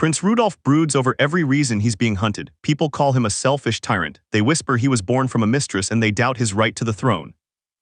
Prince Rudolph broods over every reason he's being hunted. People call him a selfish tyrant. They whisper he was born from a mistress and they doubt his right to the throne.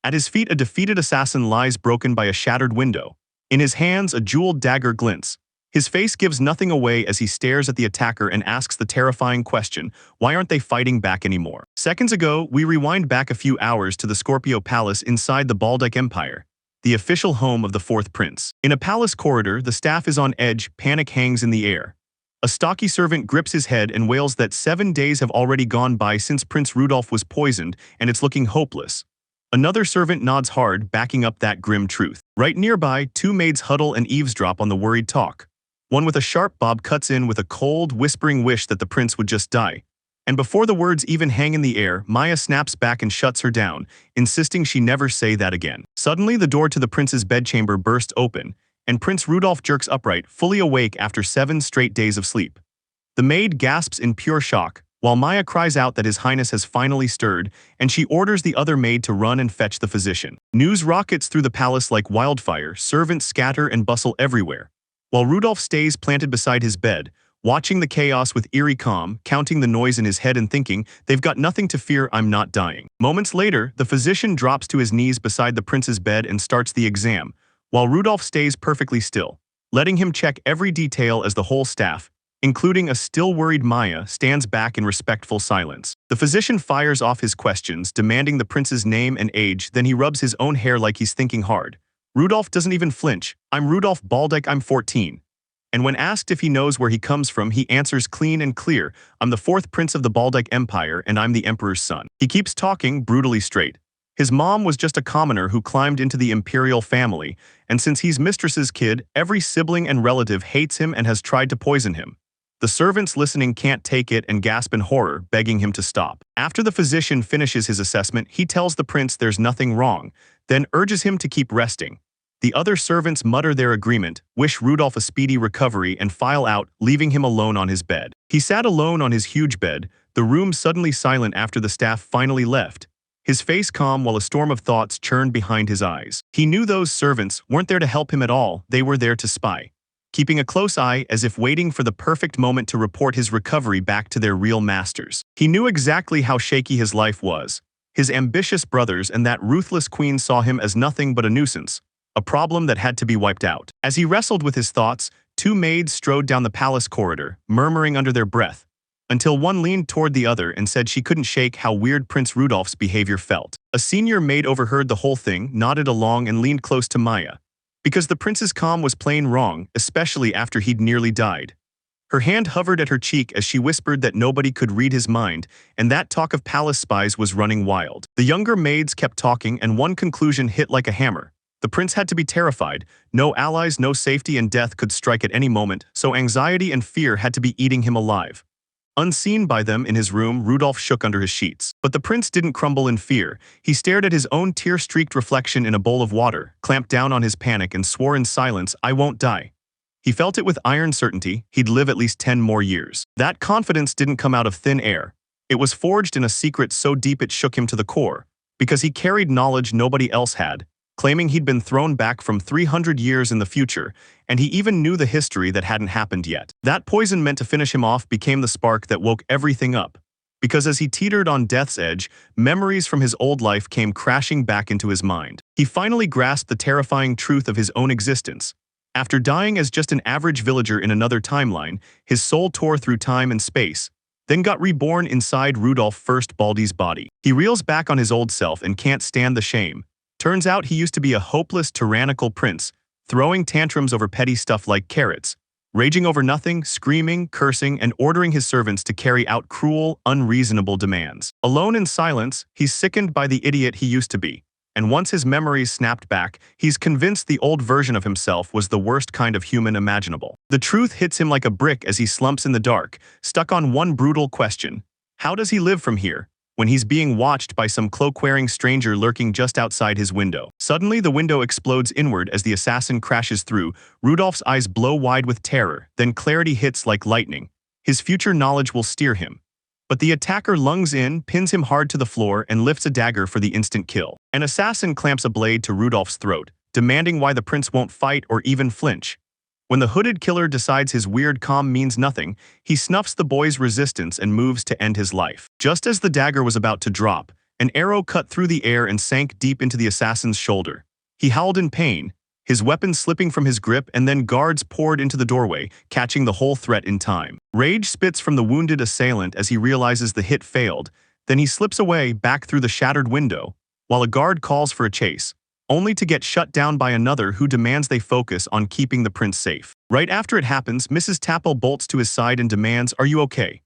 At his feet, a defeated assassin lies broken by a shattered window. In his hands, a jeweled dagger glints. His face gives nothing away as he stares at the attacker and asks the terrifying question, why aren't they fighting back anymore? Seconds ago, we rewind back a few hours to the Scorpio Palace inside the Baldec Empire, the official home of the fourth prince. In a palace corridor, the staff is on edge, panic hangs in the air. A stocky servant grips his head and wails that 7 days have already gone by since Prince Rudolph was poisoned, and it's looking hopeless. Another servant nods hard, backing up that grim truth. Right nearby, two maids huddle and eavesdrop on the worried talk. One with a sharp bob cuts in with a cold, whispering wish that the prince would just die. And before the words even hang in the air, Maya snaps back and shuts her down, insisting she never say that again. Suddenly, the door to the prince's bedchamber bursts open, and Prince Rudolph jerks upright, fully awake after 7 straight days of sleep. The maid gasps in pure shock, while Maya cries out that His Highness has finally stirred, and she orders the other maid to run and fetch the physician. News rockets through the palace like wildfire, servants scatter and bustle everywhere. While Rudolph stays planted beside his bed, watching the chaos with eerie calm, counting the noise in his head and thinking, they've got nothing to fear, I'm not dying. Moments later, the physician drops to his knees beside the prince's bed and starts the exam, while Rudolph stays perfectly still, letting him check every detail as the whole staff, including a still worried Maya, stands back in respectful silence. The physician fires off his questions, demanding the prince's name and age, then he rubs his own hair like he's thinking hard. Rudolph doesn't even flinch. I'm Rudolph Baldec, I'm 14. And when asked if he knows where he comes from, he answers clean and clear, I'm the 4th prince of the Baldec Empire and I'm the emperor's son. He keeps talking brutally straight. His mom was just a commoner who climbed into the imperial family, and since he's mistress's kid, every sibling and relative hates him and has tried to poison him. The servants listening can't take it and gasp in horror, begging him to stop. After the physician finishes his assessment, he tells the prince there's nothing wrong, then urges him to keep resting. The other servants mutter their agreement, wish Rudolph a speedy recovery, and file out, leaving him alone on his bed. He sat alone on his huge bed, the room suddenly silent after the staff finally left, his face calm while a storm of thoughts churned behind his eyes. He knew those servants weren't there to help him at all, they were there to spy, keeping a close eye as if waiting for the perfect moment to report his recovery back to their real masters. He knew exactly how shaky his life was. His ambitious brothers and that ruthless queen saw him as nothing but a nuisance, a problem that had to be wiped out. As he wrestled with his thoughts, 2 maids strode down the palace corridor, murmuring under their breath, until one leaned toward the other and said she couldn't shake how weird Prince Rudolph's behavior felt. A senior maid overheard the whole thing, nodded along and leaned close to Maya, because the prince's calm was plain wrong, especially after he'd nearly died. Her hand hovered at her cheek as she whispered that nobody could read his mind, and that talk of palace spies was running wild. The younger maids kept talking, and one conclusion hit like a hammer. The prince had to be terrified. No allies, no safety, and death could strike at any moment, so anxiety and fear had to be eating him alive. Unseen by them in his room, Rudolph shook under his sheets. But the prince didn't crumble in fear. He stared at his own tear-streaked reflection in a bowl of water, clamped down on his panic, and swore in silence, I won't die. He felt it with iron certainty, he'd live at least 10 more years. That confidence didn't come out of thin air. It was forged in a secret so deep it shook him to the core, because he carried knowledge nobody else had, claiming he'd been thrown back from 300 years in the future, and he even knew the history that hadn't happened yet. That poison meant to finish him off became the spark that woke everything up, because as he teetered on death's edge, memories from his old life came crashing back into his mind. He finally grasped the terrifying truth of his own existence. After dying as just an average villager in another timeline, his soul tore through time and space, then got reborn inside Rudolph First Baldy's body. He reels back on his old self and can't stand the shame. Turns out he used to be a hopeless, tyrannical prince, throwing tantrums over petty stuff like carrots, raging over nothing, screaming, cursing, and ordering his servants to carry out cruel, unreasonable demands. Alone in silence, he's sickened by the idiot he used to be, and once his memories snapped back, he's convinced the old version of himself was the worst kind of human imaginable. The truth hits him like a brick as he slumps in the dark, stuck on one brutal question. How does he live from here, when he's being watched by some cloak-wearing stranger lurking just outside his window? Suddenly, the window explodes inward as the assassin crashes through. Rudolph's eyes blow wide with terror, then clarity hits like lightning. His future knowledge will steer him. But the attacker lunges in, pins him hard to the floor, and lifts a dagger for the instant kill. An assassin clamps a blade to Rudolph's throat, demanding why the prince won't fight or even flinch. When the hooded killer decides his weird calm means nothing, he snuffs the boy's resistance and moves to end his life. Just as the dagger was about to drop, an arrow cut through the air and sank deep into the assassin's shoulder. He howled in pain, his weapon slipping from his grip, and then guards poured into the doorway, catching the whole threat in time. Rage spits from the wounded assailant as he realizes the hit failed, then he slips away back through the shattered window, while a guard calls for a chase, only to get shut down by another who demands they focus on keeping the prince safe. Right after it happens, Mrs. Tappel bolts to his side and demands, "Are you okay?"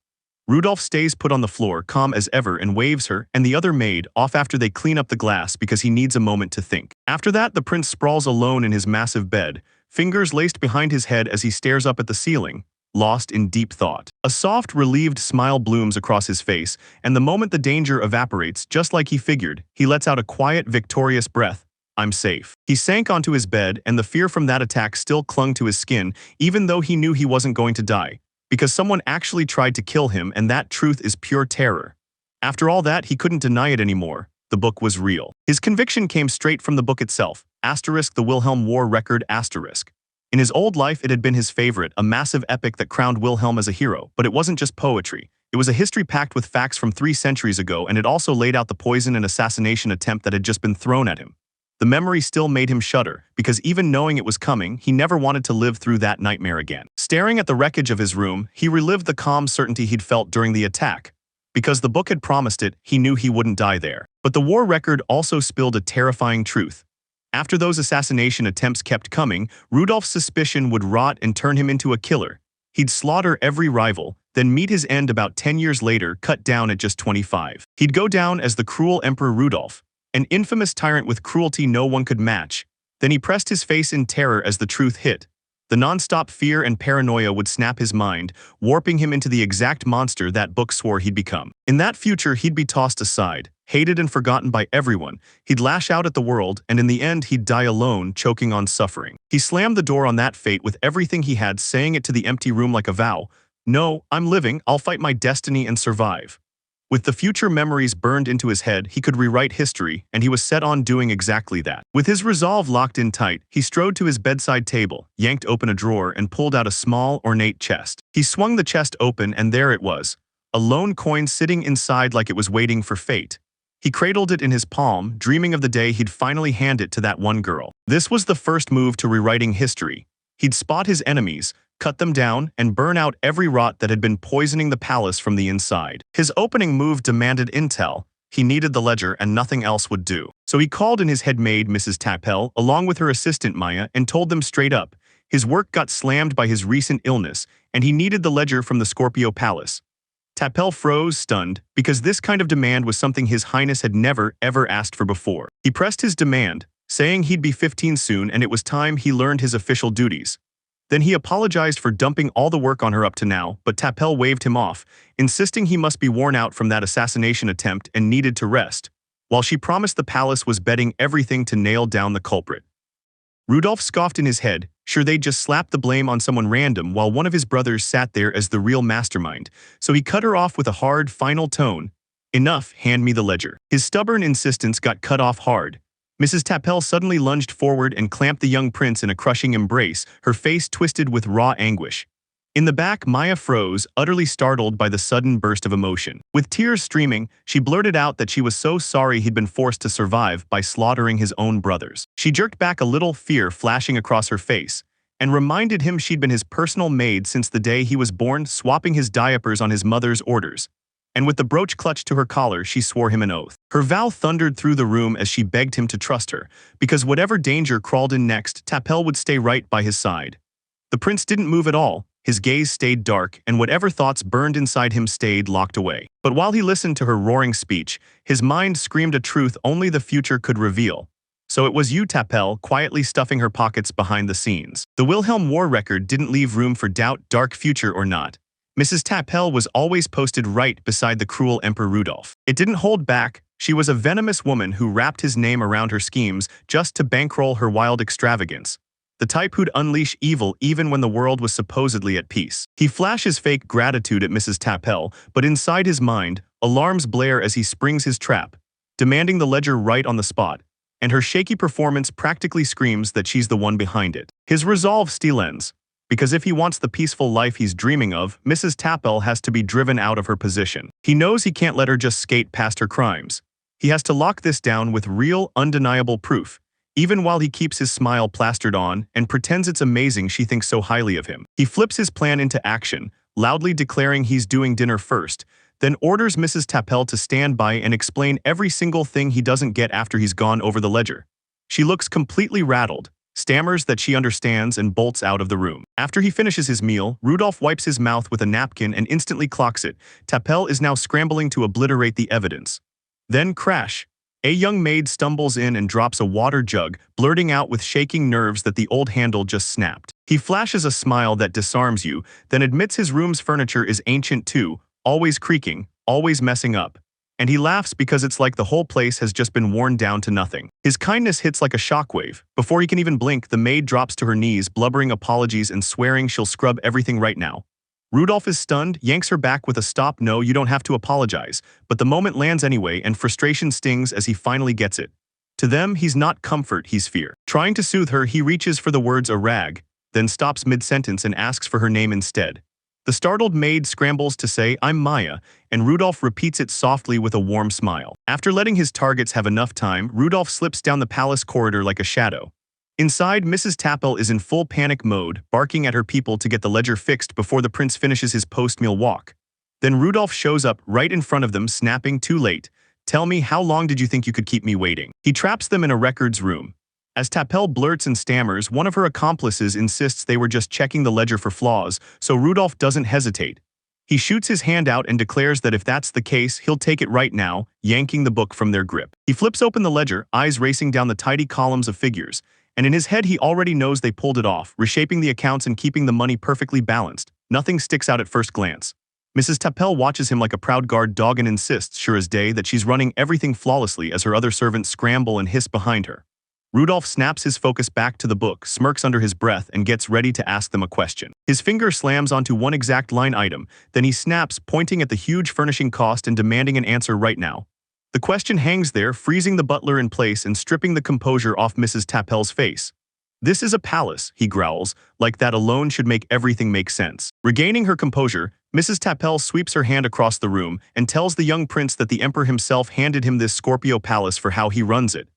Rudolph stays put on the floor, calm as ever, and waves her and the other maid off after they clean up the glass because he needs a moment to think. After that, the prince sprawls alone in his massive bed, fingers laced behind his head as he stares up at the ceiling, lost in deep thought. A soft, relieved smile blooms across his face, and the moment the danger evaporates, just like he figured, he lets out a quiet, victorious breath. "I'm safe." He sank onto his bed, and the fear from that attack still clung to his skin, even though he knew he wasn't going to die, because someone actually tried to kill him, and that truth is pure terror. After all that, he couldn't deny it anymore. The book was real. His conviction came straight from the book itself, the Wilhelm War Record. In his old life, it had been his favorite, a massive epic that crowned Wilhelm as a hero, but it wasn't just poetry. It was a history packed with facts from 3 centuries ago, and it also laid out the poison and assassination attempt that had just been thrown at him. The memory still made him shudder, because even knowing it was coming, he never wanted to live through that nightmare again. Staring at the wreckage of his room, he relived the calm certainty he'd felt during the attack. Because the book had promised it, he knew he wouldn't die there. But the war record also spilled a terrifying truth. After those assassination attempts kept coming, Rudolph's suspicion would rot and turn him into a killer. He'd slaughter every rival, then meet his end about 10 years later, cut down at just 25. He'd go down as the cruel Emperor Rudolph, an infamous tyrant with cruelty no one could match. Then he pressed his face in terror as the truth hit. The non-stop fear and paranoia would snap his mind, warping him into the exact monster that book swore he'd become. In that future, he'd be tossed aside, hated and forgotten by everyone. He'd lash out at the world, and in the end, he'd die alone, choking on suffering. He slammed the door on that fate with everything he had, saying it to the empty room like a vow. "No, I'm living, I'll fight my destiny and survive." With the future memories burned into his head, he could rewrite history, and he was set on doing exactly that. With his resolve locked in tight, he strode to his bedside table, yanked open a drawer, and pulled out a small, ornate chest. He swung the chest open, and there it was, a lone coin sitting inside like it was waiting for fate. He cradled it in his palm, dreaming of the day he'd finally hand it to that one girl. This was the first move to rewriting history. He'd spot his enemies, cut them down, and burn out every rot that had been poisoning the palace from the inside. His opening move demanded intel. He needed the ledger, and nothing else would do. So he called in his head maid, Mrs. Tappel, along with her assistant Maya, and told them straight up. His work got slammed by his recent illness, and he needed the ledger from the Scorpio Palace. Tappel froze, stunned, because this kind of demand was something His Highness had never, ever asked for before. He pressed his demand, saying he'd be 15 soon and it was time he learned his official duties. Then he apologized for dumping all the work on her up to now, but Tappel waved him off, insisting he must be worn out from that assassination attempt and needed to rest, while she promised the palace was betting everything to nail down the culprit. Rudolph scoffed in his head, sure they'd just slapped the blame on someone random while one of his brothers sat there as the real mastermind, so he cut her off with a hard, final tone. "Enough, hand me the ledger." His stubborn insistence got cut off hard. Mrs. Tappel suddenly lunged forward and clamped the young prince in a crushing embrace, her face twisted with raw anguish. In the back, Maya froze, utterly startled by the sudden burst of emotion. With tears streaming, she blurted out that she was so sorry he'd been forced to survive by slaughtering his own brothers. She jerked back a little, fear flashing across her face, and reminded him she'd been his personal maid since the day he was born, swapping his diapers on his mother's orders. And with the brooch clutched to her collar, she swore him an oath. Her vow thundered through the room as she begged him to trust her, because whatever danger crawled in next, Tappel would stay right by his side. The prince didn't move at all. His gaze stayed dark, and whatever thoughts burned inside him stayed locked away. But while he listened to her roaring speech, his mind screamed a truth only the future could reveal. "So it was you, Tappel," quietly stuffing her pockets behind the scenes. The Wilhelm War record didn't leave room for doubt, dark future or not. Mrs. Tappel was always posted right beside the cruel Emperor Rudolph. It didn't hold back. She was a venomous woman who wrapped his name around her schemes just to bankroll her wild extravagance. The type who'd unleash evil even when the world was supposedly at peace. He flashes fake gratitude at Mrs. Tappel, but inside his mind, alarms blare as he springs his trap, demanding the ledger right on the spot, and her shaky performance practically screams that she's the one behind it. His resolve still ends. because if he wants the peaceful life he's dreaming of, Mrs. Tappel has to be driven out of her position. He knows he can't let her just skate past her crimes. He has to lock this down with real, undeniable proof, even while he keeps his smile plastered on and pretends it's amazing she thinks so highly of him. He flips his plan into action, loudly declaring he's doing dinner first, then orders Mrs. Tappel to stand by and explain every single thing he doesn't get after he's gone over the ledger. She looks completely rattled, stammers that she understands, and bolts out of the room. After he finishes his meal, Rudolph wipes his mouth with a napkin and instantly clocks it. Tappel is now scrambling to obliterate the evidence. Then crash. A young maid stumbles in and drops a water jug, blurting out with shaking nerves that the old handle just snapped. He flashes a smile that disarms you, then admits his room's furniture is ancient too, always creaking, always messing up. And he laughs because it's like the whole place has just been worn down to nothing. His kindness hits like a shockwave. Before he can even blink, the maid drops to her knees, blubbering apologies and swearing she'll scrub everything right now. Rudolph is stunned, yanks her back with a stop. No, you don't have to apologize. But the moment lands anyway, and frustration stings as he finally gets it. To them, he's not comfort, he's fear. Trying to soothe her, he reaches for the words a rag, then stops mid-sentence and asks for her name instead. The startled maid scrambles to say, "I'm Maya," and Rudolph repeats it softly with a warm smile. After letting his targets have enough time, Rudolph slips down the palace corridor like a shadow. Inside, Mrs. Tappel is in full panic mode, barking at her people to get the ledger fixed before the prince finishes his post-meal walk. Then Rudolph shows up right in front of them, snapping, "Too late. Tell me, how long did you think you could keep me waiting?" He traps them in a records room. As Tappel blurts and stammers, one of her accomplices insists they were just checking the ledger for flaws, so Rudolph doesn't hesitate. He shoots his hand out and declares that if that's the case, he'll take it right now, yanking the book from their grip. He flips open the ledger, eyes racing down the tidy columns of figures, and in his head he already knows they pulled it off, reshaping the accounts and keeping the money perfectly balanced. Nothing sticks out at first glance. Mrs. Tappel watches him like a proud guard dog and insists, sure as day, that she's running everything flawlessly as her other servants scramble and hiss behind her. Rudolph snaps his focus back to the book, smirks under his breath, and gets ready to ask them a question. His finger slams onto one exact line item, then he snaps, pointing at the huge furnishing cost and demanding an answer right now. The question hangs there, freezing the butler in place and stripping the composure off Mrs. Tappel's face. "This is a palace," he growls, like that alone should make everything make sense. Regaining her composure, Mrs. Tappel sweeps her hand across the room and tells the young prince that the emperor himself handed him this Scorpio palace for how he runs it.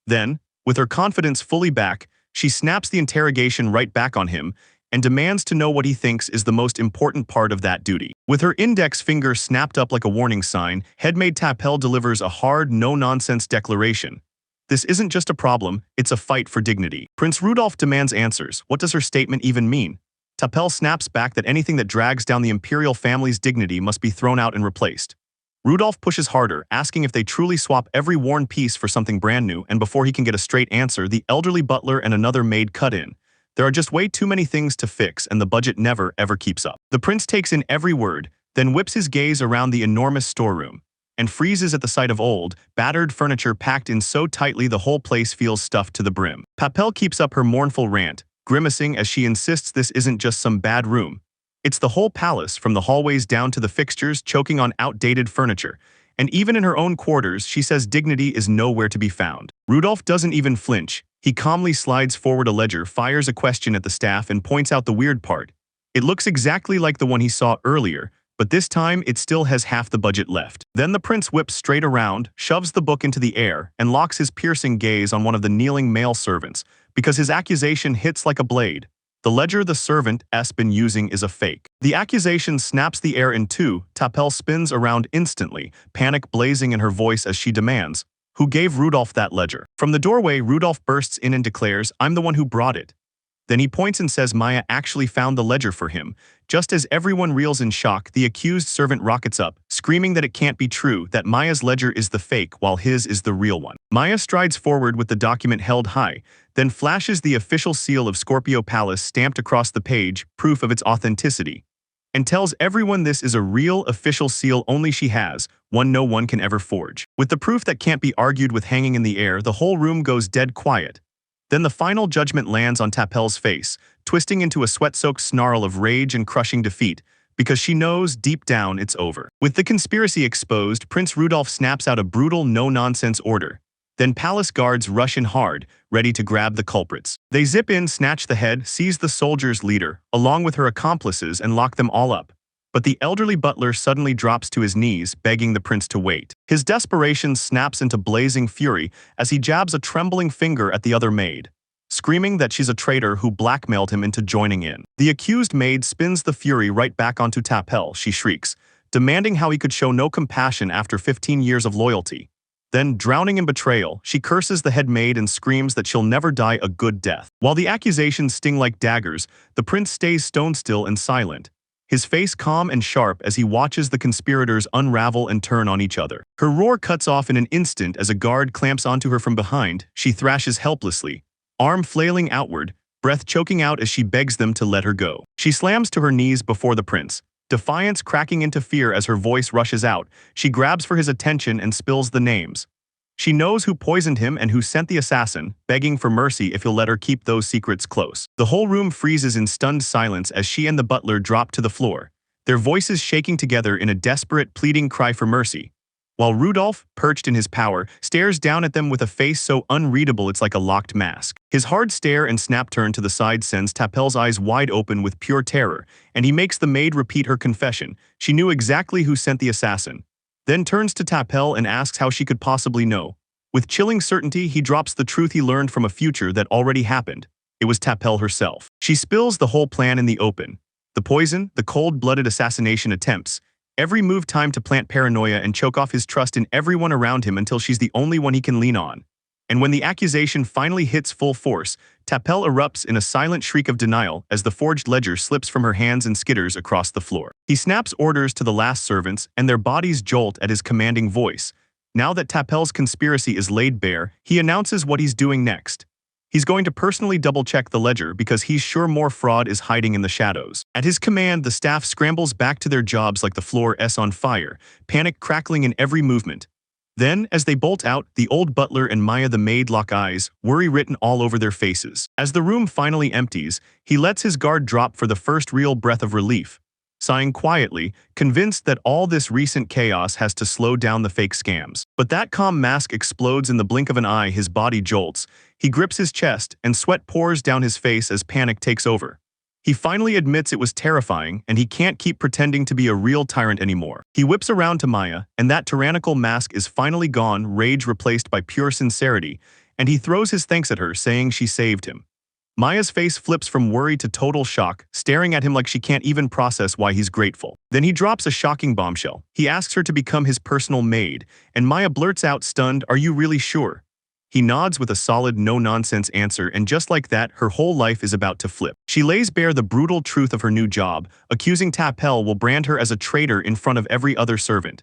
Then, with her confidence fully back, she snaps the interrogation right back on him and demands to know what he thinks is the most important part of that duty. With her index finger snapped up like a warning sign, Headmaid Tappel delivers a hard, no-nonsense declaration. This isn't just a problem, it's a fight for dignity. Prince Rudolph demands answers. What does her statement even mean? Tappel snaps back that anything that drags down the imperial family's dignity must be thrown out and replaced. Rudolph pushes harder, asking if they truly swap every worn piece for something brand new, and before he can get a straight answer, the elderly butler and another maid cut in. There are just way too many things to fix, and the budget never, ever keeps up. The prince takes in every word, then whips his gaze around the enormous storeroom, and freezes at the sight of old, battered furniture packed in so tightly the whole place feels stuffed to the brim. Tappel keeps up her mournful rant, grimacing as she insists this isn't just some bad room. It's the whole palace, from the hallways down to the fixtures, choking on outdated furniture. And even in her own quarters, she says dignity is nowhere to be found. Rudolph doesn't even flinch. He calmly slides forward a ledger, fires a question at the staff, and points out the weird part. It looks exactly like the one he saw earlier, but this time it still has half the budget left. Then the prince whips straight around, shoves the book into the air, and locks his piercing gaze on one of the kneeling male servants, because his accusation hits like a blade. The ledger the servant's been using is a fake. The accusation snaps the air in two. Tappel spins around instantly, panic blazing in her voice as she demands, "Who gave Rudolph that ledger?" From the doorway, Rudolph bursts in and declares, "I'm the one who brought it." Then he points and says Maya actually found the ledger for him. Just as everyone reels in shock, the accused servant rockets up, screaming that it can't be true, that Maya's ledger is the fake while his is the real one. Maya strides forward with the document held high, then flashes the official seal of Scorpio Palace stamped across the page, proof of its authenticity, and tells everyone this is a real official seal only she has, one no one can ever forge. With the proof that can't be argued with hanging in the air, the whole room goes dead quiet. Then the final judgment lands on Tappel's face, twisting into a sweat-soaked snarl of rage and crushing defeat, because she knows deep down it's over. With the conspiracy exposed, Prince Rudolph snaps out a brutal, no-nonsense order. Then palace guards rush in hard, ready to grab the culprits. They zip in, snatch the head, seize the soldier's leader, along with her accomplices, and lock them all up. But the elderly butler suddenly drops to his knees, begging the prince to wait. His desperation snaps into blazing fury as he jabs a trembling finger at the other maid, screaming that she's a traitor who blackmailed him into joining in. The accused maid spins the fury right back onto T'Pel, she shrieks, demanding how he could show no compassion after 15 years of loyalty. Then, drowning in betrayal, she curses the head maid and screams that she'll never die a good death. While the accusations sting like daggers, the prince stays stone still and silent, his face calm and sharp as he watches the conspirators unravel and turn on each other. Her roar cuts off in an instant as a guard clamps onto her from behind. She thrashes helplessly, arm flailing outward, breath choking out as she begs them to let her go. She slams to her knees before the prince, defiance cracking into fear as her voice rushes out. She grabs for his attention and spills the names. She knows who poisoned him and who sent the assassin, begging for mercy if he'll let her keep those secrets close. The whole room freezes in stunned silence as she and the butler drop to the floor, their voices shaking together in a desperate, pleading cry for mercy, while Rudolph, perched in his power, stares down at them with a face so unreadable it's like a locked mask. His hard stare and snap turn to the side sends T'Pel's eyes wide open with pure terror, and he makes the maid repeat her confession. She knew exactly who sent the assassin. Then turns to T'Pel and asks how she could possibly know. With chilling certainty, he drops the truth he learned from a future that already happened. It was T'Pel herself. She spills the whole plan in the open. The poison, the cold-blooded assassination attempts, every move timed to plant paranoia and choke off his trust in everyone around him until she's the only one he can lean on. And when the accusation finally hits full force, T'Pel erupts in a silent shriek of denial as the forged ledger slips from her hands and skitters across the floor. He snaps orders to the last servants, and their bodies jolt at his commanding voice. Now that T'Pel's conspiracy is laid bare, he announces what he's doing next. He's going to personally double-check the ledger because he's sure more fraud is hiding in the shadows. At his command, the staff scrambles back to their jobs like the floor is on fire, panic crackling in every movement. Then, as they bolt out, the old butler and Maya the maid lock eyes, worry written all over their faces. As the room finally empties, he lets his guard drop for the first real breath of relief, sighing quietly, convinced that all this recent chaos has to slow down the fake scams. But that calm mask explodes in the blink of an eye. His body jolts, he grips his chest, and sweat pours down his face as panic takes over. He finally admits it was terrifying, and he can't keep pretending to be a real tyrant anymore. He whips around to Maya, and that tyrannical mask is finally gone, rage replaced by pure sincerity, and he throws his thanks at her, saying she saved him. Maya's face flips from worry to total shock, staring at him like she can't even process why he's grateful. Then he drops a shocking bombshell. He asks her to become his personal maid, and Maya blurts out, stunned, "Are you really sure?" He nods with a solid, no-nonsense answer, and just like that, her whole life is about to flip. She lays bare the brutal truth of her new job, accusing T'Pel will brand her as a traitor in front of every other servant.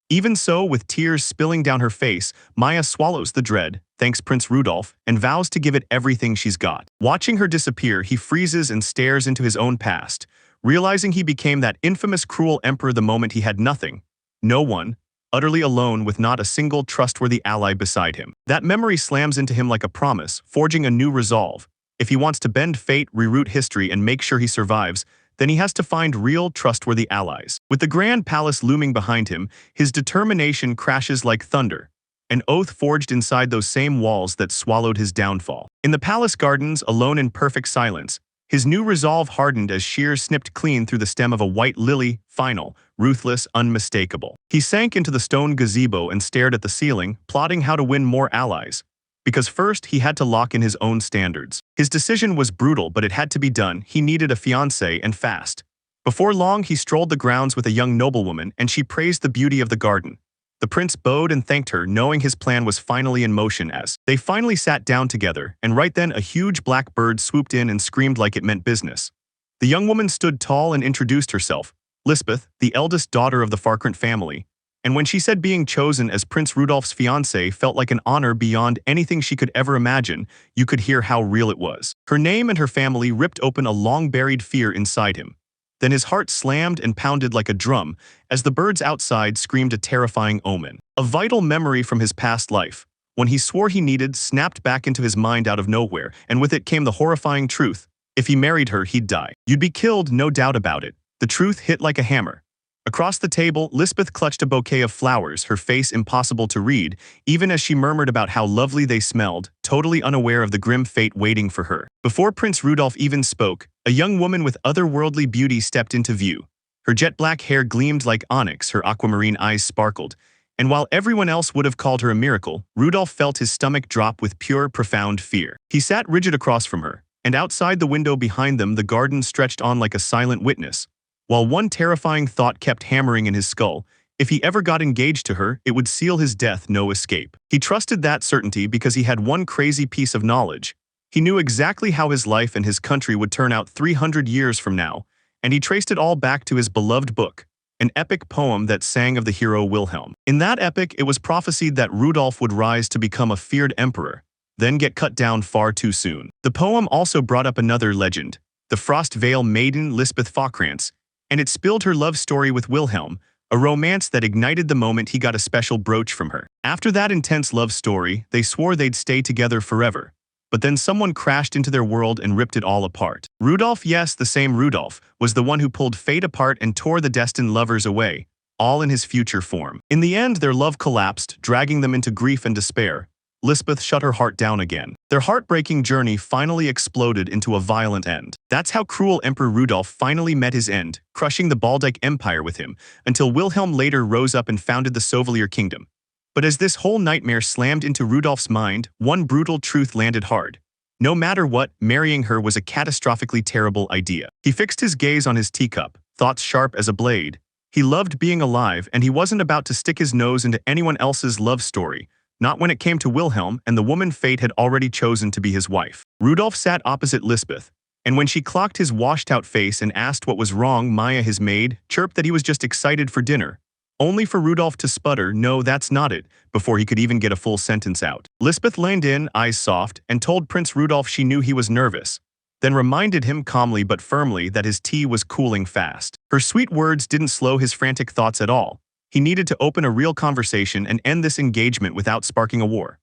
Even so, with tears spilling down her face, Maya swallows the dread, thanks Prince Rudolph, and vows to give it everything she's got. Watching her disappear, he freezes and stares into his own past, realizing he became that infamous cruel emperor the moment he had nothing, no one, utterly alone with not a single trustworthy ally beside him. That memory slams into him like a promise, forging a new resolve. If he wants to bend fate, reroute history, and make sure he survives, then he has to find real, trustworthy allies. With the grand palace looming behind him, his determination crashes like thunder, an oath forged inside those same walls that swallowed his downfall. In the palace gardens, alone in perfect silence, his new resolve hardened as shears snipped clean through the stem of a white lily, final, ruthless, unmistakable. He sank into the stone gazebo and stared at the ceiling, plotting how to win more allies. Because first, he had to lock in his own standards. His decision was brutal, but it had to be done. He needed a fiancée, and fast. Before long, he strolled the grounds with a young noblewoman, and she praised the beauty of the garden. The prince bowed and thanked her, knowing his plan was finally in motion as they finally sat down together, and right then a huge black bird swooped in and screamed like it meant business. The young woman stood tall and introduced herself, Lisbeth, the eldest daughter of the Farkrant family, and when she said being chosen as Prince Rudolph's fiancée felt like an honor beyond anything she could ever imagine, you could hear how real it was. Her name and her family ripped open a long-buried fear inside him. Then his heart slammed and pounded like a drum as the birds outside screamed a terrifying omen. A vital memory from his past life, when he swore he needed, snapped back into his mind out of nowhere, and with it came the horrifying truth. If he married her, he'd die. You'd be killed, no doubt about it. The truth hit like a hammer. Across the table, Lisbeth clutched a bouquet of flowers, her face impossible to read, even as she murmured about how lovely they smelled, totally unaware of the grim fate waiting for her. Before Prince Rudolph even spoke, a young woman with otherworldly beauty stepped into view. Her jet-black hair gleamed like onyx, her aquamarine eyes sparkled, and while everyone else would have called her a miracle, Rudolph felt his stomach drop with pure, profound fear. He sat rigid across from her, and outside the window behind them the garden stretched on like a silent witness. While one terrifying thought kept hammering in his skull, if he ever got engaged to her, it would seal his death, no escape. He trusted that certainty because he had one crazy piece of knowledge. He knew exactly how his life and his country would turn out 300 years from now, and he traced it all back to his beloved book, an epic poem that sang of the hero Wilhelm. In that epic, it was prophesied that Rudolph would rise to become a feared emperor, then get cut down far too soon. The poem also brought up another legend, the Frost Veil maiden Lisbeth Fockrantz, and it spilled her love story with Wilhelm, a romance that ignited the moment he got a special brooch from her. After that intense love story, they swore they'd stay together forever. But then someone crashed into their world and ripped it all apart. Rudolph, yes, the same Rudolph, was the one who pulled fate apart and tore the destined lovers away, all in his future form. In the end, their love collapsed, dragging them into grief and despair. Lisbeth shut her heart down again. Their heartbreaking journey finally exploded into a violent end. That's how cruel Emperor Rudolph finally met his end, crushing the Baldike Empire with him, until Wilhelm later rose up and founded the Sovelier Kingdom. But as this whole nightmare slammed into Rudolph's mind, one brutal truth landed hard. No matter what, marrying her was a catastrophically terrible idea. He fixed his gaze on his teacup, thoughts sharp as a blade. He loved being alive, and he wasn't about to stick his nose into anyone else's love story. Not when it came to Wilhelm and the woman fate had already chosen to be his wife. Rudolph sat opposite Lisbeth, and when she clocked his washed-out face and asked what was wrong, Maya, his maid, chirped that he was just excited for dinner. Only for Rudolph to sputter, "No, that's not it," before he could even get a full sentence out. Lisbeth leaned in, eyes soft, and told Prince Rudolph she knew he was nervous, then reminded him calmly but firmly that his tea was cooling fast. Her sweet words didn't slow his frantic thoughts at all. He needed to open a real conversation and end this engagement without sparking a war.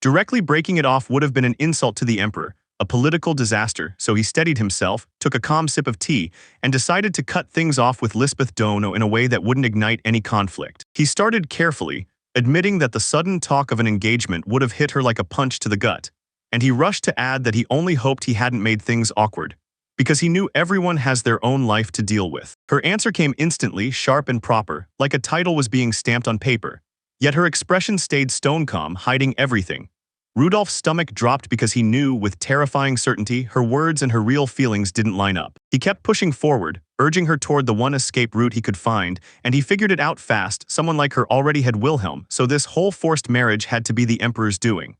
Directly breaking it off would have been an insult to the emperor, a political disaster, so he steadied himself, took a calm sip of tea, and decided to cut things off with Lisbeth Dono in a way that wouldn't ignite any conflict. He started carefully, admitting that the sudden talk of an engagement would have hit her like a punch to the gut, and he rushed to add that he only hoped he hadn't made things awkward, because he knew everyone has their own life to deal with. Her answer came instantly, sharp and proper, like a title was being stamped on paper. Yet her expression stayed stone calm, hiding everything. Rudolph's stomach dropped because he knew, with terrifying certainty, her words and her real feelings didn't line up. He kept pushing forward, urging her toward the one escape route he could find, and he figured it out fast. Someone like her already had Wilhelm, so this whole forced marriage had to be the emperor's doing.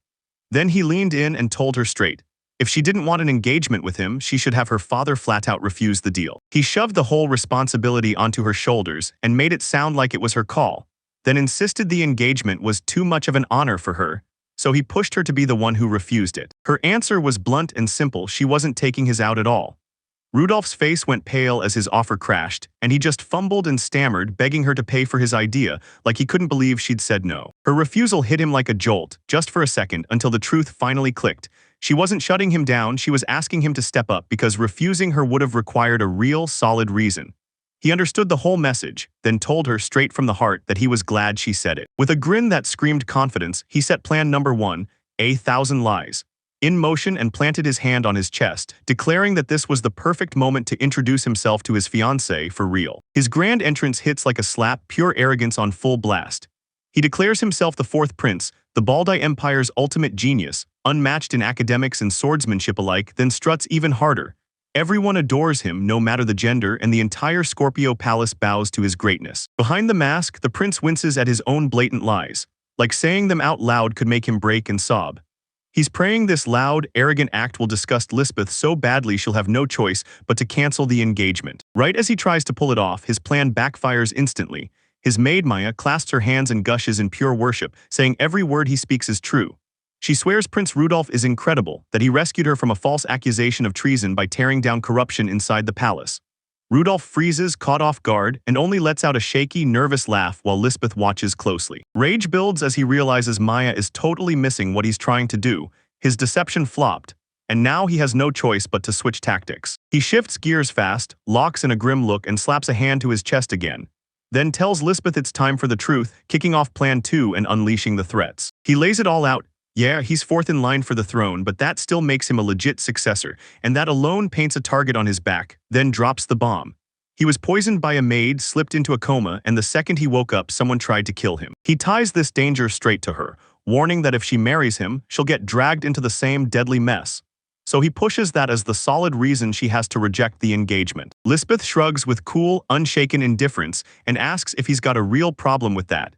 Then he leaned in and told her straight. If she didn't want an engagement with him, she should have her father flat out refuse the deal. He shoved the whole responsibility onto her shoulders and made it sound like it was her call, then insisted the engagement was too much of an honor for her, so he pushed her to be the one who refused it. Her answer was blunt and simple. She wasn't taking his out at all. Rudolph's face went pale as his offer crashed, and he just fumbled and stammered, begging her to pay for his idea, like he couldn't believe she'd said no. Her refusal hit him like a jolt, just for a second, until the truth finally clicked. She wasn't shutting him down, she was asking him to step up because refusing her would have required a real, solid reason. He understood the whole message, then told her straight from the heart that he was glad she said it. With a grin that screamed confidence, he set plan number 1, 1,000 lies, in motion and planted his hand on his chest, declaring that this was the perfect moment to introduce himself to his fiancée for real. His grand entrance hits like a slap, pure arrogance on full blast. He declares himself the fourth prince, the Baldai Empire's ultimate genius, unmatched in academics and swordsmanship alike, then struts even harder. Everyone adores him, no matter the gender, and the entire Scorpio Palace bows to his greatness. Behind the mask, the prince winces at his own blatant lies, like saying them out loud could make him break and sob. He's praying this loud, arrogant act will disgust Lisbeth so badly she'll have no choice but to cancel the engagement. Right as he tries to pull it off, his plan backfires instantly. His maid Maya clasps her hands and gushes in pure worship, saying every word he speaks is true. She swears Prince Rudolph is incredible, that he rescued her from a false accusation of treason by tearing down corruption inside the palace. Rudolph freezes, caught off guard, and only lets out a shaky, nervous laugh while Lisbeth watches closely. Rage builds as he realizes Maya is totally missing what he's trying to do. His deception flopped, and now he has no choice but to switch tactics. He shifts gears fast, locks in a grim look, and slaps a hand to his chest again. then tells Lisbeth it's time for the truth, kicking off Plan 2 and unleashing the threats. He lays it all out. Yeah, he's fourth in line for the throne, but that still makes him a legit successor, and that alone paints a target on his back, then drops the bomb. He was poisoned by a maid, slipped into a coma, and the second he woke up, someone tried to kill him. He ties this danger straight to her, warning that if she marries him, she'll get dragged into the same deadly mess. So he pushes that as the solid reason she has to reject the engagement. Lisbeth shrugs with cool, unshaken indifference and asks if he's got a real problem with that.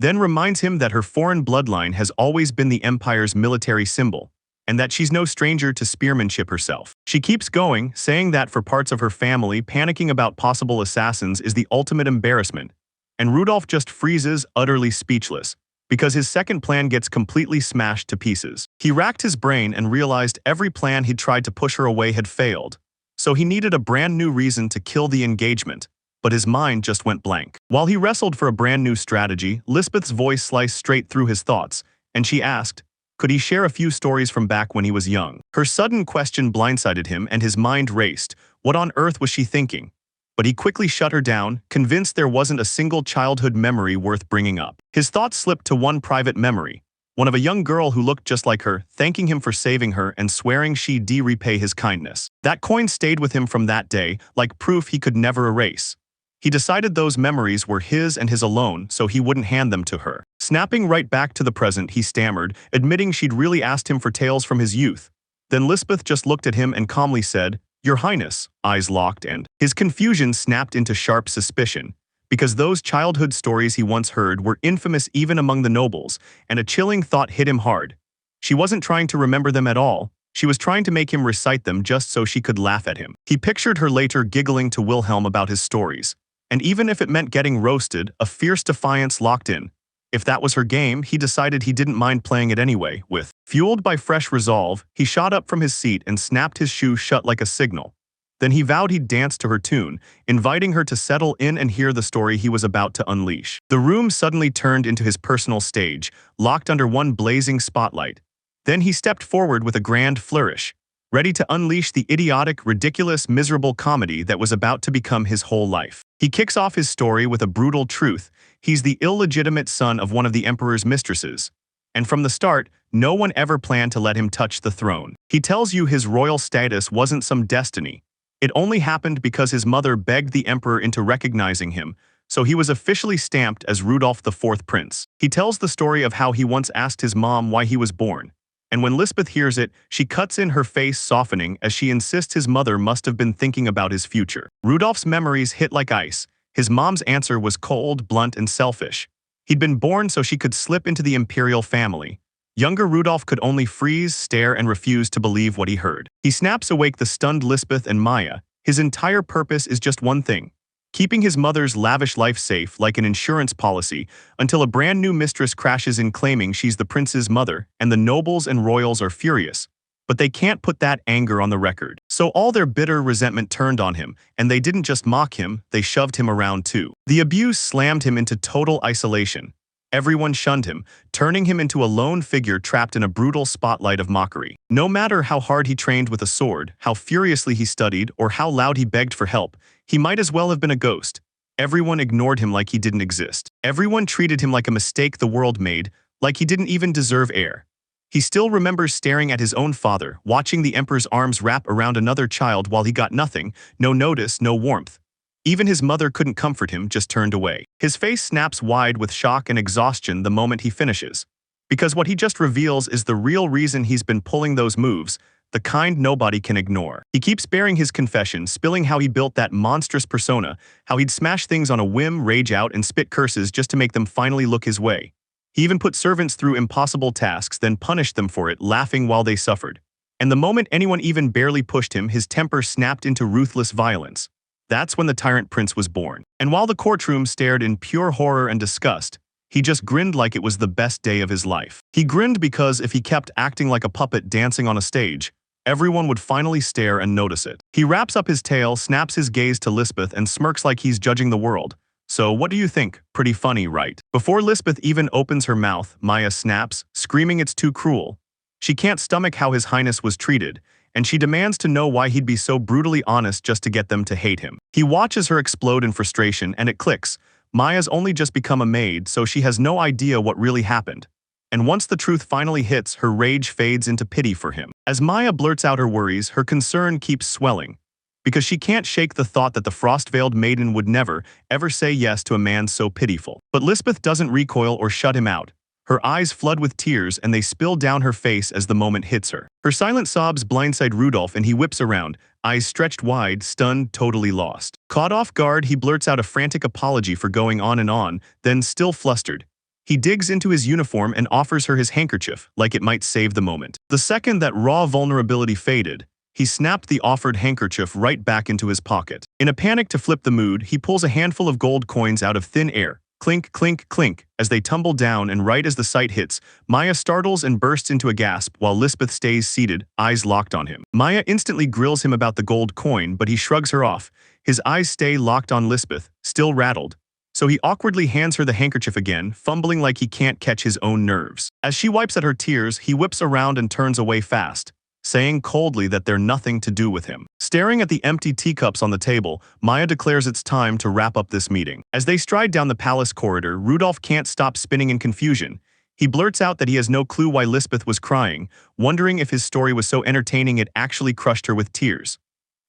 Then reminds him that her foreign bloodline has always been the Empire's military symbol, and that she's no stranger to spearmanship herself. She keeps going, saying that for parts of her family, panicking about possible assassins is the ultimate embarrassment, and Rudolph just freezes, utterly speechless, because his second plan gets completely smashed to pieces. He racked his brain and realized every plan he'd tried to push her away had failed, so he needed a brand new reason to kill the engagement, but his mind just went blank. While he wrestled for a brand new strategy, Lisbeth's voice sliced straight through his thoughts, and she asked, could he share a few stories from back when he was young? Her sudden question blindsided him and his mind raced. What on earth was she thinking? But he quickly shut her down, convinced there wasn't a single childhood memory worth bringing up. His thoughts slipped to one private memory, one of a young girl who looked just like her, thanking him for saving her and swearing she'd repay his kindness. That coin stayed with him from that day, like proof he could never erase. He decided those memories were his and his alone, so he wouldn't hand them to her. Snapping right back to the present, he stammered, admitting she'd really asked him for tales from his youth. Then Lisbeth just looked at him and calmly said, Your Highness, eyes locked, and his confusion snapped into sharp suspicion, because those childhood stories he once heard were infamous even among the nobles, and a chilling thought hit him hard. She wasn't trying to remember them at all. She was trying to make him recite them just so she could laugh at him. He pictured her later giggling to Wilhelm about his stories. And even if it meant getting roasted, a fierce defiance locked in. If that was her game, he decided he didn't mind playing it anyway. Fueled by fresh resolve, he shot up from his seat and snapped his shoe shut like a signal. Then he vowed he'd dance to her tune, inviting her to settle in and hear the story he was about to unleash. The room suddenly turned into his personal stage, locked under one blazing spotlight. Then he stepped forward with a grand flourish, ready to unleash the idiotic, ridiculous, miserable comedy that was about to become his whole life. He kicks off his story with a brutal truth. He's the illegitimate son of one of the Emperor's mistresses. And from the start, no one ever planned to let him touch the throne. He tells you his royal status wasn't some destiny. It only happened because his mother begged the Emperor into recognizing him, so he was officially stamped as Rudolph IV Prince. He tells the story of how he once asked his mom why he was born. And when Lisbeth hears it, she cuts in, her face softening as she insists his mother must have been thinking about his future. Rudolph's memories hit like ice. His mom's answer was cold, blunt, and selfish. He'd been born so she could slip into the imperial family. Younger Rudolph could only freeze, stare, and refuse to believe what he heard. He snaps awake the stunned Lisbeth and Maya. His entire purpose is just one thing: keeping his mother's lavish life safe like an insurance policy until a brand new mistress crashes in claiming she's the prince's mother, and the nobles and royals are furious. But they can't put that anger on the record. So all their bitter resentment turned on him, and they didn't just mock him, they shoved him around too. The abuse slammed him into total isolation. Everyone shunned him, turning him into a lone figure trapped in a brutal spotlight of mockery. No matter how hard he trained with a sword, how furiously he studied, or how loud he begged for help, he might as well have been a ghost. Everyone ignored him like he didn't exist. Everyone treated him like a mistake the world made, like he didn't even deserve air. He still remembers staring at his own father, watching the Emperor's arms wrap around another child while he got nothing, no notice, no warmth. Even his mother couldn't comfort him, just turned away. His face snaps wide with shock and exhaustion the moment he finishes. Because what he just reveals is the real reason he's been pulling those moves, the kind nobody can ignore. He keeps bearing his confession, spilling how he built that monstrous persona, how he'd smash things on a whim, rage out, and spit curses just to make them finally look his way. He even put servants through impossible tasks, then punished them for it, laughing while they suffered. And the moment anyone even barely pushed him, his temper snapped into ruthless violence. That's when the Tyrant Prince was born. And while the courtroom stared in pure horror and disgust, he just grinned like it was the best day of his life. He grinned because if he kept acting like a puppet dancing on a stage, everyone would finally stare and notice it. He wraps up his tale, snaps his gaze to Lisbeth, and smirks like he's judging the world. So what do you think? Pretty funny, right? Before Lisbeth even opens her mouth, Maya snaps, screaming it's too cruel. She can't stomach how His Highness was treated, and she demands to know why he'd be so brutally honest just to get them to hate him. He watches her explode in frustration, and it clicks. Maya's only just become a maid, so she has no idea what really happened. And once the truth finally hits, her rage fades into pity for him. As Maya blurts out her worries, her concern keeps swelling, because she can't shake the thought that the frost-veiled maiden would never, ever say yes to a man so pitiful. But Lisbeth doesn't recoil or shut him out. Her eyes flood with tears and they spill down her face as the moment hits her. Her silent sobs blindside Rudolph and he whips around, eyes stretched wide, stunned, totally lost. Caught off guard, he blurts out a frantic apology for going on, then still flustered, he digs into his uniform and offers her his handkerchief, like it might save the moment. The second that raw vulnerability faded, he snapped the offered handkerchief right back into his pocket. In a panic to flip the mood, he pulls a handful of gold coins out of thin air. Clink, clink, clink, as they tumble down, and right as the sight hits, Maya startles and bursts into a gasp while Lisbeth stays seated, eyes locked on him. Maya instantly grills him about the gold coin, but he shrugs her off. His eyes stay locked on Lisbeth, still rattled. So he awkwardly hands her the handkerchief again, fumbling like he can't catch his own nerves. As she wipes at her tears, he whips around and turns away fast, saying coldly that they're nothing to do with him. Staring at the empty teacups on the table, Maya declares it's time to wrap up this meeting. As they stride down the palace corridor, Rudolph can't stop spinning in confusion. He blurts out that he has no clue why Lisbeth was crying, wondering if his story was so entertaining it actually crushed her with tears.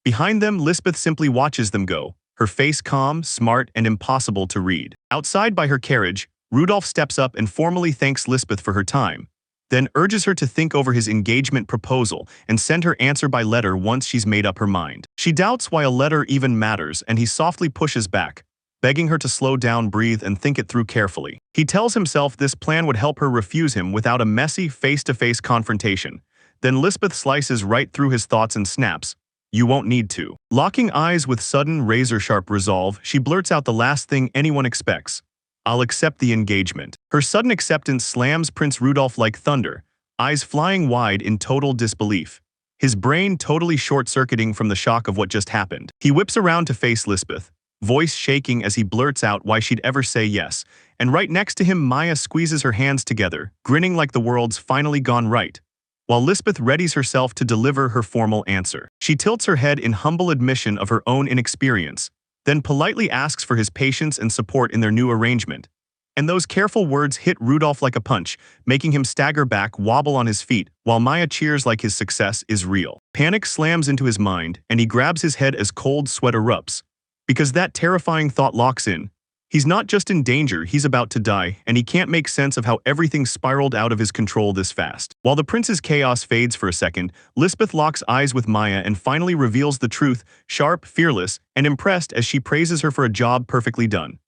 Behind them, Lisbeth simply watches them go, her face calm, smart, and impossible to read. Outside by her carriage, Rudolph steps up and formally thanks Lisbeth for her time, then urges her to think over his engagement proposal and send her answer by letter once she's made up her mind. She doubts why a letter even matters, and he softly pushes back, begging her to slow down, breathe, and think it through carefully. He tells himself this plan would help her refuse him without a messy face-to-face confrontation. Then Lisbeth slices right through his thoughts and snaps, "You won't need to." Locking eyes with sudden, razor-sharp resolve, she blurts out the last thing anyone expects. "I'll accept the engagement." Her sudden acceptance slams Prince Rudolph like thunder, eyes flying wide in total disbelief. His brain totally short-circuiting from the shock of what just happened. He whips around to face Lisbeth, voice shaking as he blurts out why she'd ever say yes, and right next to him Maya squeezes her hands together, grinning like the world's finally gone right, while Lisbeth readies herself to deliver her formal answer. She tilts her head in humble admission of her own inexperience, then politely asks for his patience and support in their new arrangement. And those careful words hit Rudolph like a punch, making him stagger back, wobble on his feet, while Maya cheers like his success is real. Panic slams into his mind, and he grabs his head as cold sweat erupts. Because that terrifying thought locks in. He's not just in danger, he's about to die, and he can't make sense of how everything spiraled out of his control this fast. While the prince's chaos fades for a second, Lisbeth locks eyes with Maya and finally reveals the truth, sharp, fearless, and impressed as she praises her for a job perfectly done.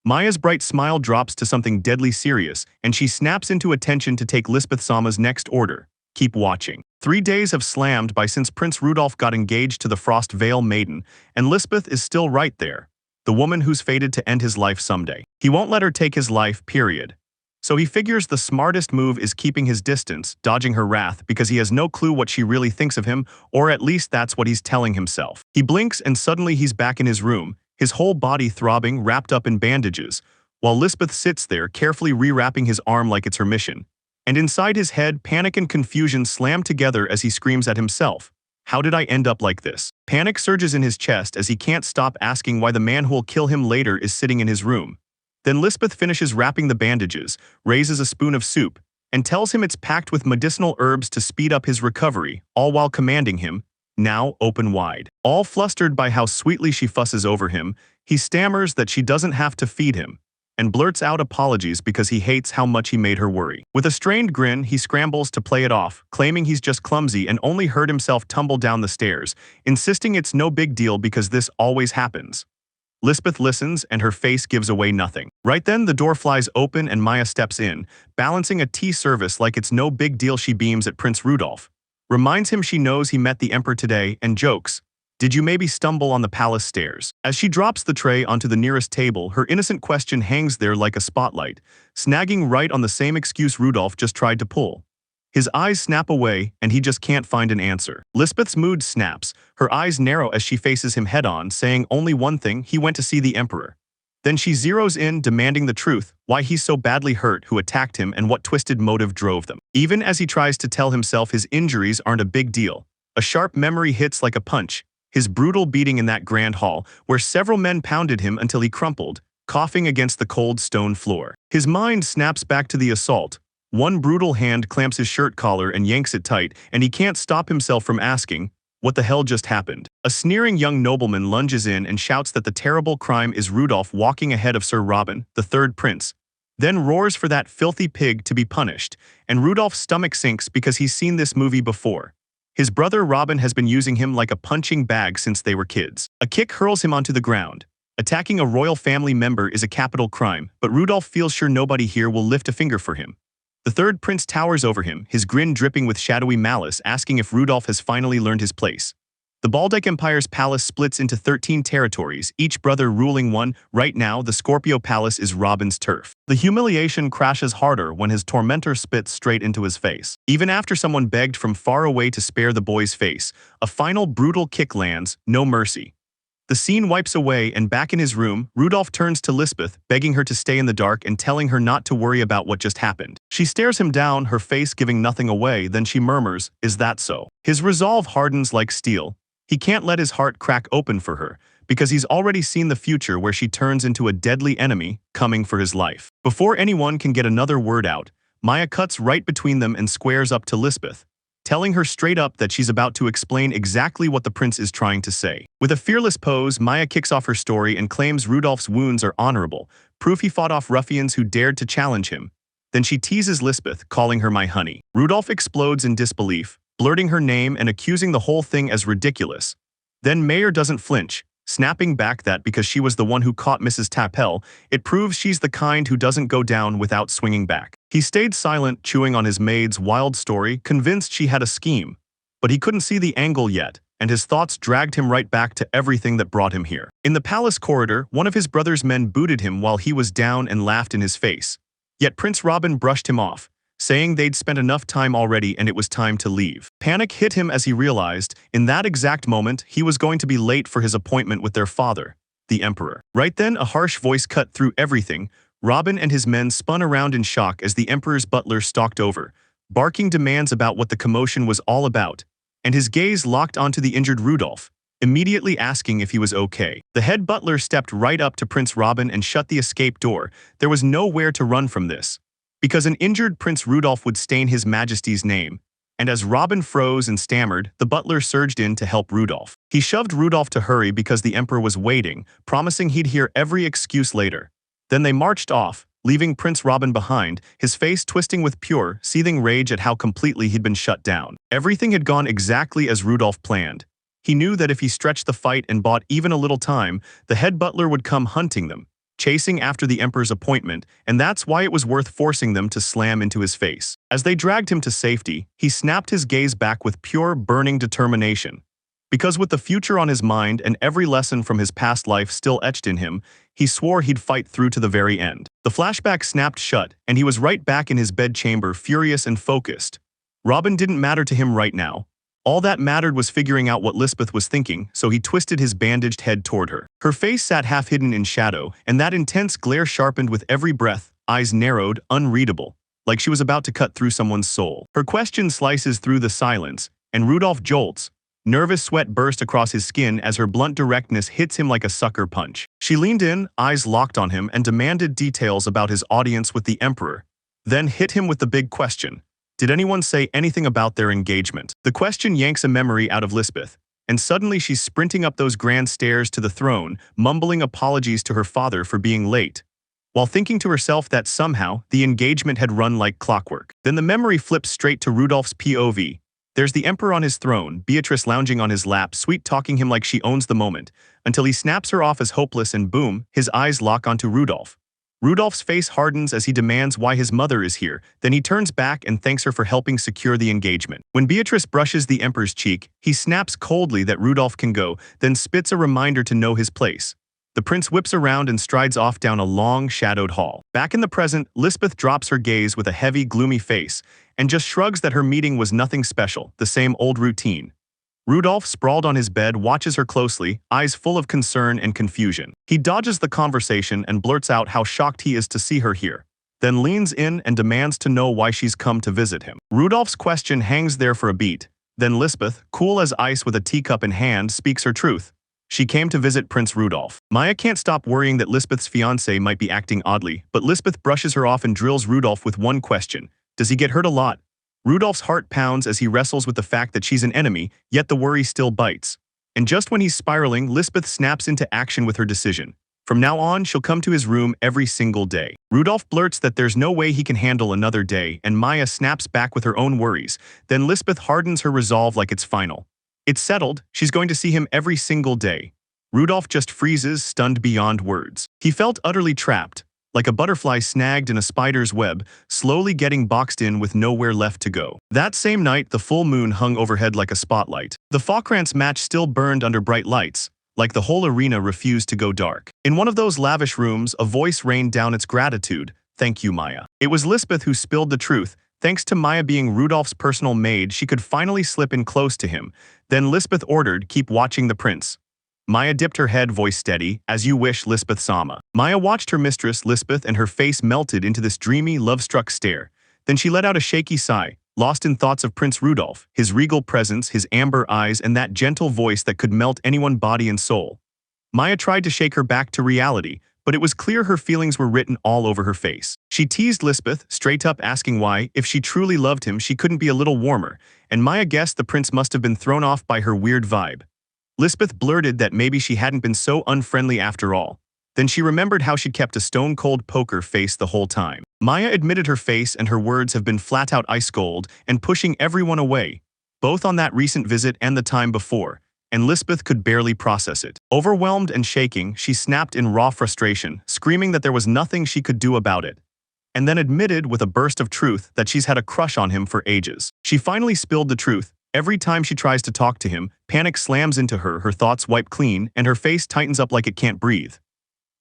Maya's bright smile drops to something deadly serious, and she snaps into attention to take Lisbeth-sama's next order. Keep watching. 3 days have slammed by since Prince Rudolph got engaged to the Frost Veil Maiden, and Lisbeth is still right there. The woman who's fated to end his life someday. He won't let her take his life, period. So he figures the smartest move is keeping his distance, dodging her wrath because he has no clue what she really thinks of him, or at least that's what he's telling himself. He blinks and suddenly he's back in his room, his whole body throbbing, wrapped up in bandages, while Lisbeth sits there carefully rewrapping his arm like it's her mission. And inside his head, panic and confusion slam together as he screams at himself. How did I end up like this? Panic surges in his chest as he can't stop asking why the man who'll kill him later is sitting in his room. Then Lisbeth finishes wrapping the bandages, raises a spoon of soup, and tells him it's packed with medicinal herbs to speed up his recovery, all while commanding him, "Now open wide." All flustered by how sweetly she fusses over him, he stammers that she doesn't have to feed him, and blurts out apologies because he hates how much he made her worry. With a strained grin, he scrambles to play it off, claiming he's just clumsy and only heard himself tumble down the stairs, insisting it's no big deal because this always happens. Lisbeth listens, and her face gives away nothing. Right then, the door flies open and Maya steps in, balancing a tea service like it's no big deal. She beams at Prince Rudolph, reminds him she knows he met the Emperor today, and jokes, "Did you maybe stumble on the palace stairs?" As she drops the tray onto the nearest table, her innocent question hangs there like a spotlight, snagging right on the same excuse Rudolph just tried to pull. His eyes snap away, and he just can't find an answer. Lisbeth's mood snaps, her eyes narrow as she faces him head-on, saying only one thing: he went to see the Emperor. Then she zeroes in, demanding the truth, why he's so badly hurt, who attacked him, and what twisted motive drove them. Even as he tries to tell himself his injuries aren't a big deal, a sharp memory hits like a punch. His brutal beating in that grand hall, where several men pounded him until he crumpled, coughing against the cold stone floor. His mind snaps back to the assault. One brutal hand clamps his shirt collar and yanks it tight, and he can't stop himself from asking, what the hell just happened? A sneering young nobleman lunges in and shouts that the terrible crime is Rudolph walking ahead of Sir Robin, the third prince, then roars for that filthy pig to be punished, and Rudolph's stomach sinks because he's seen this movie before. His brother Robin has been using him like a punching bag since they were kids. A kick hurls him onto the ground. Attacking a royal family member is a capital crime, but Rudolph feels sure nobody here will lift a finger for him. The third prince towers over him, his grin dripping with shadowy malice, asking if Rudolph has finally learned his place. The Baldec Empire's palace splits into 13 territories, each brother ruling one. Right now, the Scorpio Palace is Robin's turf. The humiliation crashes harder when his tormentor spits straight into his face. Even after someone begged from far away to spare the boy's face, a final brutal kick lands, no mercy. The scene wipes away, and back in his room, Rudolph turns to Lisbeth, begging her to stay in the dark and telling her not to worry about what just happened. She stares him down, her face giving nothing away, then she murmurs, "Is that so?" His resolve hardens like steel. He can't let his heart crack open for her, because he's already seen the future where she turns into a deadly enemy, coming for his life. Before anyone can get another word out, Maya cuts right between them and squares up to Lisbeth, telling her straight up that she's about to explain exactly what the prince is trying to say. With a fearless pose, Maya kicks off her story and claims Rudolph's wounds are honorable, proof he fought off ruffians who dared to challenge him. Then she teases Lisbeth, calling her my honey. Rudolph explodes in disbelief, blurting her name and accusing the whole thing as ridiculous. Then Mayer doesn't flinch, snapping back that because she was the one who caught Mrs. Tappel, it proves she's the kind who doesn't go down without swinging back. He stayed silent, chewing on his maid's wild story, convinced she had a scheme. But he couldn't see the angle yet, and his thoughts dragged him right back to everything that brought him here. In the palace corridor, one of his brother's men booted him while he was down and laughed in his face. Yet Prince Robin brushed him off, saying they'd spent enough time already and it was time to leave. Panic hit him as he realized, in that exact moment, he was going to be late for his appointment with their father, the Emperor. Right then, a harsh voice cut through everything. Robin and his men spun around in shock as the Emperor's butler stalked over, barking demands about what the commotion was all about, and his gaze locked onto the injured Rudolph, immediately asking if he was okay. The head butler stepped right up to Prince Robin and shut the escape door. There was nowhere to run from this, because an injured Prince Rudolph would stain his Majesty's name, and as Robin froze and stammered, the butler surged in to help Rudolph. He shoved Rudolph to hurry because the Emperor was waiting, promising he'd hear every excuse later. Then they marched off, leaving Prince Robin behind, his face twisting with pure, seething rage at how completely he'd been shut down. Everything had gone exactly as Rudolph planned. He knew that if he stretched the fight and bought even a little time, the head butler would come hunting them, chasing after the Emperor's appointment, and that's why it was worth forcing them to slam into his face. As they dragged him to safety, he snapped his gaze back with pure, burning determination. Because with the future on his mind and every lesson from his past life still etched in him, he swore he'd fight through to the very end. The flashback snapped shut, and he was right back in his bedchamber, furious and focused. Robin didn't matter to him right now. All that mattered was figuring out what Lisbeth was thinking, so he twisted his bandaged head toward her. Her face sat half hidden in shadow, and that intense glare sharpened with every breath, eyes narrowed, unreadable, like she was about to cut through someone's soul. Her question slices through the silence, and Rudolph jolts. Nervous sweat burst across his skin as her blunt directness hits him like a sucker punch. She leaned in, eyes locked on him, and demanded details about his audience with the Emperor, then hit him with the big question. Did anyone say anything about their engagement? The question yanks a memory out of Lisbeth, and suddenly she's sprinting up those grand stairs to the throne, mumbling apologies to her father for being late, while thinking to herself that somehow the engagement had run like clockwork. Then the memory flips straight to Rudolph's POV. There's the Emperor on his throne, Beatrice lounging on his lap, sweet-talking him like she owns the moment, until he snaps her off as hopeless and boom, his eyes lock onto Rudolph. Rudolph's face hardens as he demands why his mother is here, then he turns back and thanks her for helping secure the engagement. When Beatrice brushes the Emperor's cheek, he snaps coldly that Rudolph can go, then spits a reminder to know his place. The prince whips around and strides off down a long, shadowed hall. Back in the present, Lisbeth drops her gaze with a heavy, gloomy face, and just shrugs that her meeting was nothing special, the same old routine. Rudolph, sprawled on his bed, watches her closely, eyes full of concern and confusion. He dodges the conversation and blurts out how shocked he is to see her here, then leans in and demands to know why she's come to visit him. Rudolph's question hangs there for a beat. Then Lisbeth, cool as ice with a teacup in hand, speaks her truth. She came to visit Prince Rudolph. Maya can't stop worrying that Lisbeth's fiancé might be acting oddly, but Lisbeth brushes her off and drills Rudolph with one question. Does he get hurt a lot? Rudolph's heart pounds as he wrestles with the fact that she's an enemy, yet the worry still bites. And just when he's spiraling, Lisbeth snaps into action with her decision. From now on, she'll come to his room every single day. Rudolph blurts that there's no way he can handle another day, and Maya snaps back with her own worries. Then Lisbeth hardens her resolve like it's final. It's settled, she's going to see him every single day. Rudolph just freezes, stunned beyond words. He felt utterly trapped, like a butterfly snagged in a spider's web, slowly getting boxed in with nowhere left to go. That same night, the full moon hung overhead like a spotlight. The Falkrantz match still burned under bright lights, like the whole arena refused to go dark. In one of those lavish rooms, a voice rained down its gratitude. Thank you, Maya. It was Lisbeth who spilled the truth. Thanks to Maya being Rudolph's personal maid, she could finally slip in close to him. Then Lisbeth ordered, keep watching the prince. Maya dipped her head, voice steady, as you wish, Lisbeth Sama. Maya watched her mistress, Lisbeth, and her face melted into this dreamy, love-struck stare. Then she let out a shaky sigh, lost in thoughts of Prince Rudolph, his regal presence, his amber eyes, and that gentle voice that could melt anyone's body and soul. Maya tried to shake her back to reality, but it was clear her feelings were written all over her face. She teased Lisbeth, straight up asking why, if she truly loved him, she couldn't be a little warmer, and Maya guessed the prince must have been thrown off by her weird vibe. Lisbeth blurted that maybe she hadn't been so unfriendly after all. Then she remembered how she'd kept a stone-cold poker face the whole time. Maya admitted her face and her words have been flat-out ice-cold and pushing everyone away, both on that recent visit and the time before, and Lisbeth could barely process it. Overwhelmed and shaking, she snapped in raw frustration, screaming that there was nothing she could do about it, and then admitted with a burst of truth that she's had a crush on him for ages. She finally spilled the truth. Every time she tries to talk to him, panic slams into her, her thoughts wipe clean, and her face tightens up like it can't breathe.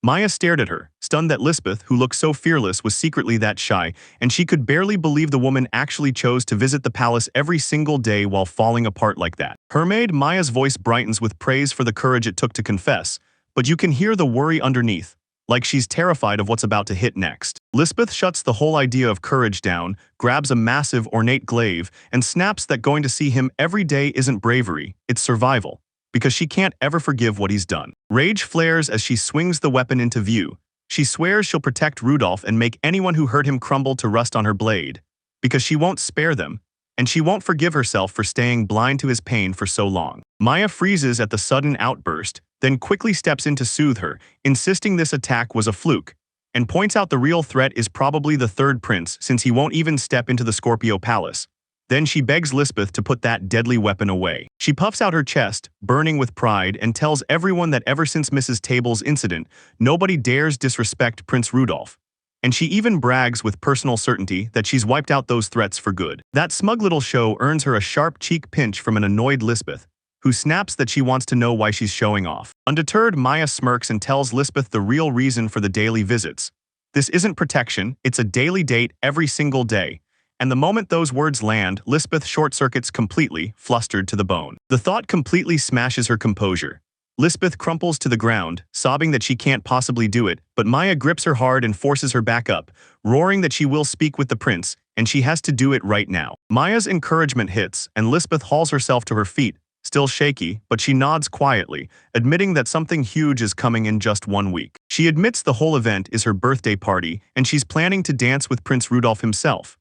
Maya stared at her, stunned that Lisbeth, who looked so fearless, was secretly that shy, and she could barely believe the woman actually chose to visit the palace every single day while falling apart like that. Her maid, Maya's voice brightens with praise for the courage it took to confess, but you can hear the worry underneath, like she's terrified of what's about to hit next. Lisbeth shuts the whole idea of courage down, grabs a massive, ornate glaive, and snaps that going to see him every day isn't bravery, it's survival, because she can't ever forgive what he's done. Rage flares as she swings the weapon into view. She swears she'll protect Rudolph and make anyone who hurt him crumble to rust on her blade, because she won't spare them, and she won't forgive herself for staying blind to his pain for so long. Maya freezes at the sudden outburst, then quickly steps in to soothe her, insisting this attack was a fluke, and points out the real threat is probably the third prince since he won't even step into the Scorpio Palace. Then she begs Lisbeth to put that deadly weapon away. She puffs out her chest, burning with pride, and tells everyone that ever since Mrs. Table's incident, nobody dares disrespect Prince Rudolph. And she even brags with personal certainty that she's wiped out those threats for good. That smug little show earns her a sharp cheek pinch from an annoyed Lisbeth, who snaps that she wants to know why she's showing off. Undeterred, Maya smirks and tells Lisbeth the real reason for the daily visits. This isn't protection, it's a daily date every single day. And the moment those words land, Lisbeth short-circuits completely, flustered to the bone. The thought completely smashes her composure. Lisbeth crumples to the ground, sobbing that she can't possibly do it, but Maya grips her hard and forces her back up, roaring that she will speak with the prince, and she has to do it right now. Maya's encouragement hits, and Lisbeth hauls herself to her feet, still shaky, but she nods quietly, admitting that something huge is coming in just 1 week. She admits the whole event is her birthday party, and she's planning to dance with Prince Rudolph himself.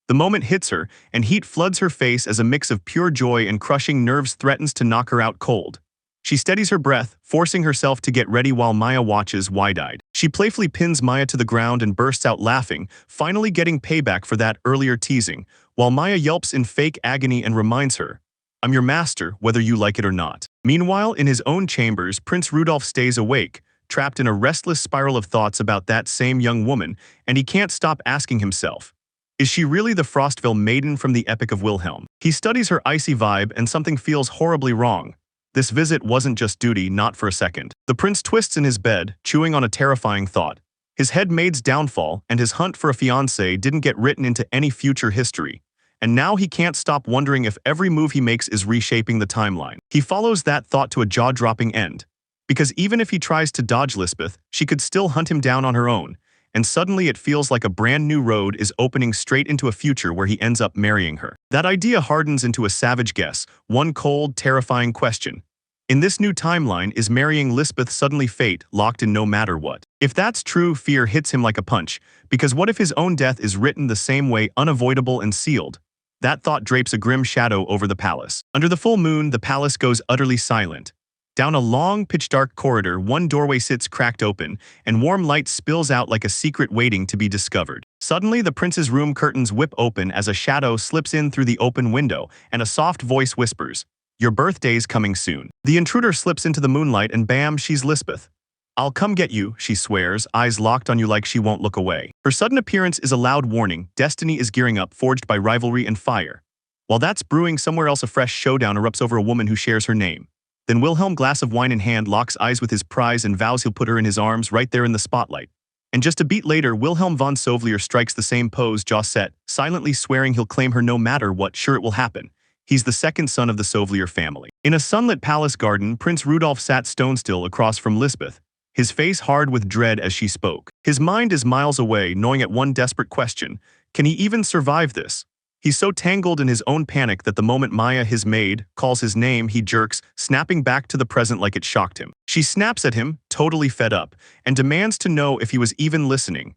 The moment hits her, and heat floods her face as a mix of pure joy and crushing nerves threatens to knock her out cold. She steadies her breath, forcing herself to get ready while Maya watches wide-eyed. She playfully pins Maya to the ground and bursts out laughing, finally getting payback for that earlier teasing, while Maya yelps in fake agony and reminds her, "I'm your master, whether you like it or not." Meanwhile, in his own chambers, Prince Rudolph stays awake, trapped in a restless spiral of thoughts about that same young woman, and he can't stop asking himself, is she really the Frostville maiden from the Epic of Wilhelm? He studies her icy vibe and something feels horribly wrong. This visit wasn't just duty, not for a second. The prince twists in his bed, chewing on a terrifying thought. His head maid's downfall and his hunt for a fiancée didn't get written into any future history. And now he can't stop wondering if every move he makes is reshaping the timeline. He follows that thought to a jaw-dropping end. Because even if he tries to dodge Lisbeth, she could still hunt him down on her own. And suddenly it feels like a brand new road is opening straight into a future where he ends up marrying her. That idea hardens into a savage guess, one cold, terrifying question. In this new timeline, is marrying Lisbeth suddenly fate, locked in no matter what? If that's true, fear hits him like a punch, because what if his own death is written the same way, unavoidable and sealed? That thought drapes a grim shadow over the palace. Under the full moon, the palace goes utterly silent. Down a long, pitch-dark corridor, one doorway sits cracked open, and warm light spills out like a secret waiting to be discovered. Suddenly, the prince's room curtains whip open as a shadow slips in through the open window, and a soft voice whispers, "Your birthday's coming soon." The intruder slips into the moonlight and bam, she's Lisbeth. "I'll come get you," she swears, eyes locked on you like she won't look away. Her sudden appearance is a loud warning. Destiny is gearing up, forged by rivalry and fire. While that's brewing, somewhere else a fresh showdown erupts over a woman who shares her name. Then Wilhelm, glass of wine in hand, locks eyes with his prize and vows he'll put her in his arms right there in the spotlight. And just a beat later, Wilhelm von Sovlier strikes the same pose, jaw set, silently swearing he'll claim her no matter what. Sure, it will happen. He's the second son of the Sovlier family. In a sunlit palace garden, Prince Rudolf sat stone still across from Lisbeth, his face hard with dread as she spoke. His mind is miles away, knowing at one desperate question, can he even survive this? He's so tangled in his own panic that the moment Maya, his maid, calls his name, he jerks, snapping back to the present like it shocked him. She snaps at him, totally fed up, and demands to know if he was even listening.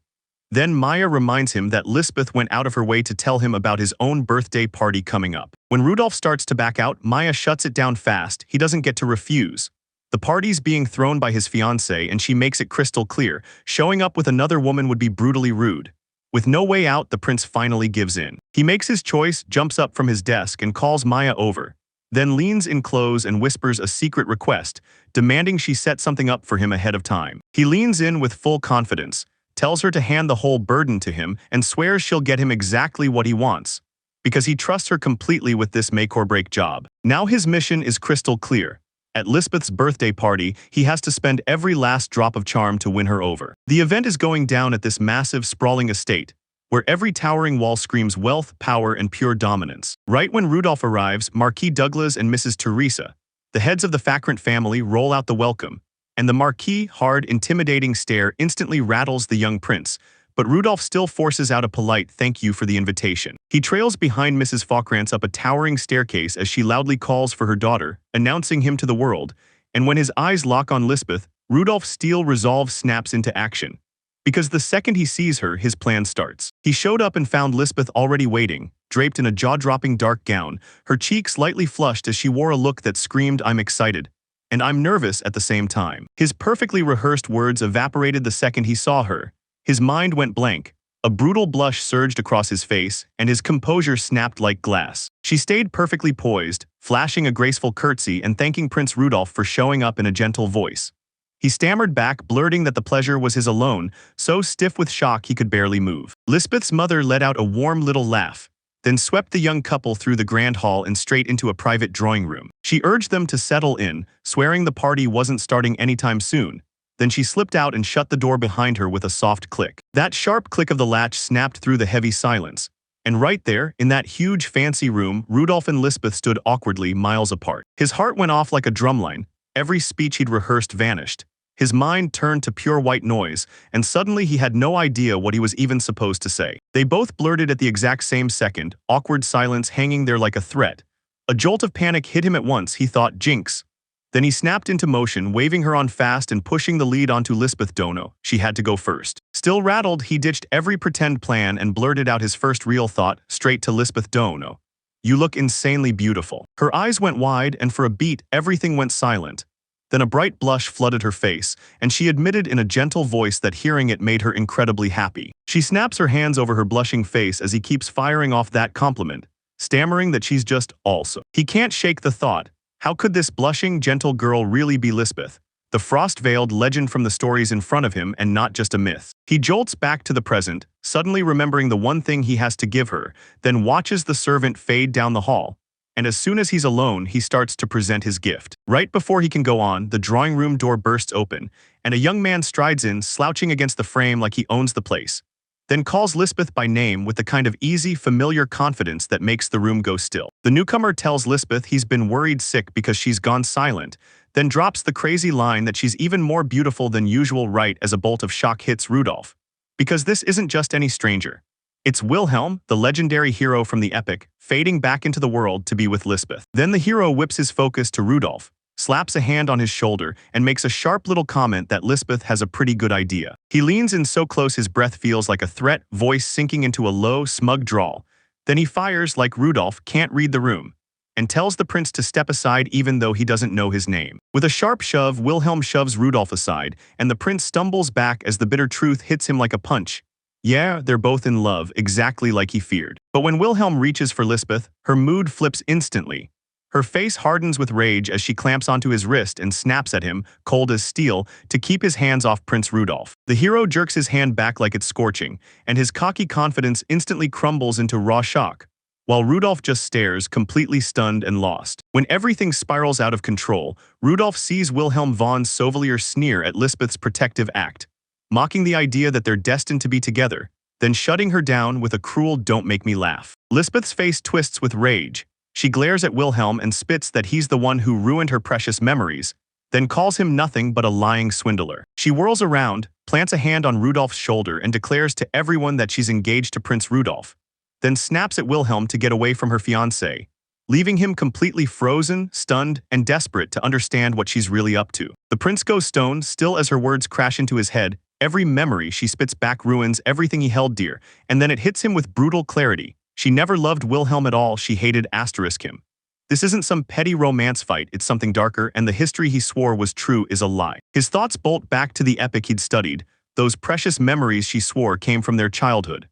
Then Maya reminds him that Lisbeth went out of her way to tell him about his own birthday party coming up. When Rudolf starts to back out, Maya shuts it down fast. He doesn't get to refuse. The party's being thrown by his fiancée, and she makes it crystal clear. Showing up with another woman would be brutally rude. With no way out, the prince finally gives in. He makes his choice, jumps up from his desk and calls Maya over, then leans in close and whispers a secret request, demanding she set something up for him ahead of time. He leans in with full confidence, tells her to hand the whole burden to him, and swears she'll get him exactly what he wants, because he trusts her completely with this make-or-break job. Now his mission is crystal clear. At Lisbeth's birthday party, he has to spend every last drop of charm to win her over. The event is going down at this massive, sprawling estate, where every towering wall screams wealth, power, and pure dominance. Right when Rudolph arrives, Marquis Douglas and Mrs. Teresa, the heads of the Fackrant family, roll out the welcome, and the Marquis' hard, intimidating stare instantly rattles the young prince, but Rudolph still forces out a polite thank you for the invitation. He trails behind Mrs. Fackrant up a towering staircase as she loudly calls for her daughter, announcing him to the world, and when his eyes lock on Lisbeth, Rudolph's steel resolve snaps into action. Because the second he sees her, his plan starts. He showed up and found Lisbeth already waiting, draped in a jaw-dropping dark gown, her cheeks slightly flushed as she wore a look that screamed, "I'm excited, and I'm nervous at the same time." His perfectly rehearsed words evaporated the second he saw her. His mind went blank. A brutal blush surged across his face, and his composure snapped like glass. She stayed perfectly poised, flashing a graceful curtsy and thanking Prince Rudolph for showing up in a gentle voice. He stammered back, blurting that the pleasure was his alone, so stiff with shock he could barely move. Lisbeth's mother let out a warm little laugh, then swept the young couple through the grand hall and straight into a private drawing room. She urged them to settle in, swearing the party wasn't starting anytime soon. Then she slipped out and shut the door behind her with a soft click. That sharp click of the latch snapped through the heavy silence. And right there, in that huge fancy room, Rudolph and Lisbeth stood awkwardly miles apart. His heart went off like a drumline. Every speech he'd rehearsed vanished. His mind turned to pure white noise, and suddenly he had no idea what he was even supposed to say. They both blurted at the exact same second, awkward silence hanging there like a threat. A jolt of panic hit him at once. He thought, jinx. Then he snapped into motion, waving her on fast and pushing the lead onto Lisbeth Dono. She had to go first. Still rattled, he ditched every pretend plan and blurted out his first real thought, straight to Lisbeth Dono. "You look insanely beautiful." Her eyes went wide, and for a beat, everything went silent. Then a bright blush flooded her face, and she admitted in a gentle voice that hearing it made her incredibly happy. She snaps her hands over her blushing face as he keeps firing off that compliment, stammering that she's just also. He can't shake the thought. How could this blushing, gentle girl really be Lisbeth, the frost-veiled legend from the stories in front of him and not just a myth? He jolts back to the present, suddenly remembering the one thing he has to give her, then watches the servant fade down the hall. And as soon as he's alone, he starts to present his gift. Right before he can go on, the drawing room door bursts open, and a young man strides in, slouching against the frame like he owns the place. Then calls Lisbeth by name with the kind of easy, familiar confidence that makes the room go still. The newcomer tells Lisbeth he's been worried sick because she's gone silent, then drops the crazy line that she's even more beautiful than usual right as a bolt of shock hits Rudolph. Because this isn't just any stranger. It's Wilhelm, the legendary hero from the epic, fading back into the world to be with Lisbeth. Then the hero whips his focus to Rudolph, slaps a hand on his shoulder, and makes a sharp little comment that Lisbeth has a pretty good idea. He leans in so close his breath feels like a threat, voice sinking into a low, smug drawl. Then he fires like Rudolph can't read the room, and tells the prince to step aside even though he doesn't know his name. With a sharp shove, Wilhelm shoves Rudolph aside, and the prince stumbles back as the bitter truth hits him like a punch. Yeah, they're both in love, exactly like he feared. But when Wilhelm reaches for Lisbeth, her mood flips instantly. Her face hardens with rage as she clamps onto his wrist and snaps at him, cold as steel, to keep his hands off Prince Rudolph. The hero jerks his hand back like it's scorching, and his cocky confidence instantly crumbles into raw shock, while Rudolph just stares, completely stunned and lost. When everything spirals out of control, Rudolph sees Wilhelm Vaughn's Sauvalier sneer at Lisbeth's protective act, mocking the idea that they're destined to be together, then shutting her down with a cruel "don't make me laugh." Lisbeth's face twists with rage. She glares at Wilhelm and spits that he's the one who ruined her precious memories, then calls him nothing but a lying swindler. She whirls around, plants a hand on Rudolph's shoulder and declares to everyone that she's engaged to Prince Rudolph, then snaps at Wilhelm to get away from her fiancé, leaving him completely frozen, stunned, and desperate to understand what she's really up to. The prince goes stone, still as her words crash into his head. Every memory she spits back ruins everything he held dear, and then it hits him with brutal clarity. She never loved Wilhelm at all, she hated him. This isn't some petty romance fight, it's something darker, and the history he swore was true is a lie. His thoughts bolt back to the epic he'd studied. Those precious memories she swore came from their childhood.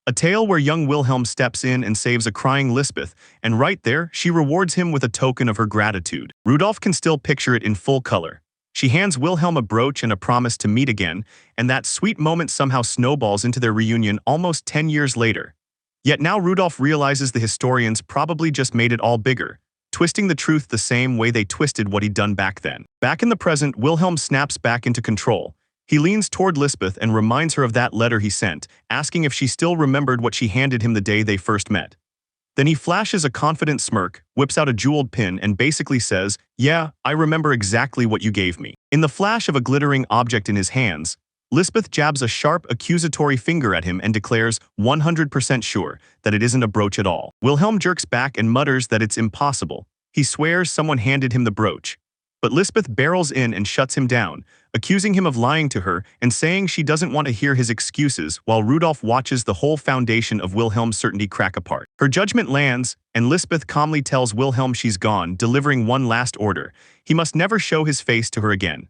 A tale where young Wilhelm steps in and saves a crying Lisbeth, and right there, she rewards him with a token of her gratitude. Rudolph can still picture it in full color. She hands Wilhelm a brooch and a promise to meet again, and that sweet moment somehow snowballs into their reunion almost 10 years later. Yet now Rudolph realizes the historians probably just made it all bigger, twisting the truth the same way they twisted what he'd done back then. Back in the present, Wilhelm snaps back into control. He leans toward Lisbeth and reminds her of that letter he sent, asking if she still remembered what she handed him the day they first met. Then he flashes a confident smirk, whips out a jeweled pin, and basically says, "Yeah, I remember exactly what you gave me." In the flash of a glittering object in his hands, Lisbeth jabs a sharp, accusatory finger at him and declares, 100% sure, that it isn't a brooch at all. Wilhelm jerks back and mutters that it's impossible. He swears someone handed him the brooch. But Lisbeth barrels in and shuts him down, accusing him of lying to her and saying she doesn't want to hear his excuses, while Rudolph watches the whole foundation of Wilhelm's certainty crack apart. Her judgment lands, and Lisbeth calmly tells Wilhelm she's gone, delivering one last order. He must never show his face to her again.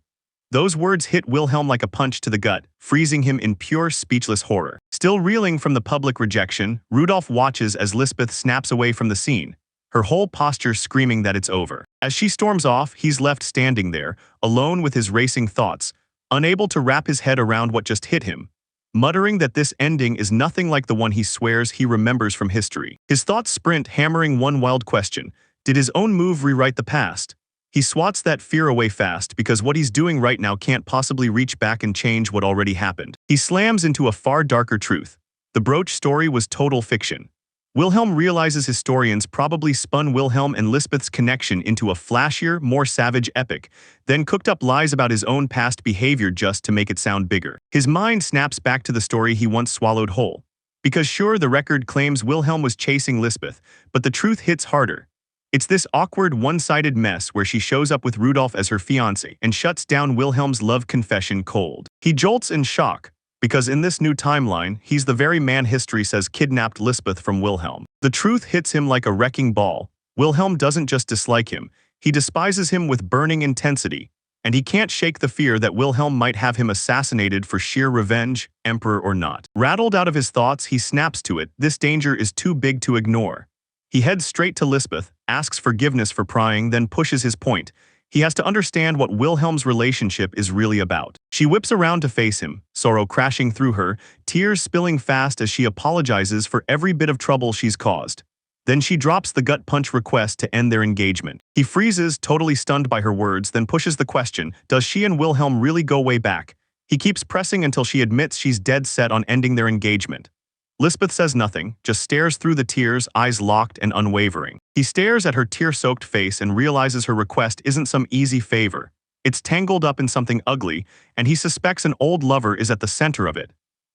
Those words hit Wilhelm like a punch to the gut, freezing him in pure, speechless horror. Still reeling from the public rejection, Rudolph watches as Lisbeth snaps away from the scene, her whole posture screaming that it's over. As she storms off, he's left standing there, alone with his racing thoughts, unable to wrap his head around what just hit him, muttering that this ending is nothing like the one he swears he remembers from history. His thoughts sprint, hammering one wild question: did his own move rewrite the past? He swats that fear away fast because what he's doing right now can't possibly reach back and change what already happened. He slams into a far darker truth. The brooch story was total fiction. Wilhelm realizes historians probably spun Wilhelm and Lisbeth's connection into a flashier, more savage epic, then cooked up lies about his own past behavior just to make it sound bigger. His mind snaps back to the story he once swallowed whole. Because sure, the record claims Wilhelm was chasing Lisbeth, but the truth hits harder. It's this awkward, one-sided mess where she shows up with Rudolph as her fiancé and shuts down Wilhelm's love confession cold. He jolts in shock, because in this new timeline, he's the very man history says kidnapped Lisbeth from Wilhelm. The truth hits him like a wrecking ball. Wilhelm doesn't just dislike him, he despises him with burning intensity, and he can't shake the fear that Wilhelm might have him assassinated for sheer revenge, emperor or not. Rattled out of his thoughts, he snaps to it. This danger is too big to ignore. He heads straight to Lisbeth, asks forgiveness for prying, then pushes his point. He has to understand what Wilhelm's relationship is really about. She whips around to face him, sorrow crashing through her, tears spilling fast as she apologizes for every bit of trouble she's caused. Then she drops the gut punch request to end their engagement. He freezes, totally stunned by her words, then pushes the question, does she and Wilhelm really go way back? He keeps pressing until she admits she's dead set on ending their engagement. Lisbeth says nothing, just stares through the tears, eyes locked and unwavering. He stares at her tear-soaked face and realizes her request isn't some easy favor. It's tangled up in something ugly, and he suspects an old lover is at the center of it.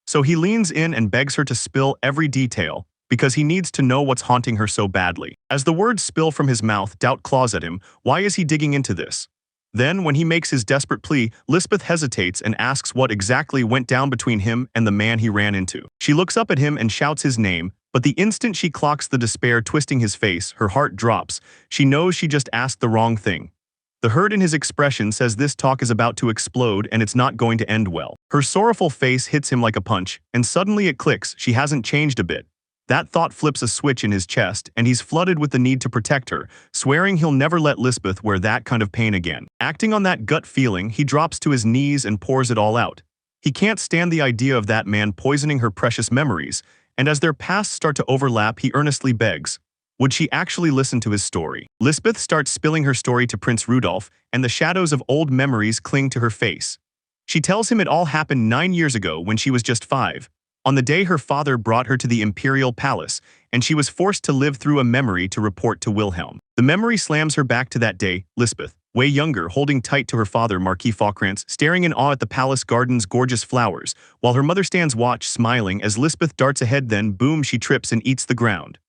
So he leans in and begs her to spill every detail, because he needs to know what's haunting her so badly. As the words spill from his mouth, doubt claws at him. Why is he digging into this? Then, when he makes his desperate plea, Lisbeth hesitates and asks what exactly went down between him and the man he ran into. She looks up at him and shouts his name, but the instant she clocks the despair twisting his face, her heart drops. She knows she just asked the wrong thing. The hurt in his expression says this talk is about to explode and it's not going to end well. Her sorrowful face hits him like a punch, and suddenly it clicks, she hasn't changed a bit. That thought flips a switch in his chest, and he's flooded with the need to protect her, swearing he'll never let Lisbeth wear that kind of pain again. Acting on that gut feeling, he drops to his knees and pours it all out. He can't stand the idea of that man poisoning her precious memories, and as their pasts start to overlap, he earnestly begs, would she actually listen to his story? Lisbeth starts spilling her story to Prince Rudolph, and the shadows of old memories cling to her face. She tells him it all happened 9 years ago when she was just 5. On the day her father brought her to the imperial palace, and she was forced to live through a memory to report to Wilhelm. The memory slams her back to that day, Lisbeth, way younger, holding tight to her father, Marquis Falkrantz, staring in awe at the palace garden's gorgeous flowers, while her mother stands watch, smiling as Lisbeth darts ahead. Then, boom, she trips and eats the ground.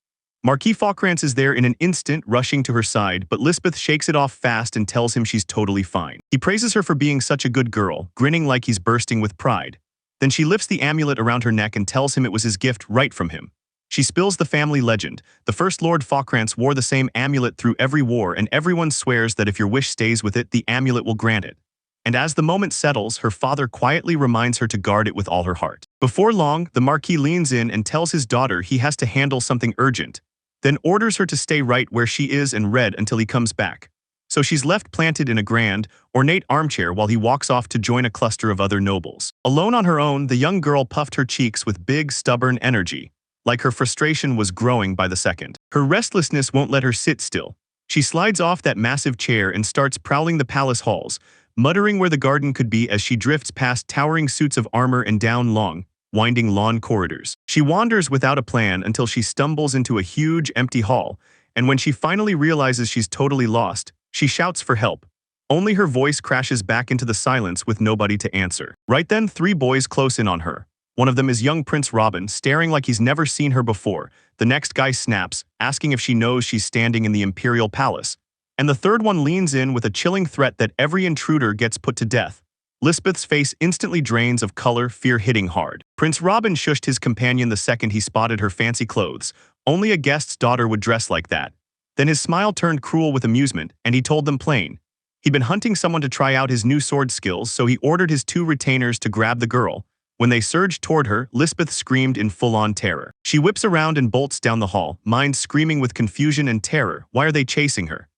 Marquis Falkrantz is there in an instant, rushing to her side, but Lisbeth shakes it off fast and tells him she's totally fine. He praises her for being such a good girl, grinning like he's bursting with pride. Then she lifts the amulet around her neck and tells him it was his gift right from him. She spills the family legend. The first Lord Falkrantz wore the same amulet through every war, and everyone swears that if your wish stays with it, the amulet will grant it. And as the moment settles, her father quietly reminds her to guard it with all her heart. Before long, the Marquis leans in and tells his daughter he has to handle something urgent, then orders her to stay right where she is and read until he comes back. So she's left planted in a grand, ornate armchair while he walks off to join a cluster of other nobles. Alone on her own, the young girl puffed her cheeks with big, stubborn energy, like her frustration was growing by the second. Her restlessness won't let her sit still. She slides off that massive chair and starts prowling the palace halls, muttering where the garden could be as she drifts past towering suits of armor and down long, winding lawn corridors. She wanders without a plan until she stumbles into a huge, empty hall, and when she finally realizes she's totally lost, she shouts for help. Only her voice crashes back into the silence with nobody to answer. Right then, 3 boys close in on her. One of them is young Prince Robin, staring like he's never seen her before. The next guy snaps, asking if she knows she's standing in the imperial palace. And the third one leans in with a chilling threat that every intruder gets put to death. Lisbeth's face instantly drains of color, fear hitting hard. Prince Robin shushed his companion the second he spotted her fancy clothes. Only a guest's daughter would dress like that. Then his smile turned cruel with amusement, and he told them plain. He'd been hunting someone to try out his new sword skills, so he ordered his 2 retainers to grab the girl. When they surged toward her, Lisbeth screamed in full-on terror. She whips around and bolts down the hall, mind screaming with confusion and terror. Why are they chasing her?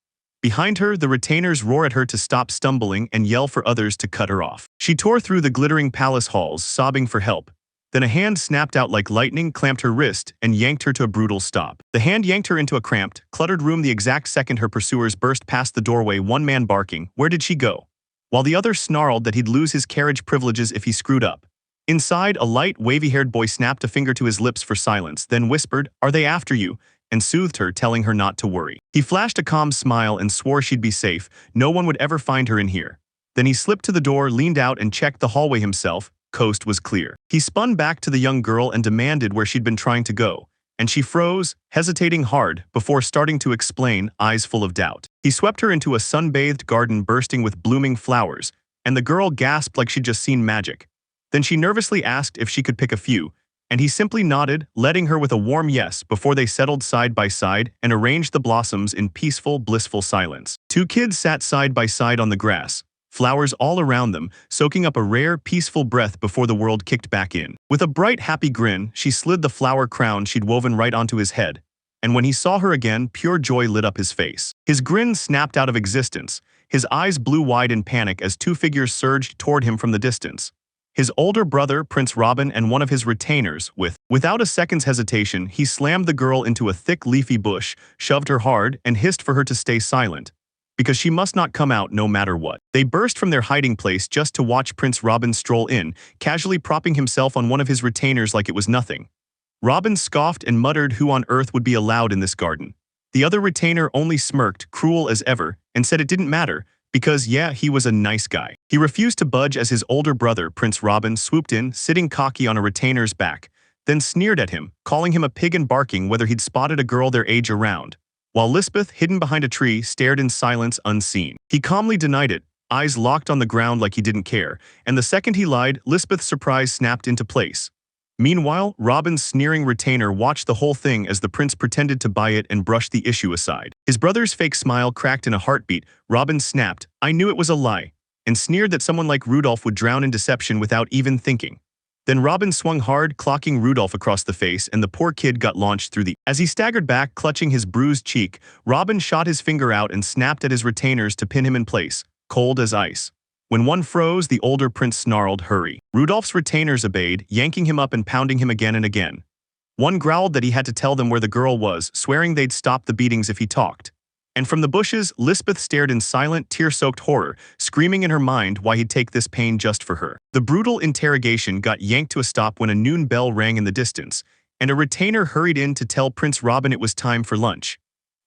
Behind her, the retainers roar at her to stop stumbling and yell for others to cut her off. She tore through the glittering palace halls, sobbing for help. Then a hand snapped out like lightning, clamped her wrist, and yanked her to a brutal stop. The hand yanked her into a cramped, cluttered room the exact second her pursuers burst past the doorway, one man barking, "Where did she go?" while the other snarled that he'd lose his carriage privileges if he screwed up. Inside, a light, wavy-haired boy snapped a finger to his lips for silence, then whispered, "Are they after you?" and soothed her, telling her not to worry. He flashed a calm smile and swore she'd be safe. No one would ever find her in here. Then he slipped to the door, leaned out, and checked the hallway himself. Coast was clear. He spun back to the young girl and demanded where she'd been trying to go, and she froze, hesitating hard, before starting to explain, eyes full of doubt. He swept her into a sun-bathed garden bursting with blooming flowers, and the girl gasped like she'd just seen magic. Then she nervously asked if she could pick a few, and he simply nodded, letting her with a warm yes before they settled side by side and arranged the blossoms in peaceful, blissful silence. 2 kids sat side by side on the grass, flowers all around them, soaking up a rare, peaceful breath before the world kicked back in. With a bright, happy grin, she slid the flower crown she'd woven right onto his head, and when he saw her again, pure joy lit up his face. His grin snapped out of existence. His eyes blew wide in panic as 2 figures surged toward him from the distance. His older brother, Prince Robin, and one of his retainers. Without a second's hesitation, he slammed the girl into a thick, leafy bush, shoved her hard, and hissed for her to stay silent, because she must not come out no matter what. They burst from their hiding place just to watch Prince Robin stroll in, casually propping himself on one of his retainers like it was nothing. Robin scoffed and muttered who on earth would be allowed in this garden. The other retainer only smirked, cruel as ever, and said it didn't matter, because yeah, he was a nice guy. He refused to budge as his older brother, Prince Robin, swooped in, sitting cocky on a retainer's back. then sneered at him, calling him a pig and barking whether he'd spotted a girl their age around, while Lisbeth, hidden behind a tree, stared in silence unseen. He calmly denied it, eyes locked on the ground like he didn't care, and the second he lied, Lisbeth's surprise snapped into place. Meanwhile, Robin's sneering retainer watched the whole thing as the prince pretended to buy it and brushed the issue aside. His brother's fake smile cracked in a heartbeat. Robin snapped, "I knew it was a lie," and sneered that someone like Rudolph would drown in deception without even thinking. Then Robin swung hard, clocking Rudolph across the face, and the poor kid got launched through the... As he staggered back, clutching his bruised cheek, Robin shot his finger out and snapped at his retainers to pin him in place, cold as ice. When one froze, the older prince snarled, "Hurry." Rudolph's retainers obeyed, yanking him up and pounding him again and again. One growled that he had to tell them where the girl was, swearing they'd stop the beatings if he talked. And from the bushes, Lisbeth stared in silent, tear-soaked horror, screaming in her mind why he'd take this pain just for her. The brutal interrogation got yanked to a stop when a noon bell rang in the distance, and a retainer hurried in to tell Prince Robin it was time for lunch.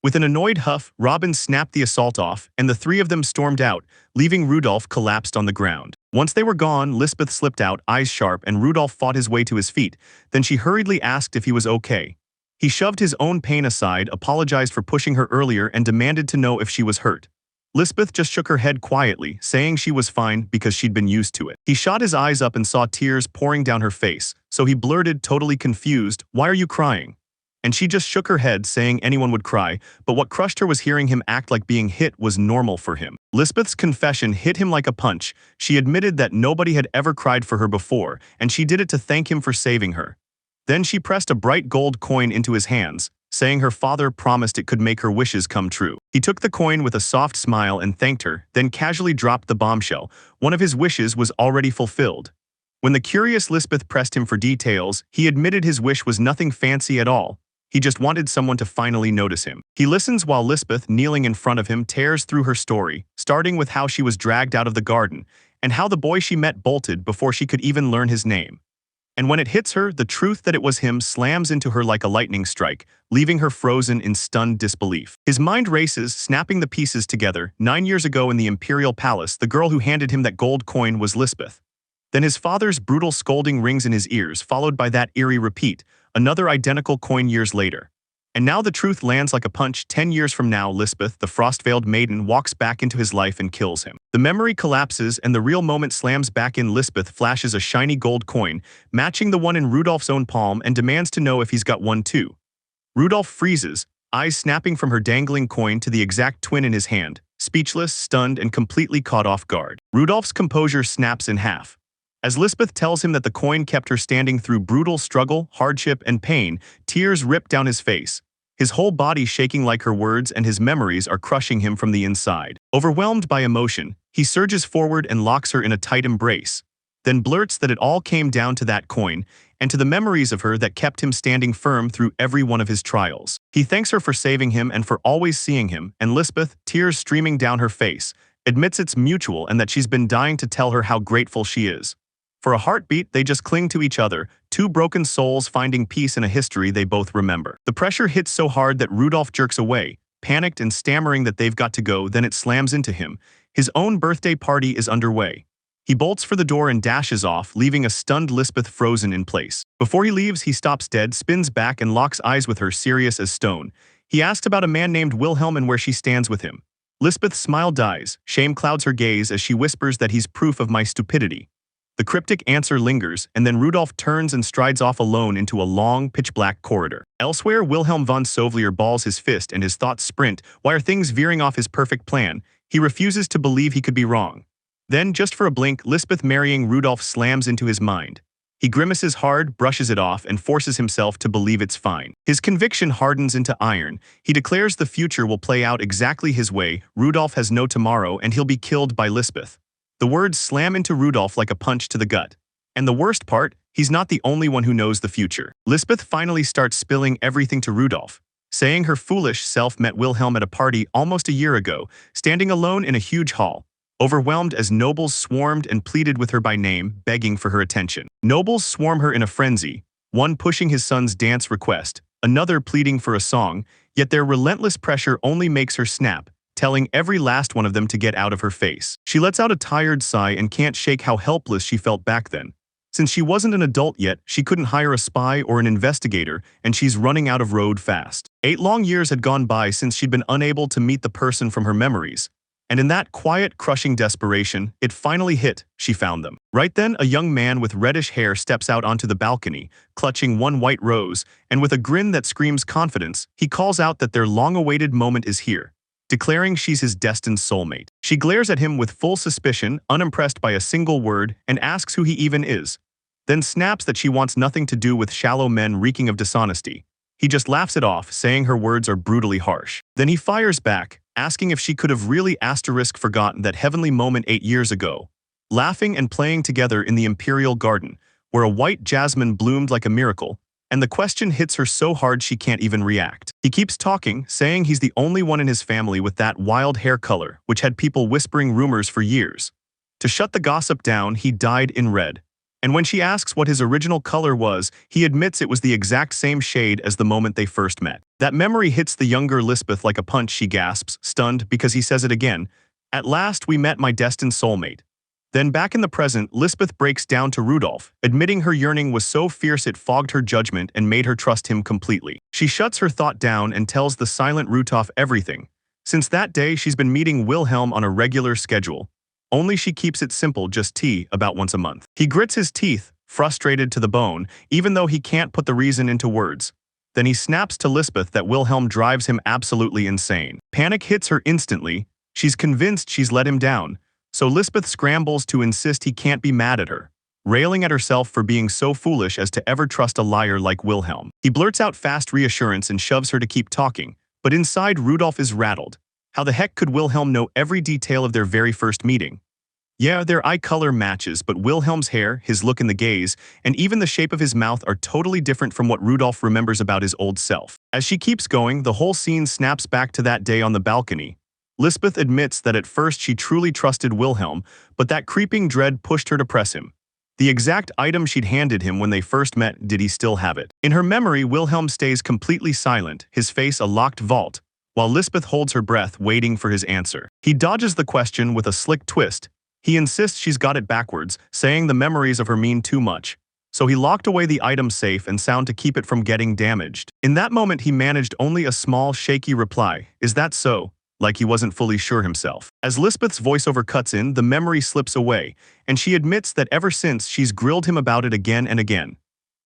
With an annoyed huff, Robin snapped the assault off, and the three of them stormed out, leaving Rudolph collapsed on the ground. Once they were gone, Lisbeth slipped out, eyes sharp, and Rudolph fought his way to his feet. Then she hurriedly asked if he was okay. He shoved his own pain aside, apologized for pushing her earlier, and demanded to know if she was hurt. Lisbeth just shook her head quietly, saying she was fine because she'd been used to it. He shot his eyes up and saw tears pouring down her face, so he blurted, totally confused, "Why are you crying?" And she just shook her head, saying anyone would cry, but what crushed her was hearing him act like being hit was normal for him. Lisbeth's confession hit him like a punch. She admitted that nobody had ever cried for her before, and she did it to thank him for saving her. Then she pressed a bright gold coin into his hands, saying her father promised it could make her wishes come true. He took the coin with a soft smile and thanked her, then casually dropped the bombshell. One of his wishes was already fulfilled. When the curious Lisbeth pressed him for details, he admitted his wish was nothing fancy at all. He just wanted someone to finally notice him. He listens while Lisbeth, kneeling in front of him, tears through her story, starting with how she was dragged out of the garden, and how the boy she met bolted before she could even learn his name. And when it hits her, the truth that it was him slams into her like a lightning strike, leaving her frozen in stunned disbelief. His mind races, snapping the pieces together. 9 years ago in the Imperial Palace, the girl who handed him that gold coin was Lisbeth. Then his father's brutal scolding rings in his ears, followed by that eerie repeat, another identical coin years later. And now the truth lands like a punch. 10 years from now, Lisbeth, the frost-veiled maiden, walks back into his life and kills him. The memory collapses and the real moment slams back in. Lisbeth flashes a shiny gold coin, matching the one in Rudolph's own palm, and demands to know if he's got one too. Rudolph freezes, eyes snapping from her dangling coin to the exact twin in his hand, speechless, stunned, and completely caught off guard. Rudolph's composure snaps in half. As Lisbeth tells him that the coin kept her standing through brutal struggle, hardship, and pain, tears rip down his face. His whole body shaking like her words, and his memories are crushing him from the inside. Overwhelmed by emotion, he surges forward and locks her in a tight embrace, then blurts that it all came down to that coin, and to the memories of her that kept him standing firm through every one of his trials. He thanks her for saving him and for always seeing him, and Lisbeth, tears streaming down her face, admits it's mutual and that she's been dying to tell her how grateful she is. For a heartbeat, they just cling to each other, two broken souls finding peace in a history they both remember. The pressure hits so hard that Rudolph jerks away, panicked and stammering that they've got to go. Then it slams into him. His own birthday party is underway. He bolts for the door and dashes off, leaving a stunned Lisbeth frozen in place. Before he leaves, he stops dead, spins back, and locks eyes with her, serious as stone. He asks about a man named Wilhelm and where she stands with him. Lisbeth's smile dies. Shame clouds her gaze as she whispers that he's proof of my stupidity. The cryptic answer lingers, and then Rudolph turns and strides off alone into a long, pitch-black corridor. Elsewhere, Wilhelm von Sovlier balls his fist and his thoughts sprint. Why are things veering off his perfect plan? He refuses to believe he could be wrong. Then, just for a blink, Lisbeth marrying Rudolph slams into his mind. He grimaces hard, brushes it off, and forces himself to believe it's fine. His conviction hardens into iron. He declares the future will play out exactly his way. Rudolph has no tomorrow, and he'll be killed by Lisbeth. The words slam into Rudolph like a punch to the gut. And the worst part, he's not the only one who knows the future. Lisbeth finally starts spilling everything to Rudolph, saying her foolish self met Wilhelm at a party almost a year ago, standing alone in a huge hall, overwhelmed as nobles swarmed and pleaded with her by name, begging for her attention. Nobles swarm her in a frenzy, one pushing his son's dance request, another pleading for a song, yet their relentless pressure only makes her snap, telling every last one of them to get out of her face. She lets out a tired sigh and can't shake how helpless she felt back then. Since she wasn't an adult yet, she couldn't hire a spy or an investigator, and she's running out of road fast. 8 long years had gone by since she'd been unable to meet the person from her memories. And in that quiet, crushing desperation, it finally hit. She found them. Right then, a young man with reddish hair steps out onto the balcony, clutching one white rose, and with a grin that screams confidence, he calls out that their long-awaited moment is here, declaring she's his destined soulmate. She glares at him with full suspicion, unimpressed by a single word, and asks who he even is, then snaps that she wants nothing to do with shallow men reeking of dishonesty. He just laughs it off, saying her words are brutally harsh. Then he fires back, asking if she could have really forgotten that heavenly moment 8 years ago, laughing and playing together in the Imperial Garden, where a white jasmine bloomed like a miracle, and the question hits her so hard she can't even react. He keeps talking, saying he's the only one in his family with that wild hair color, which had people whispering rumors for years. To shut the gossip down, he dyed in red. And when she asks what his original color was, he admits it was the exact same shade as the moment they first met. That memory hits the younger Lisbeth like a punch. She gasps, stunned, because he says it again. At last we met my destined soulmate. Then back in the present, Lisbeth breaks down to Rudolph, admitting her yearning was so fierce it fogged her judgment and made her trust him completely. She shuts her thought down and tells the silent Rudolph everything. Since that day, she's been meeting Wilhelm on a regular schedule. Only she keeps it simple, just tea, about once a month. He grits his teeth, frustrated to the bone, even though he can't put the reason into words. Then he snaps to Lisbeth that Wilhelm drives him absolutely insane. Panic hits her instantly. She's convinced she's let him down, so Lisbeth scrambles to insist he can't be mad at her, railing at herself for being so foolish as to ever trust a liar like Wilhelm. He blurts out fast reassurance and shoves her to keep talking, but inside Rudolph is rattled. How the heck could Wilhelm know every detail of their very first meeting? Yeah, their eye color matches, but Wilhelm's hair, his look in the gaze, and even the shape of his mouth are totally different from what Rudolph remembers about his old self. As she keeps going, the whole scene snaps back to that day on the balcony. Lisbeth admits that at first she truly trusted Wilhelm, but that creeping dread pushed her to press him. The exact item she'd handed him when they first met, did he still have it? In her memory, Wilhelm stays completely silent, his face a locked vault, while Lisbeth holds her breath, waiting for his answer. He dodges the question with a slick twist. He insists she's got it backwards, saying the memories of her mean too much. So he locked away the item safe and sound to keep it from getting damaged. In that moment, he managed only a small, shaky reply. Is that so? Like he wasn't fully sure himself. As Lisbeth's voiceover cuts in, the memory slips away, and she admits that ever since, she's grilled him about it again and again.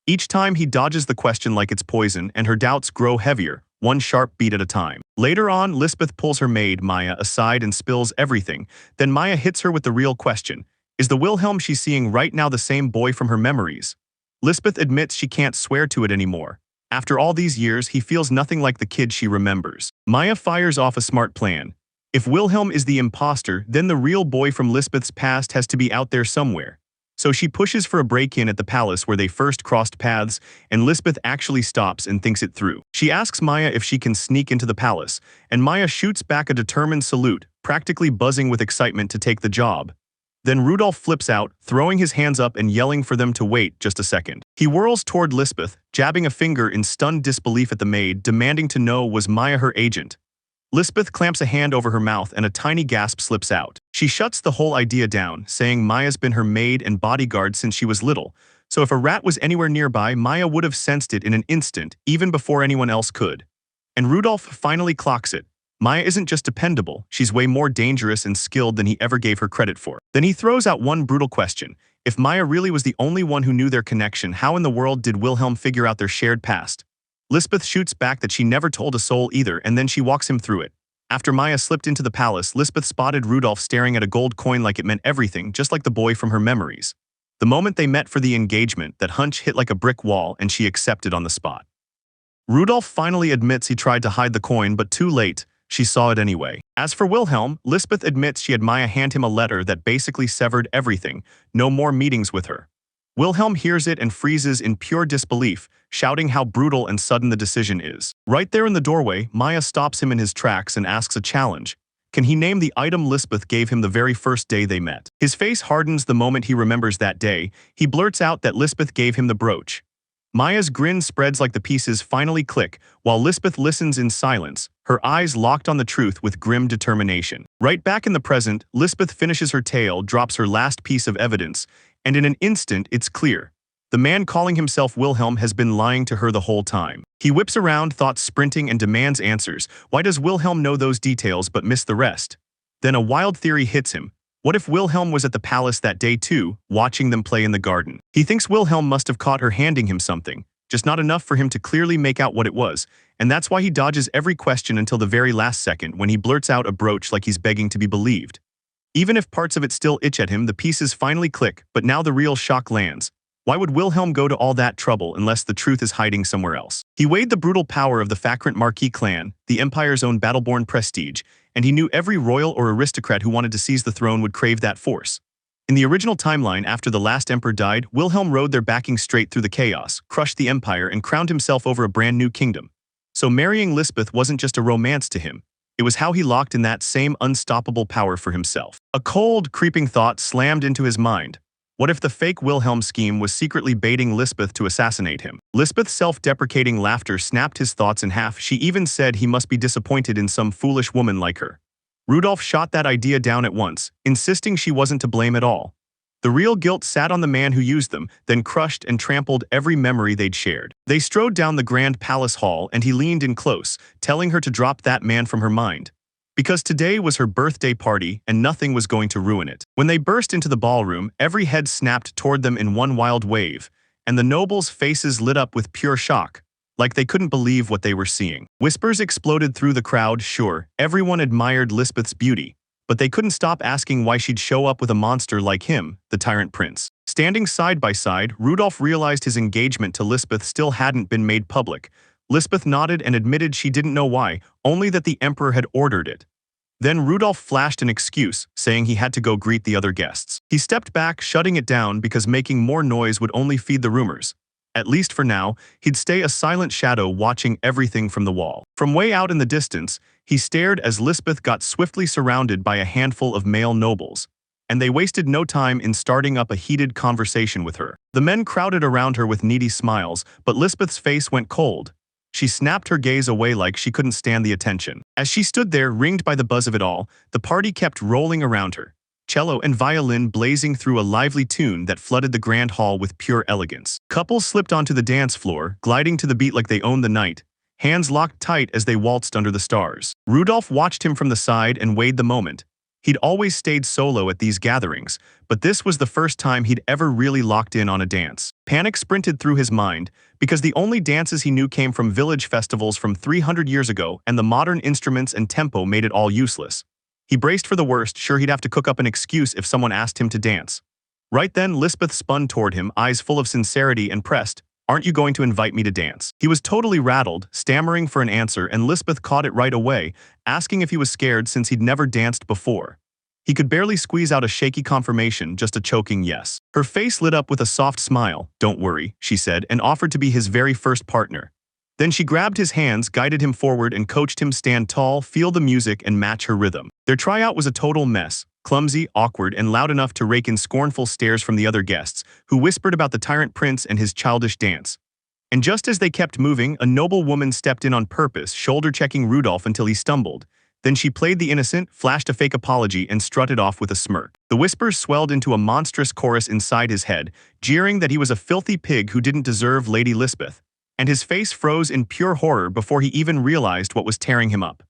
Each time he dodges the question like it's poison, and her doubts grow heavier, one sharp beat at a time. Later on, Lisbeth pulls her maid, Maya, aside and spills everything. Then Maya hits her with the real question. Is the Wilhelm she's seeing right now the same boy from her memories? Lisbeth admits she can't swear to it anymore. After all these years, he feels nothing like the kid she remembers. Maya fires off a smart plan. If Wilhelm is the imposter, then the real boy from Lisbeth's past has to be out there somewhere. So she pushes for a break-in at the palace where they first crossed paths, and Lisbeth actually stops and thinks it through. She asks Maya if she can sneak into the palace, and Maya shoots back a determined salute, practically buzzing with excitement to take the job. Then Rudolph flips out, throwing his hands up and yelling for them to wait just a second. He whirls toward Lisbeth, jabbing a finger in stunned disbelief at the maid, demanding to know was Maya her agent. Lisbeth clamps a hand over her mouth and a tiny gasp slips out. She shuts the whole idea down, saying Maya's been her maid and bodyguard since she was little, so if a rat was anywhere nearby, Maya would have sensed it in an instant, even before anyone else could. And Rudolph finally clocks it. Maya isn't just dependable, she's way more dangerous and skilled than he ever gave her credit for. Then he throws out one brutal question. If Maya really was the only one who knew their connection, how in the world did Wilhelm figure out their shared past? Lisbeth shoots back that she never told a soul either, and then she walks him through it. After Maya slipped into the palace, Lisbeth spotted Rudolph staring at a gold coin like it meant everything, just like the boy from her memories. The moment they met for the engagement, that hunch hit like a brick wall and she accepted on the spot. Rudolph finally admits he tried to hide the coin, but too late. She saw it anyway. As for Wilhelm, Lisbeth admits she had Maya hand him a letter that basically severed everything, no more meetings with her. Wilhelm hears it and freezes in pure disbelief, shouting how brutal and sudden the decision is. Right there in the doorway, Maya stops him in his tracks and asks a challenge. Can he name the item Lisbeth gave him the very first day they met? His face hardens the moment he remembers that day. He blurts out that Lisbeth gave him the brooch. Maya's grin spreads like the pieces finally click, while Lisbeth listens in silence, her eyes locked on the truth with grim determination. Right back in the present, Lisbeth finishes her tale, drops her last piece of evidence, And in an instant, it's clear. The man calling himself Wilhelm has been lying to her the whole time. He whips around, thoughts sprinting, and demands answers. Why does Wilhelm know those details but miss the rest? Then a wild theory hits him. What if Wilhelm was at the palace that day too, watching them play in the garden? He thinks Wilhelm must have caught her handing him something, just not enough for him to clearly make out what it was, and that's why he dodges every question until the very last second when he blurts out a brooch like he's begging to be believed. Even if parts of it still itch at him, the pieces finally click, but now the real shock lands. Why would Wilhelm go to all that trouble unless the truth is hiding somewhere else? He weighed the brutal power of the Fakrant Marquis clan, the Empire's own battleborn prestige, and he knew every royal or aristocrat who wanted to seize the throne would crave that force. In the original timeline, after the last emperor died, Wilhelm rode their backing straight through the chaos, crushed the empire, and crowned himself over a brand new kingdom. So marrying Lisbeth wasn't just a romance to him. It was how he locked in that same unstoppable power for himself. A cold, creeping thought slammed into his mind. What if the fake Wilhelm scheme was secretly baiting Lisbeth to assassinate him? Lisbeth's self-deprecating laughter snapped his thoughts in half. She even said he must be disappointed in some foolish woman like her. Rudolph shot that idea down at once, insisting she wasn't to blame at all. The real guilt sat on the man who used them, then crushed and trampled every memory they'd shared. They strode down the grand palace hall and he leaned in close, telling her to drop that man from her mind. Because today was her birthday party and nothing was going to ruin it. When they burst into the ballroom, every head snapped toward them in one wild wave, and the nobles' faces lit up with pure shock, like they couldn't believe what they were seeing. Whispers exploded through the crowd. Sure, everyone admired Lisbeth's beauty, but they couldn't stop asking why she'd show up with a monster like him, the Tyrant Prince. Standing side by side, Rudolph realized his engagement to Lisbeth still hadn't been made public. Lisbeth nodded and admitted she didn't know why, only that the emperor had ordered it. Then Rudolph flashed an excuse, saying he had to go greet the other guests. He stepped back, shutting it down because making more noise would only feed the rumors. At least for now, he'd stay a silent shadow watching everything from the wall. From way out in the distance, he stared as Lisbeth got swiftly surrounded by a handful of male nobles, and they wasted no time in starting up a heated conversation with her. The men crowded around her with needy smiles, but Lisbeth's face went cold. She snapped her gaze away like she couldn't stand the attention. As she stood there, ringed by the buzz of it all, the party kept rolling around her, cello and violin blazing through a lively tune that flooded the grand hall with pure elegance. Couples slipped onto the dance floor, gliding to the beat like they owned the night, hands locked tight as they waltzed under the stars. Rudolph watched him from the side and weighed the moment. He'd always stayed solo at these gatherings, but this was the first time he'd ever really locked in on a dance. Panic sprinted through his mind, because the only dances he knew came from village festivals from 300 years ago, and the modern instruments and tempo made it all useless. He braced for the worst, sure he'd have to cook up an excuse if someone asked him to dance. Right then, Lisbeth spun toward him, eyes full of sincerity, and pressed, "Aren't you going to invite me to dance?" He was totally rattled, stammering for an answer, and Lisbeth caught it right away, asking if he was scared since he'd never danced before. He could barely squeeze out a shaky confirmation, just a choking yes. Her face lit up with a soft smile. "Don't worry," she said, and offered to be his very first partner. Then she grabbed his hands, guided him forward, and coached him stand tall, feel the music, and match her rhythm. Their tryout was a total mess, clumsy, awkward, and loud enough to rake in scornful stares from the other guests, who whispered about the Tyrant Prince and his childish dance. And just as they kept moving, a noble woman stepped in on purpose, shoulder-checking Rudolph until he stumbled. Then she played the innocent, flashed a fake apology, and strutted off with a smirk. The whispers swelled into a monstrous chorus inside his head, jeering that he was a filthy pig who didn't deserve Lady Lisbeth. And his face froze in pure horror before he even realized what was tearing him up.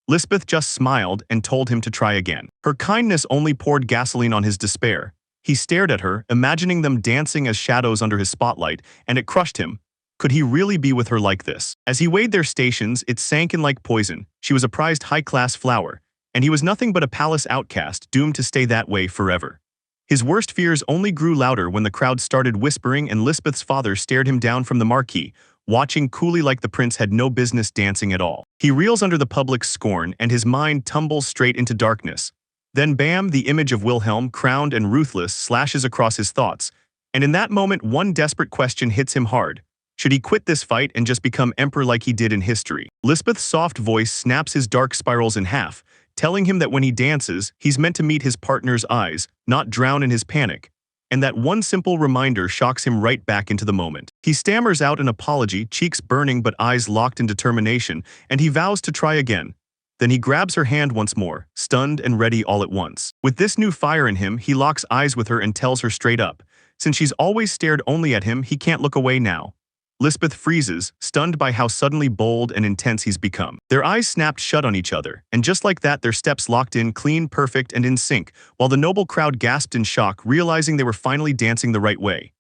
Lisbeth just smiled and told him to try again. Her kindness only poured gasoline on his despair. He stared at her, imagining them dancing as shadows under his spotlight, and it crushed him. Could he really be with her like this? As he weighed their stations, it sank in like poison. She was a prized high-class flower, and he was nothing but a palace outcast, doomed to stay that way forever. His worst fears only grew louder when the crowd started whispering and Lisbeth's father stared him down from the marquee, watching coolly like the prince had no business dancing at all. He reels under the public's scorn, and his mind tumbles straight into darkness. Then bam, the image of Wilhelm, crowned and ruthless, slashes across his thoughts, and in that moment one desperate question hits him hard. Should he quit this fight and just become emperor like he did in history? Lisbeth's soft voice snaps his dark spirals in half, telling him that when he dances, he's meant to meet his partner's eyes, not drown in his panic. And that one simple reminder shocks him right back into the moment. He stammers out an apology, cheeks burning but eyes locked in determination, and he vows to try again. Then he grabs her hand once more, stunned and ready all at once. With this new fire in him, he locks eyes with her and tells her straight up, Since she's always stared only at him, he can't look away now. Lisbeth freezes, stunned by how suddenly bold and intense he's become. Their eyes snapped shut on each other, and just like that their steps locked in, clean, perfect, and in sync, while the noble crowd gasped in shock, realizing they were finally dancing the right way.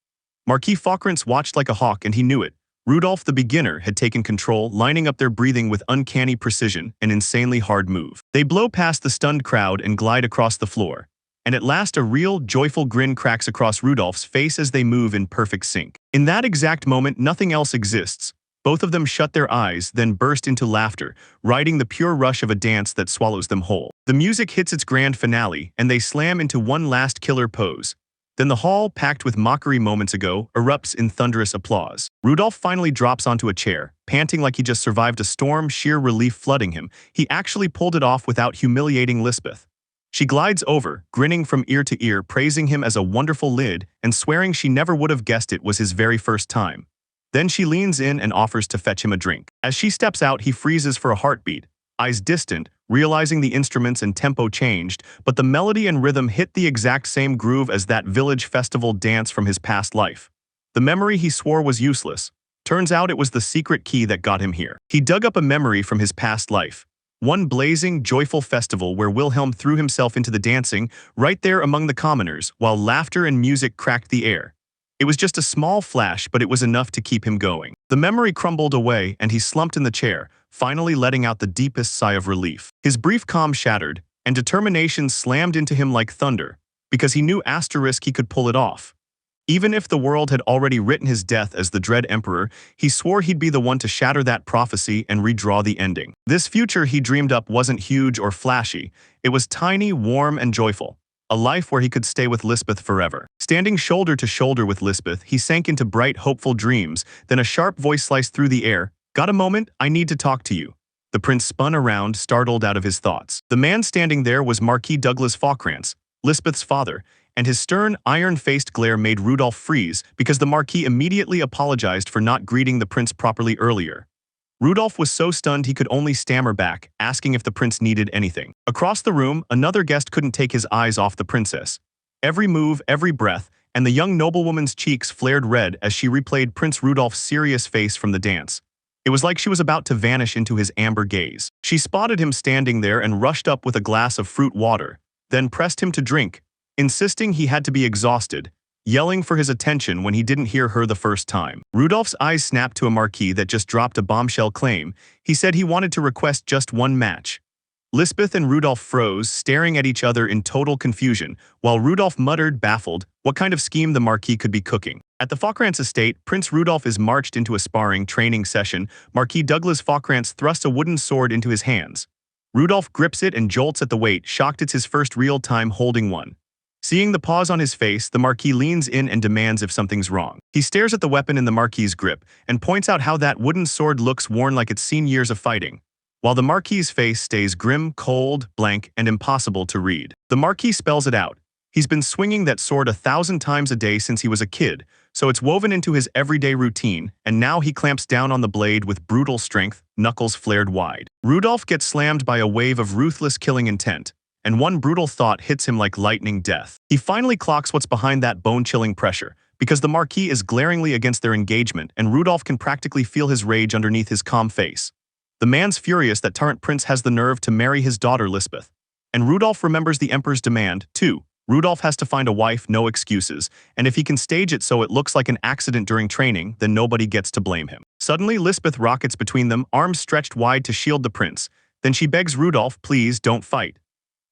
Marquis Fauquerance watched like a hawk, and he knew it. Rudolph the beginner had taken control, lining up their breathing with uncanny precision, an insanely hard move. They blow past the stunned crowd and glide across the floor. And at last a real, joyful grin cracks across Rudolph's face as they move in perfect sync. In that exact moment, nothing else exists. Both of them shut their eyes, then burst into laughter, riding the pure rush of a dance that swallows them whole. The music hits its grand finale, and they slam into one last killer pose. Then the hall, packed with mockery moments ago, erupts in thunderous applause. Rudolph finally drops onto a chair, panting like he just survived a storm, sheer relief flooding him. He actually pulled it off without humiliating Lisbeth. She glides over, grinning from ear to ear, praising him as a wonderful lid and swearing she never would have guessed it was his very first time. Then she leans in and offers to fetch him a drink. As she steps out, he freezes for a heartbeat, eyes distant, realizing the instruments and tempo changed, but the melody and rhythm hit the exact same groove as that village festival dance from his past life. The memory he swore was useless. Turns out it was the secret key that got him here. He dug up a memory from his past life. One blazing, joyful festival where Wilhelm threw himself into the dancing, right there among the commoners, while laughter and music cracked the air. It was just a small flash, but it was enough to keep him going. The memory crumbled away, and he slumped in the chair, finally letting out the deepest sigh of relief. His brief calm shattered, and determination slammed into him like thunder, because he knew he could pull it off. Even if the world had already written his death as the Dread Emperor, he swore he'd be the one to shatter that prophecy and redraw the ending. This future he dreamed up wasn't huge or flashy. It was tiny, warm, and joyful. A life where he could stay with Lisbeth forever. Standing shoulder to shoulder with Lisbeth, he sank into bright, hopeful dreams. Then a sharp voice sliced through the air. "Got a moment? I need to talk to you." The prince spun around, startled out of his thoughts. The man standing there was Marquis Douglas Fauquerance, Lisbeth's father, and his stern, iron-faced glare made Rudolph freeze because the Marquis immediately apologized for not greeting the prince properly earlier. Rudolph was so stunned he could only stammer back, asking if the prince needed anything. Across the room, another guest couldn't take his eyes off the princess. Every move, every breath, and the young noblewoman's cheeks flared red as she replayed Prince Rudolph's serious face from the dance. It was like she was about to vanish into his amber gaze. She spotted him standing there and rushed up with a glass of fruit water, then pressed him to drink, insisting he had to be exhausted, yelling for his attention when he didn't hear her the first time. Rudolph's eyes snapped to a marquis that just dropped a bombshell claim. He said he wanted to request just one match. Lisbeth and Rudolph froze, staring at each other in total confusion, while Rudolph muttered, baffled, what kind of scheme the marquis could be cooking. At the Fauquerance estate, Prince Rudolph is marched into a sparring training session. Marquis Douglas Fauquerance thrusts a wooden sword into his hands. Rudolph grips it and jolts at the weight, shocked it's his first real time holding one. Seeing the pause on his face, the Marquis leans in and demands if something's wrong. He stares at the weapon in the Marquis's grip and points out how that wooden sword looks worn like it's seen years of fighting, while the Marquis's face stays grim, cold, blank, and impossible to read. The Marquis spells it out. He's been swinging that sword 1,000 times a day since he was a kid, so it's woven into his everyday routine, and now he clamps down on the blade with brutal strength, knuckles flared wide. Rudolph gets slammed by a wave of ruthless killing intent, and one brutal thought hits him like lightning death. He finally clocks what's behind that bone-chilling pressure, because the Marquis is glaringly against their engagement, and Rudolph can practically feel his rage underneath his calm face. The man's furious that Tyrant Prince has the nerve to marry his daughter Lisbeth. And Rudolph remembers the Emperor's demand, too. Rudolph has to find a wife, no excuses, and if he can stage it so it looks like an accident during training, then nobody gets to blame him. Suddenly, Lisbeth rockets between them, arms stretched wide to shield the prince. Then she begs Rudolph, please, don't fight.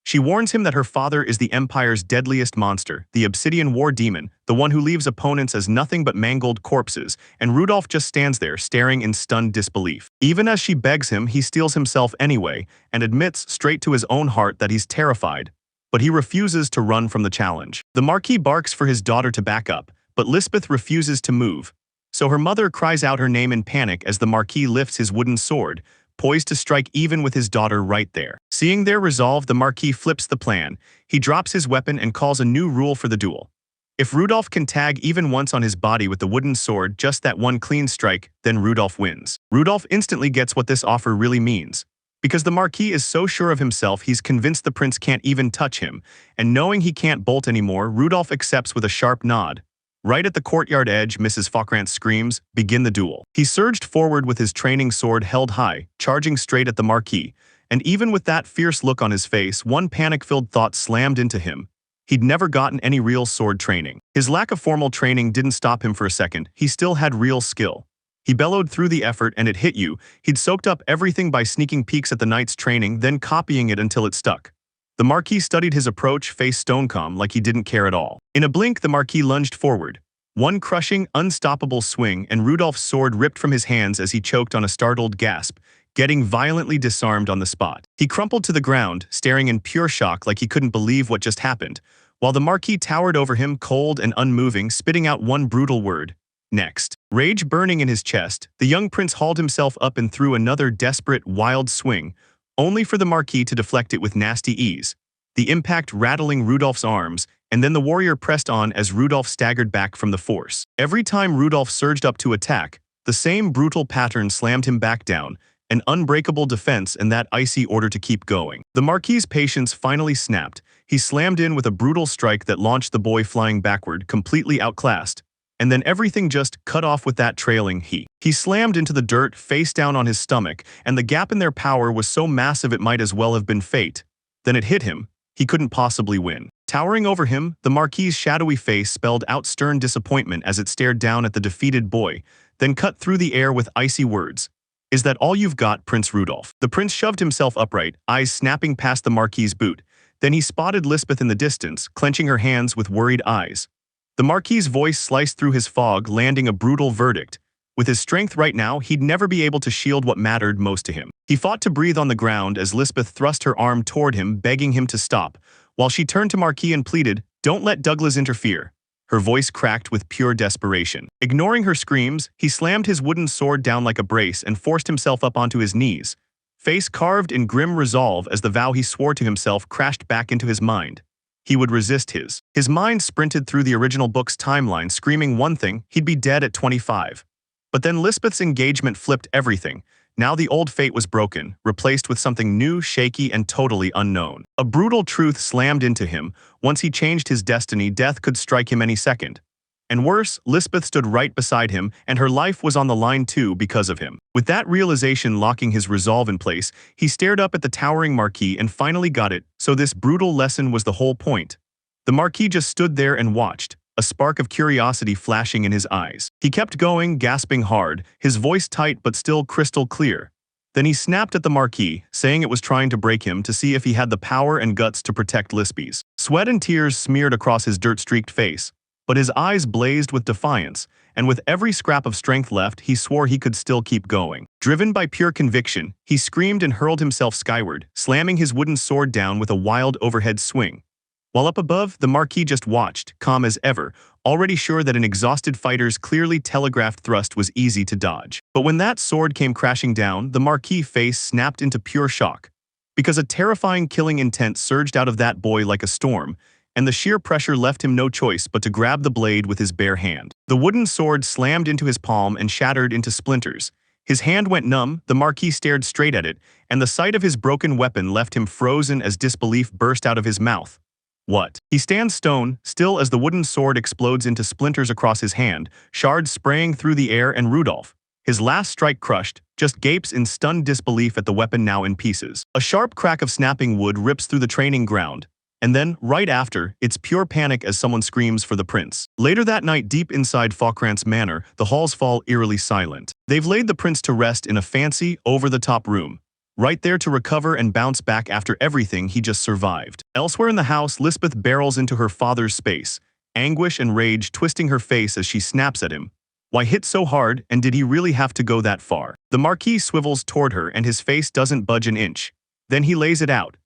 She warns him that her father is the Empire's deadliest monster, the Obsidian War Demon, the one who leaves opponents as nothing but mangled corpses, and Rudolph just stands there staring in stunned disbelief. Even as she begs him, he steels himself anyway and admits straight to his own heart that he's terrified, but he refuses to run from the challenge. The Marquis barks for his daughter to back up, but Lisbeth refuses to move, so her mother cries out her name in panic as the Marquis lifts his wooden sword, poised to strike even with his daughter right there. Seeing their resolve, the Marquis flips the plan. He drops his weapon and calls a new rule for the duel. If Rudolph can tag even once on his body with the wooden sword, just that one clean strike, then Rudolph wins. Rudolph instantly gets what this offer really means. Because the Marquis is so sure of himself, he's convinced the prince can't even touch him, and knowing he can't bolt anymore, Rudolph accepts with a sharp nod. Right at the courtyard edge, Mrs. Fokrant screams, "Begin the duel." He surged forward with his training sword held high, charging straight at the Marquis. And even with that fierce look on his face, one panic-filled thought slammed into him. He'd never gotten any real sword training. His lack of formal training didn't stop him for a second. He still had real skill. He bellowed through the effort and it hit you. He'd soaked up everything by sneaking peeks at the knight's training, then copying it until it stuck. The Marquis studied his approach, face stone calm, like he didn't care at all. In a blink, the Marquis lunged forward. One crushing, unstoppable swing, and Rudolph's sword ripped from his hands as he choked on a startled gasp, getting violently disarmed on the spot. He crumpled to the ground, staring in pure shock like he couldn't believe what just happened, while the Marquis towered over him, cold and unmoving, spitting out one brutal word: next. Rage burning in his chest, the young prince hauled himself up and threw another desperate, wild swing, only for the Marquis to deflect it with nasty ease, the impact rattling Rudolph's arms, and then the warrior pressed on as Rudolph staggered back from the force. Every time Rudolph surged up to attack, the same brutal pattern slammed him back down, an unbreakable defense and that icy order to keep going. The Marquis's patience finally snapped. He slammed in with a brutal strike that launched the boy flying backward, completely outclassed. And then everything just cut off with that trailing he. He slammed into the dirt, face down on his stomach, and the gap in their power was so massive it might as well have been fate. Then it hit him. He couldn't possibly win. Towering over him, the Marquis's shadowy face spelled out stern disappointment as it stared down at the defeated boy, then cut through the air with icy words. "Is that all you've got, Prince Rudolph?" The prince shoved himself upright, eyes snapping past the Marquis's boot. Then he spotted Lisbeth in the distance, clenching her hands with worried eyes. The Marquis's voice sliced through his fog, landing a brutal verdict. With his strength right now, he'd never be able to shield what mattered most to him. He fought to breathe on the ground as Lisbeth thrust her arm toward him, begging him to stop, while she turned to Marquis and pleaded, "Don't let Douglas interfere." Her voice cracked with pure desperation. Ignoring her screams, he slammed his wooden sword down like a brace and forced himself up onto his knees, face carved in grim resolve as the vow he swore to himself crashed back into his mind. He would resist his. His mind sprinted through the original book's timeline, screaming one thing: he'd be dead at 25. But then Lisbeth's engagement flipped everything. Now the old fate was broken, replaced with something new, shaky, and totally unknown. A brutal truth slammed into him. Once he changed his destiny, death could strike him any second. And worse, Lisbeth stood right beside him, and her life was on the line too because of him. With that realization locking his resolve in place, he stared up at the towering Marquis and finally got it. So this brutal lesson was the whole point. The Marquis just stood there and watched, a spark of curiosity flashing in his eyes. He kept going, gasping hard, his voice tight but still crystal clear. Then he snapped at the Marquis, saying it was trying to break him to see if he had the power and guts to protect Lisbeth. Sweat and tears smeared across his dirt-streaked face, but his eyes blazed with defiance, and with every scrap of strength left, he swore he could still keep going. Driven by pure conviction, he screamed and hurled himself skyward, slamming his wooden sword down with a wild overhead swing. While up above, the Marquis just watched, calm as ever, already sure that an exhausted fighter's clearly telegraphed thrust was easy to dodge. But when that sword came crashing down, the Marquis' face snapped into pure shock, because a terrifying killing intent surged out of that boy like a storm, and the sheer pressure left him no choice but to grab the blade with his bare hand. The wooden sword slammed into his palm and shattered into splinters. His hand went numb, the Marquis stared straight at it, and the sight of his broken weapon left him frozen as disbelief burst out of his mouth. What? He stands stone, still as the wooden sword explodes into splinters across his hand, shards spraying through the air, and Rudolph, his last strike crushed, just gapes in stunned disbelief at the weapon now in pieces. A sharp crack of snapping wood rips through the training ground, and then, right after, it's pure panic as someone screams for the prince. Later that night, deep inside Fokrant's manor, the halls fall eerily silent. They've laid the prince to rest in a fancy, over-the-top room, right there to recover and bounce back after everything he just survived. Elsewhere in the house, Lisbeth barrels into her father's space, anguish and rage twisting her face as she snaps at him. Why hit so hard, and did he really have to go that far? The Marquis swivels toward her and his face doesn't budge an inch. Then he lays it out.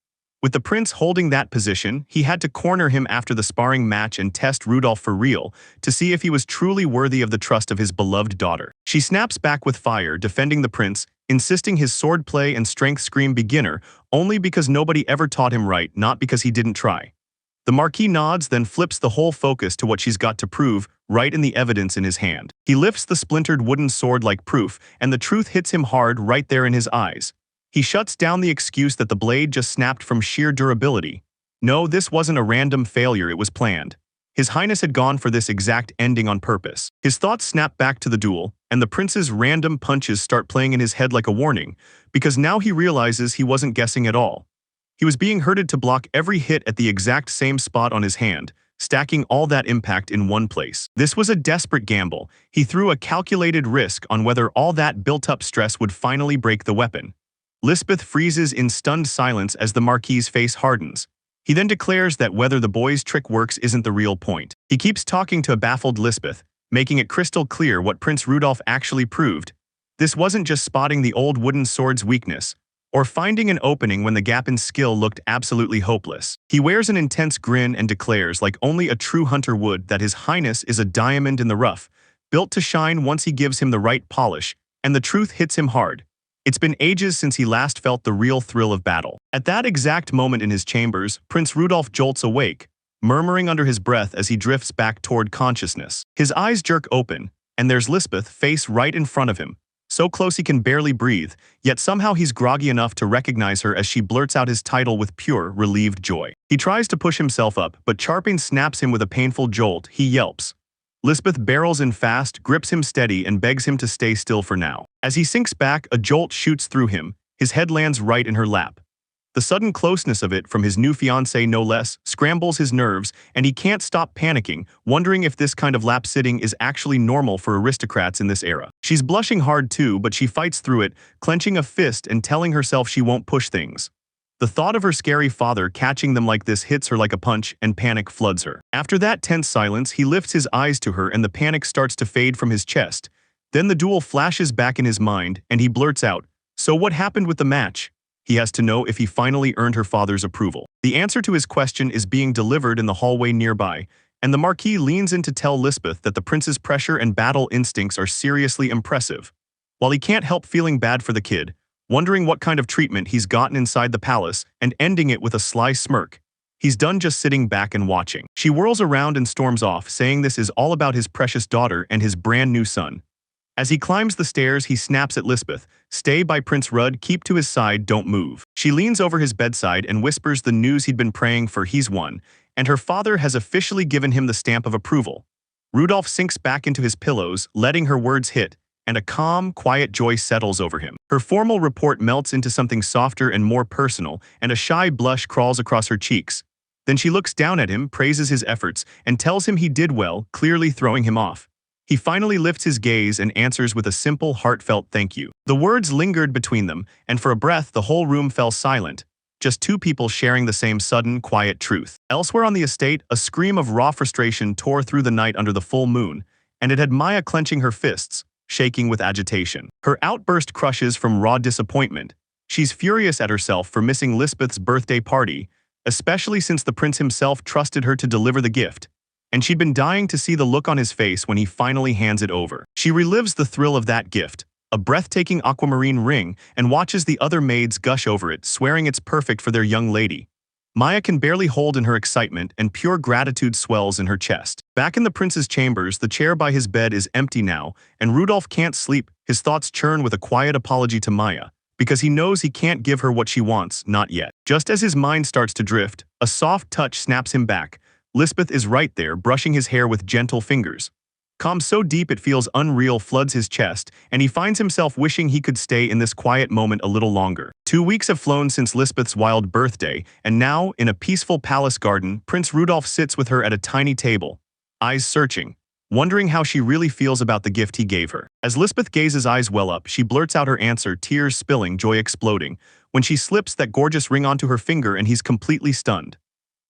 With the prince holding that position, he had to corner him after the sparring match and test Rudolph for real to see if he was truly worthy of the trust of his beloved daughter. She snaps back with fire, defending the prince, insisting his swordplay and strength scream beginner only because nobody ever taught him right, not because he didn't try. The Marquis nods, then flips the whole focus to what she's got to prove, right in the evidence in his hand. He lifts the splintered wooden sword like proof, and the truth hits him hard right there in his eyes. He shuts down the excuse that the blade just snapped from sheer durability. No, this wasn't a random failure, it was planned. His Highness had gone for this exact ending on purpose. His thoughts snap back to the duel, and the prince's random punches start playing in his head like a warning, because now he realizes he wasn't guessing at all. He was being herded to block every hit at the exact same spot on his hand, stacking all that impact in one place. This was a desperate gamble. He threw a calculated risk on whether all that built-up stress would finally break the weapon. Lisbeth freezes in stunned silence as the Marquis's face hardens. He then declares that whether the boy's trick works isn't the real point. He keeps talking to a baffled Lisbeth, making it crystal clear what Prince Rudolph actually proved. This wasn't just spotting the old wooden sword's weakness, or finding an opening when the gap in skill looked absolutely hopeless. He wears an intense grin and declares, like only a true hunter would, that His Highness is a diamond in the rough, built to shine once he gives him the right polish, and the truth hits him hard. It's been ages since he last felt the real thrill of battle. At that exact moment in his chambers, Prince Rudolph jolts awake, murmuring under his breath as he drifts back toward consciousness. His eyes jerk open, and there's Lisbeth face right in front of him, so close he can barely breathe, yet somehow he's groggy enough to recognize her as she blurts out his title with pure, relieved joy. He tries to push himself up, but Charping snaps him with a painful jolt. He yelps. Lisbeth barrels in fast, grips him steady, and begs him to stay still for now. As he sinks back, a jolt shoots through him. His head lands right in her lap. The sudden closeness of it, from his new fiancée no less, scrambles his nerves, and he can't stop panicking, wondering if this kind of lap-sitting is actually normal for aristocrats in this era. She's blushing hard too, but she fights through it, clenching a fist and telling herself she won't push things. The thought of her scary father catching them like this hits her like a punch, and panic floods her. After that tense silence, he lifts his eyes to her and the panic starts to fade from his chest. Then the duel flashes back in his mind, and he blurts out, "So what happened with the match?" He has to know if he finally earned her father's approval. The answer to his question is being delivered in the hallway nearby, and the Marquis leans in to tell Lisbeth that the prince's pressure and battle instincts are seriously impressive. While he can't help feeling bad for the kid, wondering what kind of treatment he's gotten inside the palace, and ending it with a sly smirk, he's done just sitting back and watching. She whirls around and storms off, saying this is all about his precious daughter and his brand new son. As he climbs the stairs, he snaps at Lisbeth, "Stay by Prince Rudd, keep to his side, don't move." She leans over his bedside and whispers the news he'd been praying for. He's won, and her father has officially given him the stamp of approval. Rudolph sinks back into his pillows, letting her words hit, and a calm, quiet joy settles over him. Her formal report melts into something softer and more personal, and a shy blush crawls across her cheeks. Then she looks down at him, praises his efforts, and tells him he did well, clearly throwing him off. He finally lifts his gaze and answers with a simple, heartfelt thank you. The words lingered between them, and for a breath the whole room fell silent, just two people sharing the same sudden, quiet truth. Elsewhere on the estate, a scream of raw frustration tore through the night under the full moon, and it had Maya clenching her fists, shaking with agitation. Her outburst crushes from raw disappointment. She's furious at herself for missing Lisbeth's birthday party, especially since the prince himself trusted her to deliver the gift, and she'd been dying to see the look on his face when he finally hands it over. She relives the thrill of that gift, a breathtaking aquamarine ring, and watches the other maids gush over it, swearing it's perfect for their young lady. Maya can barely hold in her excitement, and pure gratitude swells in her chest. Back in the prince's chambers, the chair by his bed is empty now, and Rudolph can't sleep. His thoughts churn with a quiet apology to Maya, because he knows he can't give her what she wants, not yet. Just as his mind starts to drift, a soft touch snaps him back. Lisbeth is right there, brushing his hair with gentle fingers. Calm so deep it feels unreal floods his chest, and he finds himself wishing he could stay in this quiet moment a little longer. 2 weeks have flown since Lisbeth's wild birthday, and now, in a peaceful palace garden, Prince Rudolph sits with her at a tiny table, eyes searching, wondering how she really feels about the gift he gave her. As Lisbeth gazes, eyes well up, she blurts out her answer, tears spilling, joy exploding, when she slips that gorgeous ring onto her finger and he's completely stunned.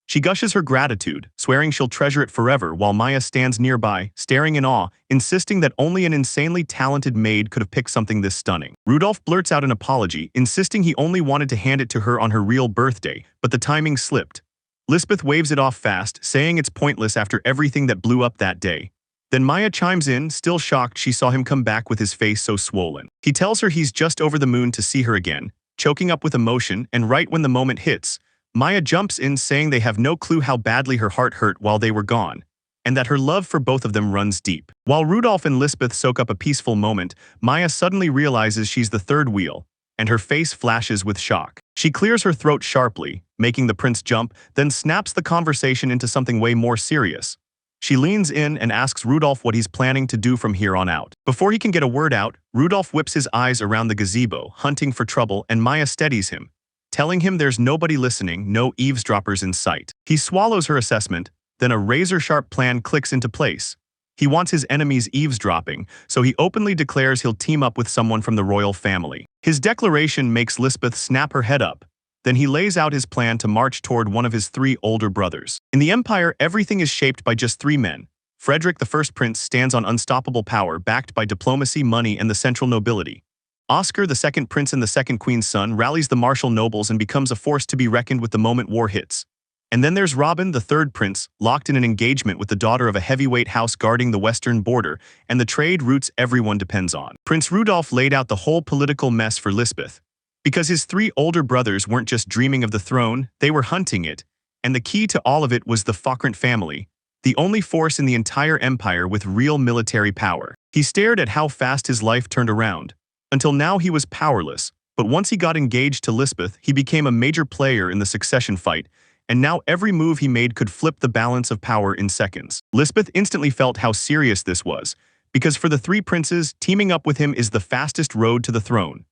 She gushes her gratitude, swearing she'll treasure it forever, while Maya stands nearby, staring in awe, insisting that only an insanely talented maid could have picked something this stunning. Rudolph blurts out an apology, insisting he only wanted to hand it to her on her real birthday, but the timing slipped. Lisbeth waves it off fast, saying it's pointless after everything that blew up that day. Then Maya chimes in, still shocked she saw him come back with his face so swollen. He tells her he's just over the moon to see her again, choking up with emotion, and right when the moment hits, Maya jumps in, saying they have no clue how badly her heart hurt while they were gone, and that her love for both of them runs deep. While Rudolph and Lisbeth soak up a peaceful moment, Maya suddenly realizes she's the third wheel, and her face flashes with shock. She clears her throat sharply, making the prince jump, then snaps the conversation into something way more serious. She leans in and asks Rudolph what he's planning to do from here on out. Before he can get a word out, Rudolph whips his eyes around the gazebo, hunting for trouble, and Maya steadies him, telling him there's nobody listening, no eavesdroppers in sight. He swallows her assessment, then a razor-sharp plan clicks into place. He wants his enemies eavesdropping, so he openly declares he'll team up with someone from the royal family. His declaration makes Lisbeth snap her head up. Then he lays out his plan to march toward one of his 3 older brothers. In the Empire, everything is shaped by just 3 men. Frederick, the first prince, stands on unstoppable power, backed by diplomacy, money, and the central nobility. Oscar, the second prince and the second queen's son, rallies the martial nobles and becomes a force to be reckoned with the moment war hits. And then there's Robin, the third prince, locked in an engagement with the daughter of a heavyweight house guarding the western border and the trade routes everyone depends on. Prince Rudolph laid out the whole political mess for Lisbeth. Because his 3 older brothers weren't just dreaming of the throne, they were hunting it, and the key to all of it was the Tyrant family, the only force in the entire empire with real military power. He stared at how fast his life turned around. Until now he was powerless, but once he got engaged to Lisbeth, he became a major player in the succession fight, and now every move he made could flip the balance of power in seconds. Lisbeth instantly felt how serious this was, because for the 3 princes, teaming up with him is the fastest road to the throne.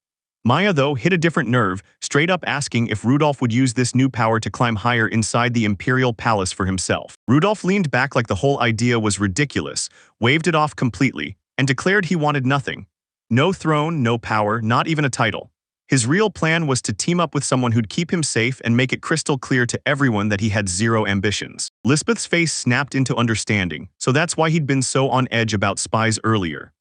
Maya, though, hit a different nerve, straight up asking if Rudolph would use this new power to climb higher inside the imperial palace for himself. Rudolph leaned back like the whole idea was ridiculous, waved it off completely, and declared he wanted nothing. No throne, no power, not even a title. His real plan was to team up with someone who'd keep him safe and make it crystal clear to everyone that he had 0 ambitions. Lisbeth's face snapped into understanding, so that's why he'd been so on edge about spies earlier.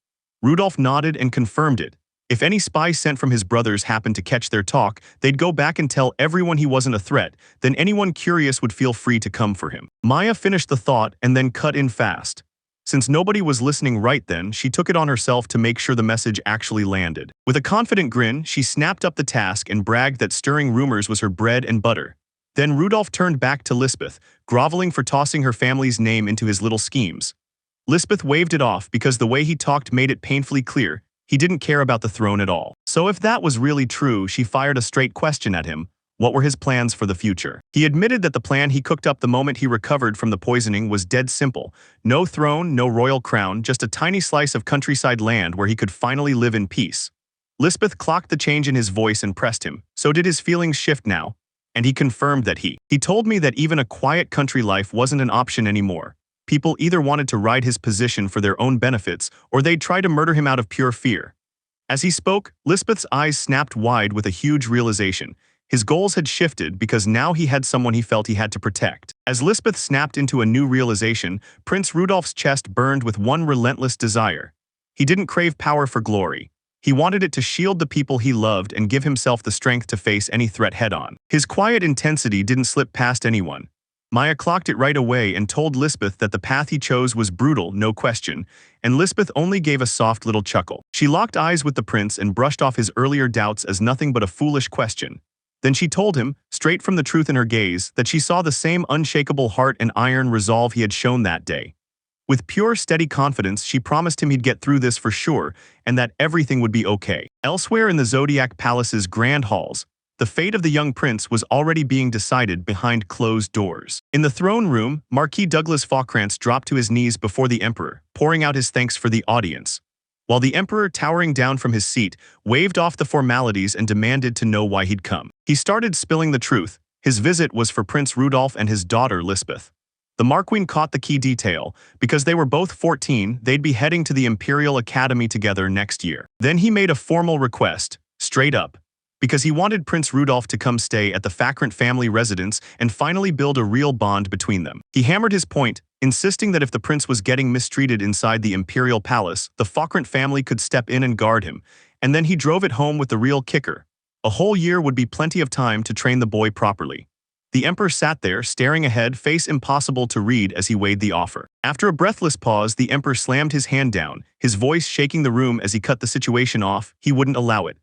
Rudolph nodded and confirmed it. If any spy sent from his brothers happened to catch their talk, they'd go back and tell everyone he wasn't a threat, then anyone curious would feel free to come for him. Maya finished the thought and then cut in fast. Since nobody was listening right then, she took it on herself to make sure the message actually landed. With a confident grin, she snapped up the task and bragged that stirring rumors was her bread and butter. Then Rudolph turned back to Lisbeth, groveling for tossing her family's name into his little schemes. Lisbeth waved it off because the way he talked made it painfully clear he didn't care about the throne at all. So if that was really true, she fired a straight question at him. What were his plans for the future? He admitted that the plan he cooked up the moment he recovered from the poisoning was dead simple. No throne, no royal crown, just a tiny slice of countryside land where he could finally live in peace. Lisbeth clocked the change in his voice and pressed him. So did his feelings shift now? And he confirmed that he told me that even a quiet country life wasn't an option anymore. People either wanted to ride his position for their own benefits or they'd try to murder him out of pure fear. As he spoke, Lisbeth's eyes snapped wide with a huge realization. His goals had shifted because now he had someone he felt he had to protect. As Lisbeth snapped into a new realization, Prince Rudolph's chest burned with one relentless desire. He didn't crave power for glory. He wanted it to shield the people he loved and give himself the strength to face any threat head-on. His quiet intensity didn't slip past anyone. Maya clocked it right away and told Lisbeth that the path he chose was brutal, no question, and Lisbeth only gave a soft little chuckle. She locked eyes with the prince and brushed off his earlier doubts as nothing but a foolish question. Then she told him, straight from the truth in her gaze, that she saw the same unshakable heart and iron resolve he had shown that day. With pure, steady confidence, she promised him he'd get through this for sure, and that everything would be okay. Elsewhere in the Zodiac Palace's grand halls, the fate of the young prince was already being decided behind closed doors. In the throne room, Marquis Douglas Fawkrantz dropped to his knees before the emperor, pouring out his thanks for the audience. While the emperor, towering down from his seat, waved off the formalities and demanded to know why he'd come. He started spilling the truth. His visit was for Prince Rudolph and his daughter Lisbeth. The Marquis caught the key detail. Because they were both 14, they'd be heading to the Imperial Academy together next year. Then he made a formal request, straight up, because he wanted Prince Rudolph to come stay at the Fawkrantz family residence and finally build a real bond between them. He hammered his point, insisting that if the prince was getting mistreated inside the imperial palace, the Fawkrantz family could step in and guard him, and then he drove it home with the real kicker. A whole year would be plenty of time to train the boy properly. The emperor sat there, staring ahead, face impossible to read as he weighed the offer. After a breathless pause, the emperor slammed his hand down, his voice shaking the room as he cut the situation off. He wouldn't allow it.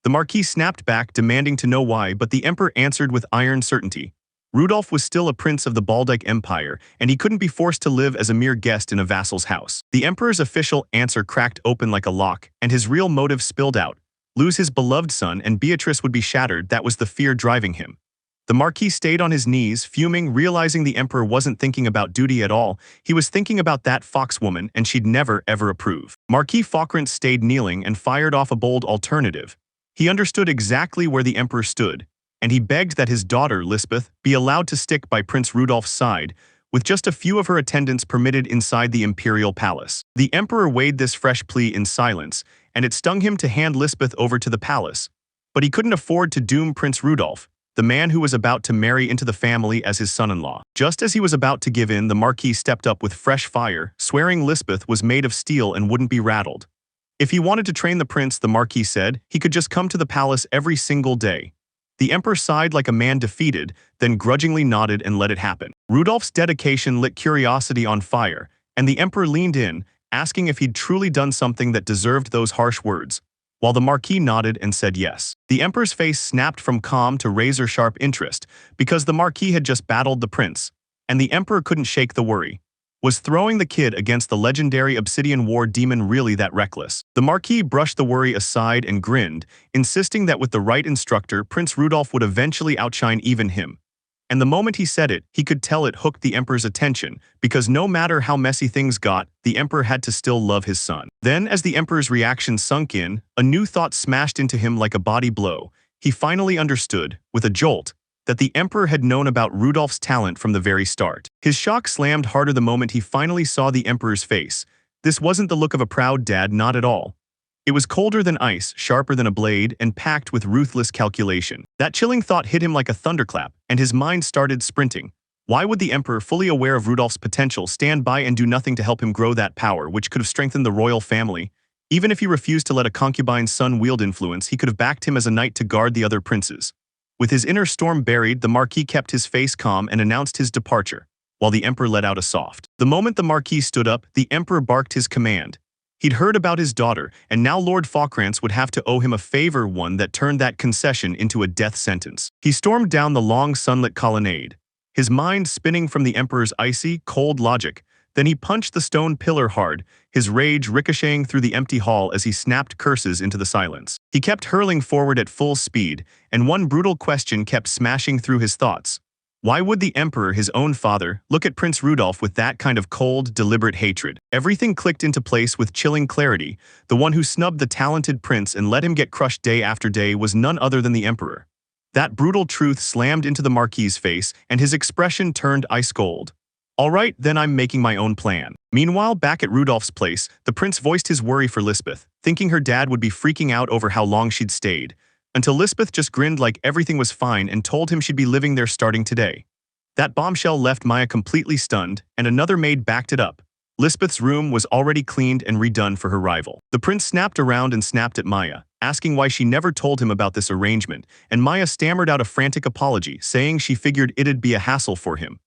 The Marquis snapped back, demanding to know why, but the emperor answered with iron certainty. Rudolph was still a prince of the Baltic Empire, and he couldn't be forced to live as a mere guest in a vassal's house. The emperor's official answer cracked open like a lock, and his real motive spilled out. Lose his beloved son and Beatrice would be shattered. That was the fear driving him. The Marquis stayed on his knees, fuming, realizing the Emperor wasn't thinking about duty at all. He was thinking about that fox woman, and she'd never, ever approve. Marquis Fockrant stayed kneeling and fired off a bold alternative. He understood exactly where the Emperor stood, and he begged that his daughter, Lisbeth, be allowed to stick by Prince Rudolph's side, with just a few of her attendants permitted inside the imperial palace. The Emperor weighed this fresh plea in silence, and it stung him to hand Lisbeth over to the palace. But he couldn't afford to doom Prince Rudolph, the man who was about to marry into the family as his son-in-law. Just as he was about to give in, the Marquis stepped up with fresh fire, swearing Lisbeth was made of steel and wouldn't be rattled. If he wanted to train the prince, the Marquis said, he could just come to the palace every single day. The Emperor sighed like a man defeated, then grudgingly nodded and let it happen. Rudolph's dedication lit curiosity on fire, and the Emperor leaned in, asking if he'd truly done something that deserved those harsh words, while the Marquis nodded and said yes. The Emperor's face snapped from calm to razor-sharp interest, because the Marquis had just battled the prince, and the Emperor couldn't shake the worry. Was throwing the kid against the legendary Obsidian War demon really that reckless? The Marquis brushed the worry aside and grinned, insisting that with the right instructor, Prince Rudolph would eventually outshine even him. And the moment he said it, he could tell it hooked the Emperor's attention, because no matter how messy things got, the Emperor had to still love his son. Then, as the Emperor's reaction sunk in, a new thought smashed into him like a body blow. He finally understood, with a jolt, that the Emperor had known about Rudolph's talent from the very start. His shock slammed harder the moment he finally saw the Emperor's face. This wasn't the look of a proud dad, not at all. It was colder than ice, sharper than a blade, and packed with ruthless calculation. That chilling thought hit him like a thunderclap, and his mind started sprinting. Why would the Emperor, fully aware of Rudolph's potential, stand by and do nothing to help him grow that power, which could have strengthened the royal family? Even if he refused to let a concubine's son wield influence, he could have backed him as a knight to guard the other princes. With his inner storm buried, the Marquis kept his face calm and announced his departure, while the Emperor let out a soft. The moment the Marquis stood up, the Emperor barked his command. He'd heard about his daughter, and now Lord Fockrant would have to owe him a favor, one that turned that concession into a death sentence. He stormed down the long sunlit colonnade, his mind spinning from the Emperor's icy, cold logic. Then he punched the stone pillar hard, his rage ricocheting through the empty hall as he snapped curses into the silence. He kept hurling forward at full speed, and one brutal question kept smashing through his thoughts. Why would the Emperor, his own father, look at Prince Rudolph with that kind of cold, deliberate hatred? Everything clicked into place with chilling clarity. The one who snubbed the talented prince and let him get crushed day after day was none other than the Emperor. That brutal truth slammed into the Marquis's face, and his expression turned ice cold. All right, then I'm making my own plan. Meanwhile, back at Rudolph's place, the prince voiced his worry for Lisbeth, thinking her dad would be freaking out over how long she'd stayed, until Lisbeth just grinned like everything was fine and told him she'd be living there starting today. That bombshell left Maya completely stunned, and another maid backed it up. Lisbeth's room was already cleaned and redone for her rival. The prince snapped around and snapped at Maya, asking why she never told him about this arrangement, and Maya stammered out a frantic apology, saying she figured it'd be a hassle for him.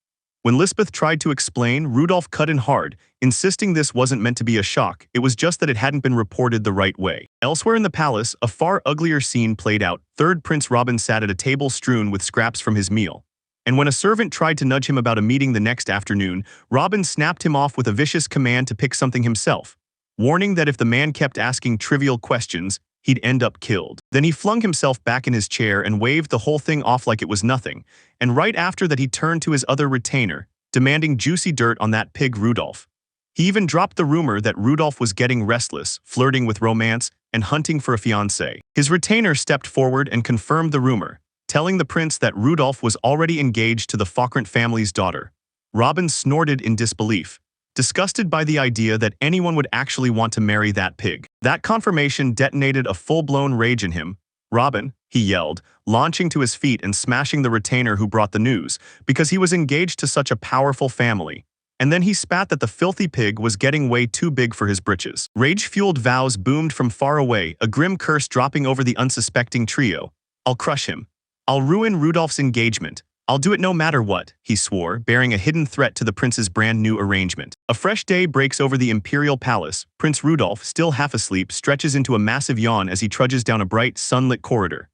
When Lisbeth tried to explain, Rudolph cut in hard, insisting this wasn't meant to be a shock, it was just that it hadn't been reported the right way. Elsewhere in the palace, a far uglier scene played out. Third Prince Robin sat at a table strewn with scraps from his meal. And when a servant tried to nudge him about a meeting the next afternoon, Robin snapped him off with a vicious command to pick something himself, warning that if the man kept asking trivial questions, he'd end up killed. Then he flung himself back in his chair and waved the whole thing off like it was nothing, and right after that he turned to his other retainer, demanding juicy dirt on that pig Rudolph. He even dropped the rumor that Rudolph was getting restless, flirting with romance, and hunting for a fiancée. His retainer stepped forward and confirmed the rumor, telling the prince that Rudolph was already engaged to the Fockrant family's daughter. Robin snorted in disbelief, disgusted by the idea that anyone would actually want to marry that pig. That confirmation detonated a full-blown rage in him. "Robin," he yelled, launching to his feet and smashing the retainer who brought the news, because he was engaged to such a powerful family. And then he spat that the filthy pig was getting way too big for his britches. Rage-fueled vows boomed from far away, a grim curse dropping over the unsuspecting trio. "I'll crush him. I'll ruin Rudolph's engagement. I'll do it no matter what," he swore, bearing a hidden threat to the prince's brand-new arrangement. A fresh day breaks over the imperial palace. Prince Rudolph, still half asleep, stretches into a massive yawn as he trudges down a bright, sunlit corridor.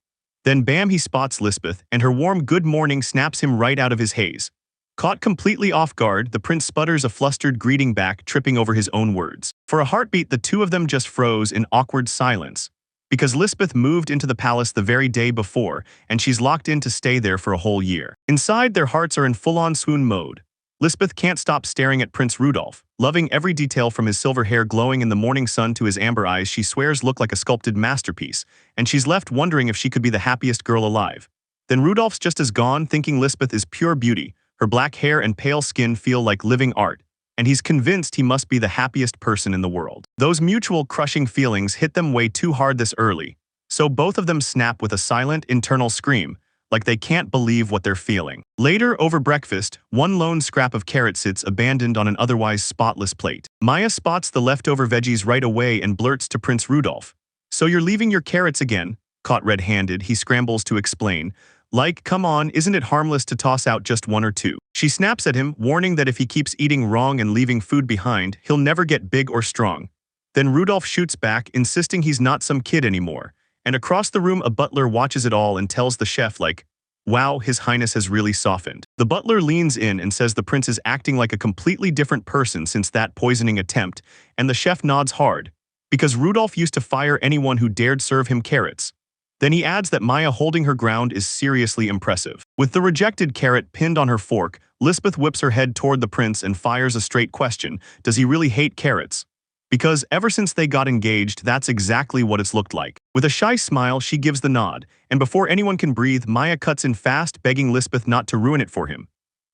Then bam, he spots Lisbeth, and her warm good morning snaps him right out of his haze. Caught completely off guard, the prince sputters a flustered greeting back, tripping over his own words. For a heartbeat, the two of them just froze in awkward silence. because Lisbeth moved into the palace the very day before, and she's locked in to stay there for a whole year. Inside, their hearts are in full-on swoon mode. Lisbeth can't stop staring at Prince Rudolph, loving every detail from his silver hair glowing in the morning sun to his amber eyes she swears look like a sculpted masterpiece, and she's left wondering if she could be the happiest girl alive. Then Rudolph's just as gone, thinking Lisbeth is pure beauty. Her black hair and pale skin feel like living art, and he's convinced he must be the happiest person in the world. Those mutual crushing feelings hit them way too hard this early, so both of them snap with a silent, internal scream, like they can't believe what they're feeling. Later, over breakfast, one lone scrap of carrot sits abandoned on an otherwise spotless plate. Maya spots the leftover veggies right away and blurts to Prince Rudolph, "So you're leaving your carrots again?" Caught red-handed, he scrambles to explain, like, "Come on, isn't it harmless to toss out just one or two?" She snaps at him, warning that if he keeps eating wrong and leaving food behind, he'll never get big or strong. Then Rudolph shoots back, insisting he's not some kid anymore. And across the room, a butler watches it all and tells the chef, like, "Wow, His Highness has really softened." The butler leans in and says the prince is acting like a completely different person since that poisoning attempt, and the chef nods hard, because Rudolph used to fire anyone who dared serve him carrots. Then he adds that Maya holding her ground is seriously impressive. With the rejected carrot pinned on her fork, Lisbeth whips her head toward the prince and fires a straight question: does he really hate carrots? Because ever since they got engaged, that's exactly what it's looked like. With a shy smile, she gives the nod, and before anyone can breathe, Maya cuts in fast, begging Lisbeth not to ruin it for him.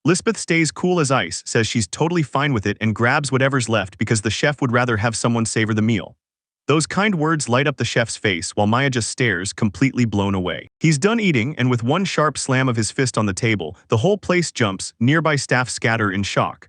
Lisbeth stays cool as ice, says she's totally fine with it, and grabs whatever's left because the chef would rather have someone savor the meal. Those kind words light up the chef's face while Maya just stares, completely blown away. He's done eating, and with one sharp slam of his fist on the table, the whole place jumps, nearby staff scatter in shock.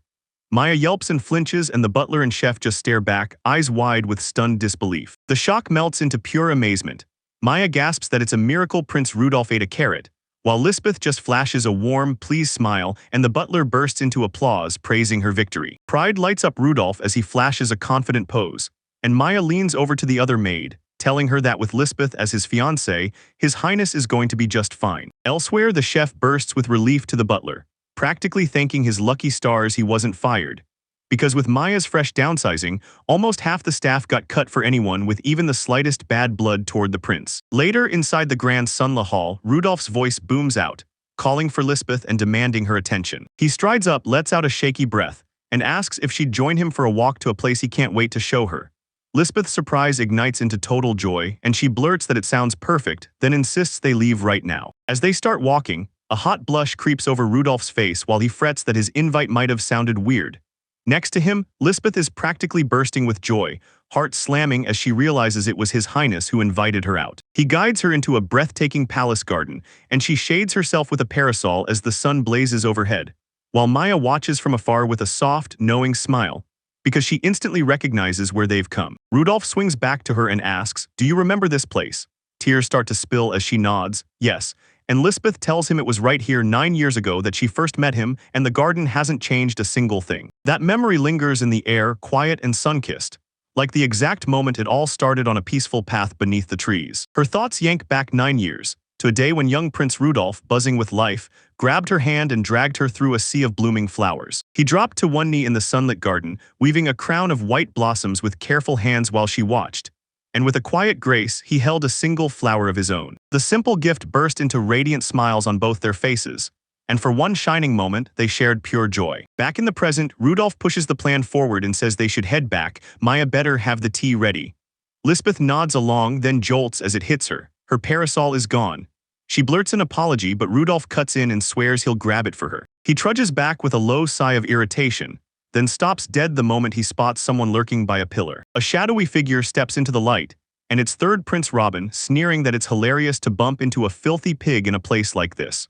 Maya yelps and flinches, and the butler and chef just stare back, eyes wide with stunned disbelief. The shock melts into pure amazement. Maya gasps that it's a miracle Prince Rudolph ate a carrot, while Lisbeth just flashes a warm, pleased smile, and the butler bursts into applause, praising her victory. Pride lights up Rudolph as he flashes a confident pose, and Maya leans over to the other maid, telling her that with Lisbeth as his fiancée, His Highness is going to be just fine. Elsewhere, the chef bursts with relief to the butler, practically thanking his lucky stars he wasn't fired. Because with Maya's fresh downsizing, almost half the staff got cut for anyone with even the slightest bad blood toward the prince. Later, inside the Grand Sunla Hall, Rudolph's voice booms out, calling for Lisbeth and demanding her attention. He strides up, lets out a shaky breath, and asks if she'd join him for a walk to a place he can't wait to show her. Lisbeth's surprise ignites into total joy, and she blurts that it sounds perfect, then insists they leave right now. As they start walking, a hot blush creeps over Rudolph's face while he frets that his invite might have sounded weird. Next to him, Lisbeth is practically bursting with joy, heart slamming as she realizes it was His Highness who invited her out. He guides her into a breathtaking palace garden, and she shades herself with a parasol as the sun blazes overhead, while Maya watches from afar with a soft, knowing smile, because she instantly recognizes where they've come. Rudolph swings back to her and asks, "Do you remember this place?" Tears start to spill as she nods, yes, and Lisbeth tells him it was right here 9 years ago that she first met him, and the garden hasn't changed a single thing. That memory lingers in the air, quiet and sun-kissed, like the exact moment it all started on a peaceful path beneath the trees. Her thoughts yank back 9 years, to a day when young Prince Rudolph, buzzing with life, grabbed her hand and dragged her through a sea of blooming flowers. He dropped to one knee in the sunlit garden, weaving a crown of white blossoms with careful hands while she watched, and with a quiet grace, he held a single flower of his own. The simple gift burst into radiant smiles on both their faces, and for one shining moment, they shared pure joy. Back in the present, Rudolph pushes the plan forward and says they should head back. Maya better have the tea ready. Lisbeth nods along, then jolts as it hits her. Her parasol is gone. She blurts an apology, but Rudolph cuts in and swears he'll grab it for her. He trudges back with a low sigh of irritation, then stops dead the moment he spots someone lurking by a pillar. A shadowy figure steps into the light, and it's third Prince Robin, sneering that it's hilarious to bump into a filthy pig in a place like this.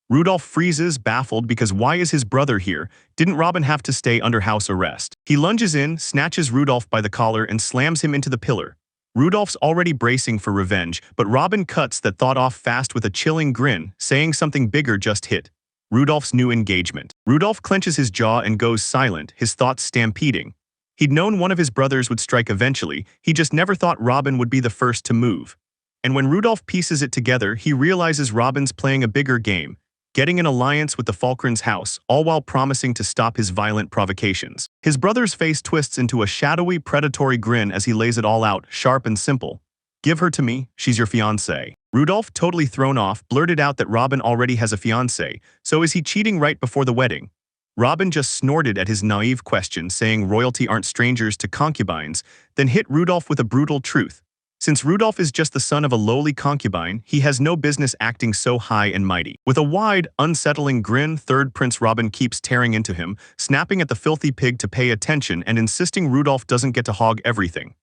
Rudolph freezes, baffled, because why is his brother here? Didn't Robin have to stay under house arrest? He lunges in, snatches Rudolph by the collar, and slams him into the pillar. Rudolph's already bracing for revenge, but Robin cuts that thought off fast with a chilling grin, saying something bigger just hit. Rudolph's new engagement. Rudolph clenches his jaw and goes silent, his thoughts stampeding. He'd known one of his brothers would strike eventually, he just never thought Robin would be the first to move. And when Rudolph pieces it together, he realizes Robin's playing a bigger game, getting an alliance with the Falkren's house, all while promising to stop his violent provocations. His brother's face twists into a shadowy, predatory grin as he lays it all out, sharp and simple. Give her to me, she's your fiancé. Rudolph, totally thrown off, blurted out that Robin already has a fiancé, so is he cheating right before the wedding? Robin just snorted at his naive question, saying royalty aren't strangers to concubines, then hit Rudolph with a brutal truth. Since Rudolph is just the son of a lowly concubine, he has no business acting so high and mighty. With a wide, unsettling grin, third Prince Robin keeps tearing into him, snapping at the filthy pig to pay attention and insisting Rudolph doesn't get to hog everything.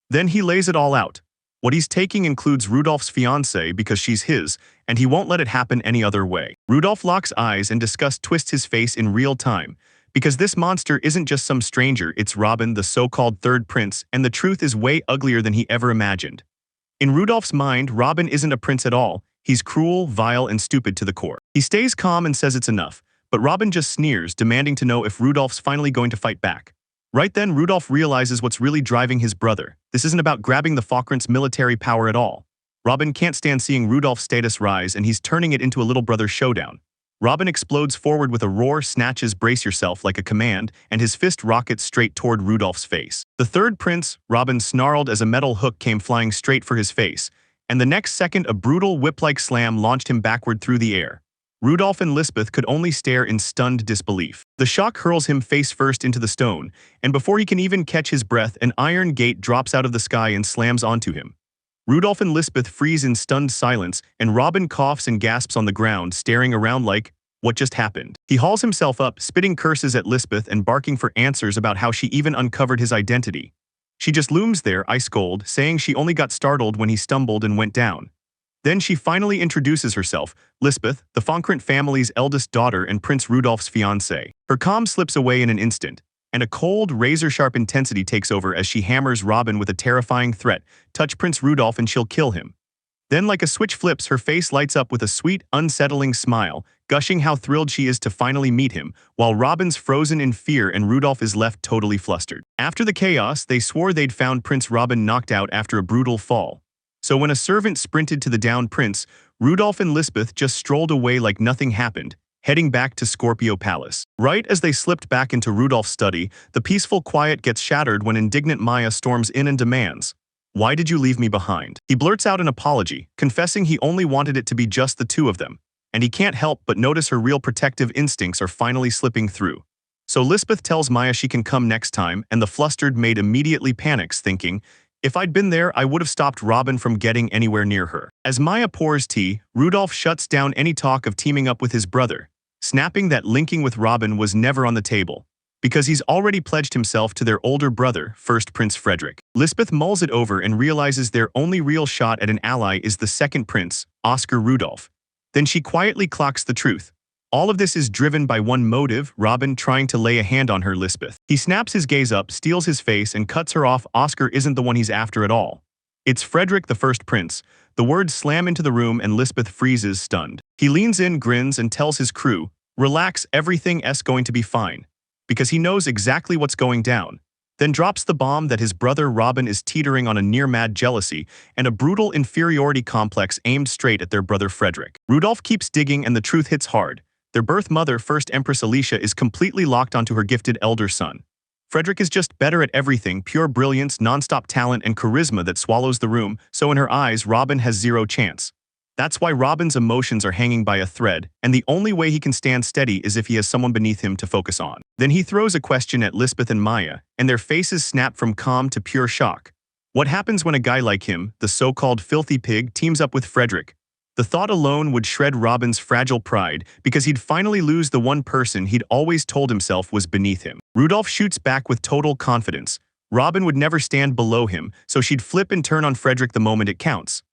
Then he lays it all out. What he's taking includes Rudolph's fiancée because she's his, and he won't let it happen any other way. Rudolph locks eyes and disgust twists his face in real time, because this monster isn't just some stranger, it's Robin, the so-called third prince, and the truth is way uglier than he ever imagined. In Rudolph's mind, Robin isn't a prince at all. He's cruel, vile, and stupid to the core. He stays calm and says it's enough, but Robin just sneers, demanding to know if Rudolph's finally going to fight back. Right then, Rudolph realizes what's really driving his brother. This isn't about grabbing the Falkrant's military power at all. Robin can't stand seeing Rudolph's status rise, and he's turning it into a little brother showdown. Robin explodes forward with a roar, snatches brace yourself like a command, and his fist rockets straight toward Rudolph's face. The third prince, Robin snarled as a metal hook came flying straight for his face, and the next second a brutal whip-like slam launched him backward through the air. Rudolph and Lisbeth could only stare in stunned disbelief. The shock hurls him face first into the stone, and before he can even catch his breath, an iron gate drops out of the sky and slams onto him. Rudolph and Lisbeth freeze in stunned silence, and Robin coughs and gasps on the ground, staring around like, what just happened? He hauls himself up, spitting curses at Lisbeth and barking for answers about how she even uncovered his identity. She just looms there, ice cold, saying she only got startled when he stumbled and went down. Then she finally introduces herself, Lisbeth, the Falkrant family's eldest daughter and Prince Rudolph's fiancée. Her calm slips away in an instant, and a cold, razor-sharp intensity takes over as she hammers Robin with a terrifying threat, touch Prince Rudolph and she'll kill him. Then like a switch flips, her face lights up with a sweet, unsettling smile, gushing how thrilled she is to finally meet him, while Robin's frozen in fear and Rudolph is left totally flustered. After the chaos, they swore they'd found Prince Robin knocked out after a brutal fall. So when a servant sprinted to the downed prince, Rudolph and Lisbeth just strolled away like nothing happened, heading back to Scorpio Palace. Right as they slipped back into Rudolph's study, the peaceful quiet gets shattered when indignant Maya storms in and demands, "Why did you leave me behind?" He blurts out an apology, confessing he only wanted it to be just the two of them, and he can't help but notice her real protective instincts are finally slipping through. So Lisbeth tells Maya she can come next time, and the flustered maid immediately panics, thinking, if I'd been there, I would have stopped Robin from getting anywhere near her. As Maya pours tea, Rudolph shuts down any talk of teaming up with his brother, snapping that linking with Robin was never on the table, because he's already pledged himself to their older brother, first Prince Frederick. Lisbeth mulls it over and realizes their only real shot at an ally is the second prince, Oscar Rudolph. Then she quietly clocks the truth. All of this is driven by one motive, Robin trying to lay a hand on her Lisbeth. He snaps his gaze up, steals his face, and cuts her off. Oscar isn't the one he's after at all. It's Frederick, the first prince. The words slam into the room and Lisbeth freezes, stunned. He leans in, grins, and tells his crew, relax, everything's going to be fine. Because he knows exactly what's going down. Then drops the bomb that his brother Robin is teetering on a near-mad jealousy and a brutal inferiority complex aimed straight at their brother Frederick. Rudolph keeps digging and the truth hits hard. Their birth mother, First Empress Alicia, is completely locked onto her gifted elder son. Frederick is just better at everything, pure brilliance, non-stop talent, and charisma that swallows the room, so in her eyes, Robin has zero chance. That's why Robin's emotions are hanging by a thread, and the only way he can stand steady is if he has someone beneath him to focus on. Then he throws a question at Lisbeth and Maya, and their faces snap from calm to pure shock. What happens when a guy like him, the so-called filthy pig, teams up with Frederick? The thought alone would shred Robin's fragile pride because he'd finally lose the one person he'd always told himself was beneath him. Rudolph shoots back with total confidence. Robin would never stand below him, so she'd flip and turn on Frederick the moment it counts.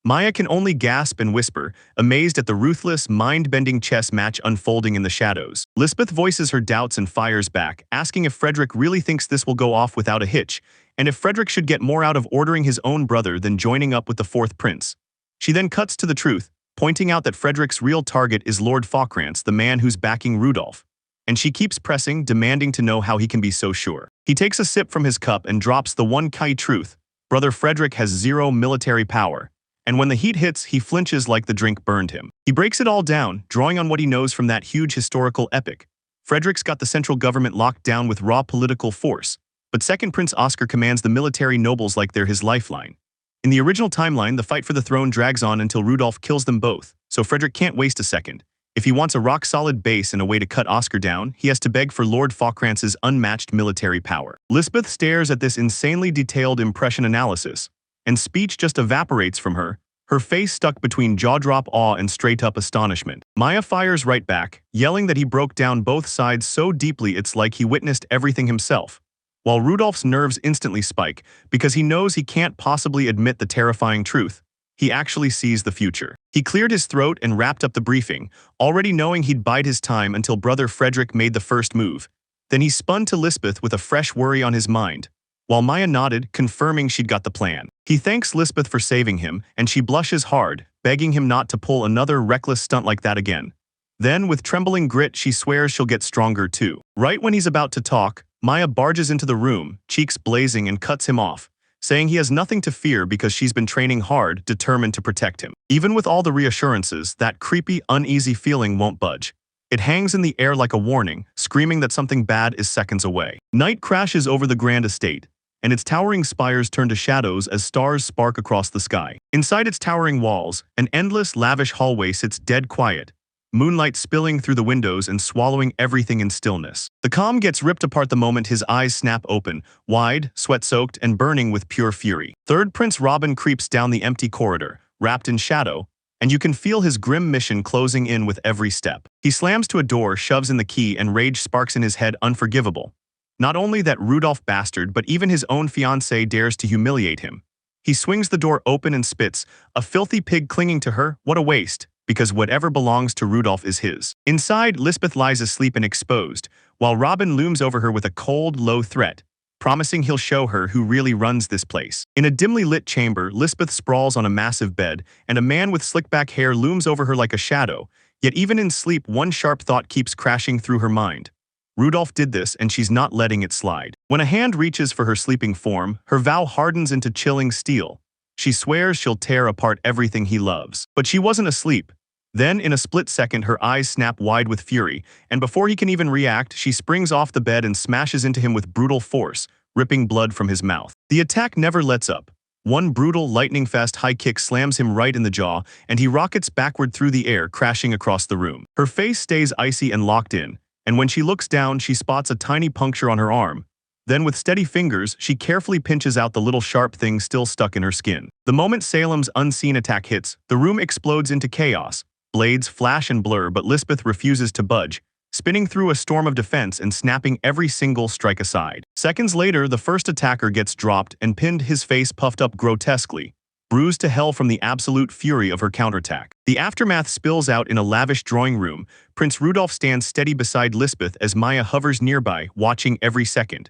Maya can only gasp and whisper, amazed at the ruthless, mind-bending chess match unfolding in the shadows. Lisbeth voices her doubts and fires back, asking if Frederick really thinks this will go off without a hitch, and if Frederick should get more out of ordering his own brother than joining up with the fourth prince. She then cuts to the truth, pointing out that Frederick's real target is Lord Falkrant, the man who's backing Rudolph. And she keeps pressing, demanding to know how he can be so sure. He takes a sip from his cup and drops the one key truth. Brother Frederick has zero military power. And when the heat hits, he flinches like the drink burned him. He breaks it all down, drawing on what he knows from that huge historical epic. Frederick's got the central government locked down with raw political force, but second Prince Oscar commands the military nobles like they're his lifeline. In the original timeline, the fight for the throne drags on until Rudolph kills them both, so Frederick can't waste a second. If he wants a rock-solid base and a way to cut Oscar down, he has to beg for Lord Falkrance's unmatched military power. Lisbeth stares at this insanely detailed impression analysis, and speech just evaporates from her, her face stuck between jaw-drop awe and straight-up astonishment. Maya fires right back, yelling that he broke down both sides so deeply it's like he witnessed everything himself, while Rudolph's nerves instantly spike because he knows he can't possibly admit the terrifying truth. He actually sees the future. He cleared his throat and wrapped up the briefing, already knowing he'd bide his time until brother Frederick made the first move. Then he spun to Lisbeth with a fresh worry on his mind, while Maya nodded, confirming she'd got the plan. He thanks Lisbeth for saving him, and she blushes hard, begging him not to pull another reckless stunt like that again. Then, with trembling grit, she swears she'll get stronger too. Right when he's about to talk, Maya barges into the room, cheeks blazing, and cuts him off, saying he has nothing to fear because she's been training hard, determined to protect him. Even with all the reassurances, that creepy, uneasy feeling won't budge. It hangs in the air like a warning, screaming that something bad is seconds away. Night crashes over the grand estate, and its towering spires turn to shadows as stars spark across the sky. Inside its towering walls, an endless, lavish hallway sits dead quiet, moonlight spilling through the windows and swallowing everything in stillness. The calm gets ripped apart the moment his eyes snap open, wide, sweat-soaked, and burning with pure fury. Third Prince Robin creeps down the empty corridor, wrapped in shadow, and you can feel his grim mission closing in with every step. He slams to a door, shoves in the key, and rage sparks in his head unforgivable. Not only that Rudolph bastard, but even his own fiancée dares to humiliate him. He swings the door open and spits, a filthy pig clinging to her, what a waste, because whatever belongs to Rudolph is his. Inside, Lisbeth lies asleep and exposed, while Robin looms over her with a cold, low threat, promising he'll show her who really runs this place. In a dimly lit chamber, Lisbeth sprawls on a massive bed, and a man with slick-back hair looms over her like a shadow, yet even in sleep one sharp thought keeps crashing through her mind. Rudolph did this, and she's not letting it slide. When a hand reaches for her sleeping form, her vow hardens into chilling steel. She swears she'll tear apart everything he loves. But she wasn't asleep. Then, in a split second, her eyes snap wide with fury, and before he can even react, she springs off the bed and smashes into him with brutal force, ripping blood from his mouth. The attack never lets up. One brutal, lightning-fast high kick slams him right in the jaw, and he rockets backward through the air, crashing across the room. Her face stays icy and locked in, and when she looks down, she spots a tiny puncture on her arm. Then, with steady fingers, she carefully pinches out the little sharp thing still stuck in her skin. The moment Salem's unseen attack hits, the room explodes into chaos. Blades flash and blur, but Lisbeth refuses to budge, spinning through a storm of defense and snapping every single strike aside. Seconds later, the first attacker gets dropped and pinned, his face puffed up grotesquely, bruised to hell from the absolute fury of her counterattack. The aftermath spills out in a lavish drawing room. Prince Rudolph stands steady beside Lisbeth as Maya hovers nearby, watching every second.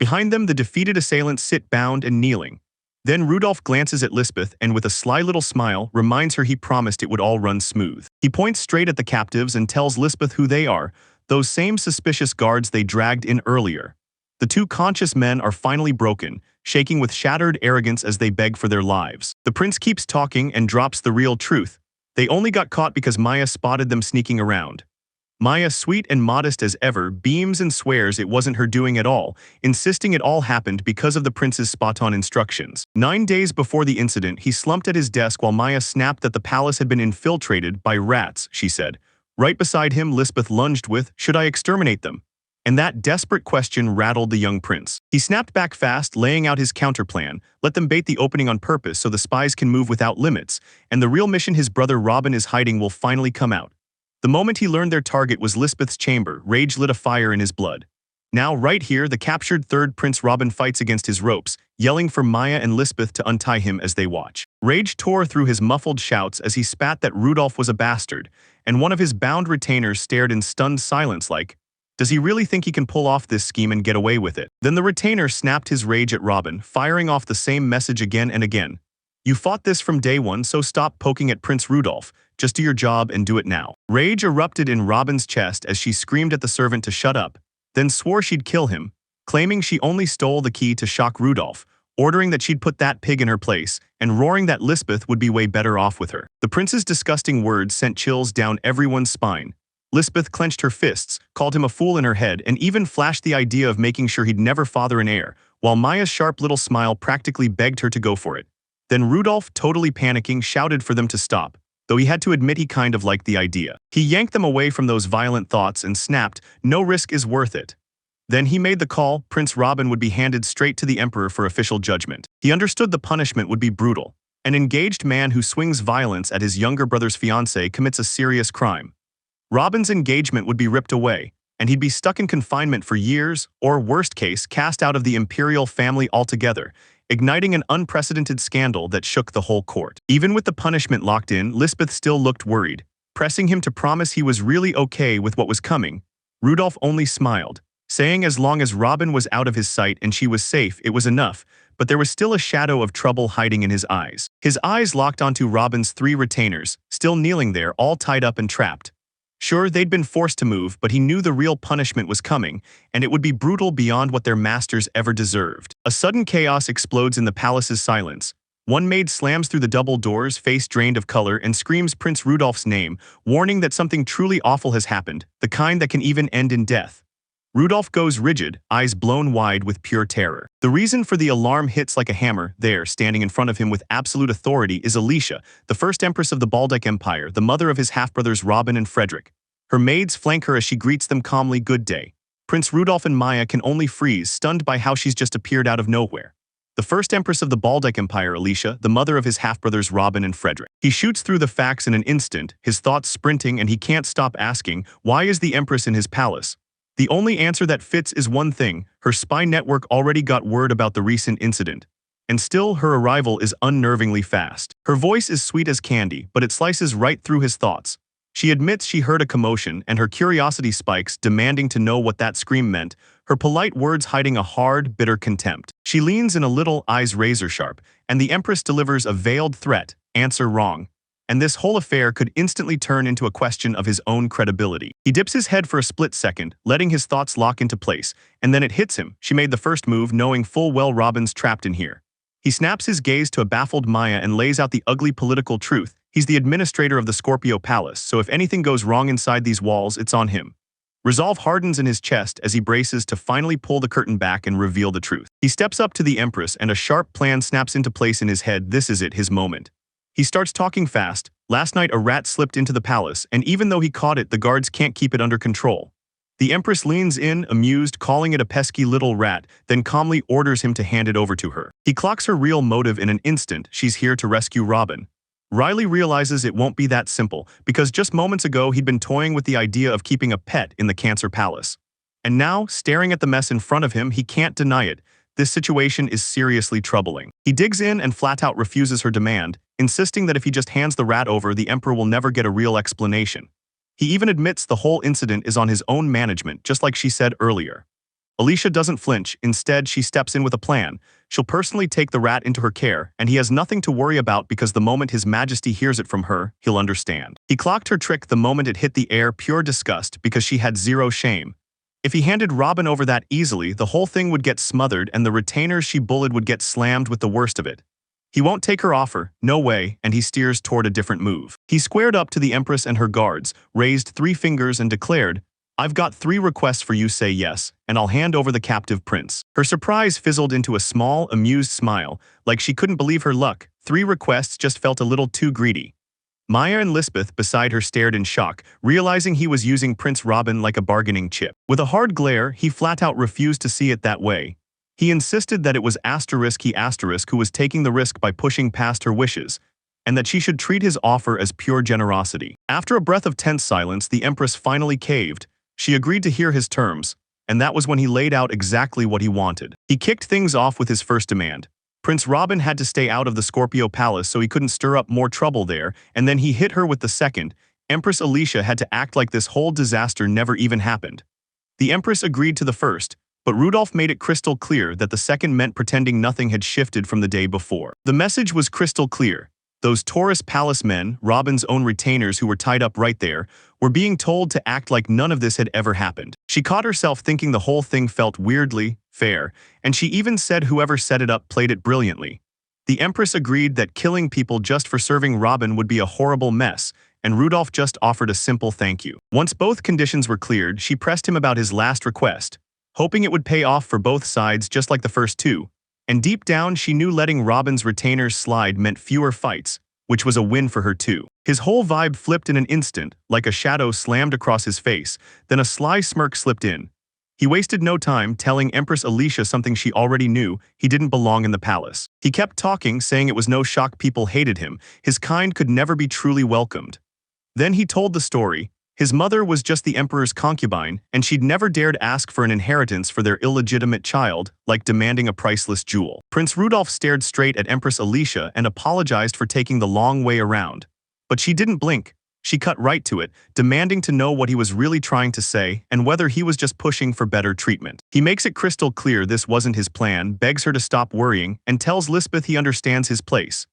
Behind them, the defeated assailants sit bound and kneeling. Then Rudolph glances at Lisbeth and with a sly little smile reminds her he promised it would all run smooth. He points straight at the captives and tells Lisbeth who they are, those same suspicious guards they dragged in earlier. The two conscious men are finally broken, shaking with shattered arrogance as they beg for their lives. The prince keeps talking and drops the real truth. They only got caught because Maya spotted them sneaking around. Maya, sweet and modest as ever, beams and swears it wasn't her doing at all, insisting it all happened because of the prince's spot-on instructions. 9 days before the incident, he slumped at his desk while Maya snapped that the palace had been infiltrated by rats, she said. Right beside him, Lisbeth lunged with, "Should I exterminate them?" And that desperate question rattled the young prince. He snapped back fast, laying out his counterplan. Let them bait the opening on purpose so the spies can move without limits, and the real mission his brother Robin is hiding will finally come out. The moment he learned their target was Lisbeth's chamber, rage lit a fire in his blood. Now, right here, the captured third Prince Robin fights against his ropes, yelling for Maya and Lisbeth to untie him as they watch. Rage tore through his muffled shouts as he spat that Rudolph was a bastard, and one of his bound retainers stared in stunned silence like, does he really think he can pull off this scheme and get away with it? Then the retainer snapped his rage at Robin, firing off the same message again and again. You fought this from day one, so stop poking at Prince Rudolph. Just do your job and do it now. Rage erupted in Robin's chest as she screamed at the servant to shut up, then swore she'd kill him, claiming she only stole the key to shock Rudolph, ordering that she'd put that pig in her place, and roaring that Lisbeth would be way better off with her. The prince's disgusting words sent chills down everyone's spine. Lisbeth clenched her fists, called him a fool in her head, and even flashed the idea of making sure he'd never father an heir, while Maya's sharp little smile practically begged her to go for it. Then Rudolph, totally panicking, shouted for them to stop, though he had to admit he kind of liked the idea. He yanked them away from those violent thoughts and snapped, "No risk is worth it." Then he made the call. Prince Robin would be handed straight to the Emperor for official judgment. He understood the punishment would be brutal. An engaged man who swings violence at his younger brother's fiancée commits a serious crime. Robin's engagement would be ripped away, and he'd be stuck in confinement for years, or worst case, cast out of the imperial family altogether, igniting an unprecedented scandal that shook the whole court. Even with the punishment locked in, Lisbeth still looked worried. Pressing him to promise he was really okay with what was coming, Rudolph only smiled, saying as long as Robin was out of his sight and she was safe, it was enough, but there was still a shadow of trouble hiding in his eyes. His eyes locked onto Robin's 3 retainers, still kneeling there, all tied up and trapped. Sure, they'd been forced to move, but he knew the real punishment was coming, and it would be brutal beyond what their masters ever deserved. A sudden chaos explodes in the palace's silence. One maid slams through the double doors, face drained of color, and screams Prince Rudolph's name, warning that something truly awful has happened, the kind that can even end in death. Rudolph goes rigid, eyes blown wide with pure terror. The reason for the alarm hits like a hammer. There, standing in front of him with absolute authority, is Alicia, the first empress of the Baltic Empire, the mother of his half-brothers Robin and Frederick. Her maids flank her as she greets them calmly, "Good day." Prince Rudolph and Maya can only freeze, stunned by how she's just appeared out of nowhere. The first empress of the Baltic Empire, Alicia, the mother of his half-brothers Robin and Frederick. He shoots through the facts in an instant, his thoughts sprinting, and he can't stop asking, why is the empress in his palace? The only answer that fits is one thing: her spy network already got word about the recent incident. And still, her arrival is unnervingly fast. Her voice is sweet as candy, but it slices right through his thoughts. She admits she heard a commotion, and her curiosity spikes, demanding to know what that scream meant, her polite words hiding a hard, bitter contempt. She leans in a little, eyes razor-sharp, and the Empress delivers a veiled threat: answer wrong. And this whole affair could instantly turn into a question of his own credibility. He dips his head for a split second, letting his thoughts lock into place, and then it hits him. She made the first move, knowing full well Robin's trapped in here. He snaps his gaze to a baffled Maya and lays out the ugly political truth. He's the administrator of the Scorpio Palace, so if anything goes wrong inside these walls, it's on him. Resolve hardens in his chest as he braces to finally pull the curtain back and reveal the truth. He steps up to the Empress, and a sharp plan snaps into place in his head. This is it, his moment. He starts talking fast. Last night a rat slipped into the palace, and even though he caught it, the guards can't keep it under control. The Empress leans in, amused, calling it a pesky little rat, then calmly orders him to hand it over to her. He clocks her real motive in an instant: she's here to rescue Robin. Riley realizes it won't be that simple, because just moments ago he'd been toying with the idea of keeping a pet in the Cancer Palace. And now, staring at the mess in front of him, he can't deny it. This situation is seriously troubling. He digs in and flat-out refuses her demand, insisting that if he just hands the rat over, the Emperor will never get a real explanation. He even admits the whole incident is on his own management, just like she said earlier. Alicia doesn't flinch. Instead, she steps in with a plan. She'll personally take the rat into her care, and he has nothing to worry about because the moment His Majesty hears it from her, he'll understand. He clocked her trick the moment it hit the air, pure disgust, because she had zero shame. If he handed Robin over that easily, the whole thing would get smothered and the retainers she bullied would get slammed with the worst of it. He won't take her offer, no way, and he steers toward a different move. He squared up to the Empress and her guards, raised 3 fingers and declared, "I've got 3 requests for you, say yes, and I'll hand over the captive prince." Her surprise fizzled into a small, amused smile, like she couldn't believe her luck. 3 requests just felt a little too greedy. Maya and Lisbeth beside her stared in shock, realizing he was using Prince Robin like a bargaining chip. With a hard glare, he flat-out refused to see it that way. He insisted that it was he who was taking the risk by pushing past her wishes, and that she should treat his offer as pure generosity. After a breath of tense silence, the Empress finally caved. She agreed to hear his terms, and that was when he laid out exactly what he wanted. He kicked things off with his first demand. Prince Robin had to stay out of the Scorpio Palace so he couldn't stir up more trouble there, and then he hit her with the second. Empress Alicia had to act like this whole disaster never even happened. The Empress agreed to the first, but Rudolph made it crystal clear that the second meant pretending nothing had shifted from the day before. The message was crystal clear. Those Taurus Palace men, Robin's own retainers who were tied up right there, were being told to act like none of this had ever happened. She caught herself thinking the whole thing felt weirdly fair, and she even said whoever set it up played it brilliantly. The Empress agreed that killing people just for serving Robin would be a horrible mess, and Rudolph just offered a simple thank you. Once both conditions were cleared, she pressed him about his last request, hoping it would pay off for both sides just like the first 2, And deep down, she knew letting Robin's retainers slide meant fewer fights, which was a win for her too. His whole vibe flipped in an instant, like a shadow slammed across his face, then a sly smirk slipped in. He wasted no time telling Empress Alicia something she already knew: he didn't belong in the palace. He kept talking, saying it was no shock people hated him, his kind could never be truly welcomed. Then he told the story. His mother was just the emperor's concubine, and she'd never dared ask for an inheritance for their illegitimate child, like demanding a priceless jewel. Prince Rudolph stared straight at Empress Alicia and apologized for taking the long way around. But she didn't blink. She cut right to it, demanding to know what he was really trying to say and whether he was just pushing for better treatment. He makes it crystal clear this wasn't his plan, begs her to stop worrying, and tells Lisbeth he understands his place.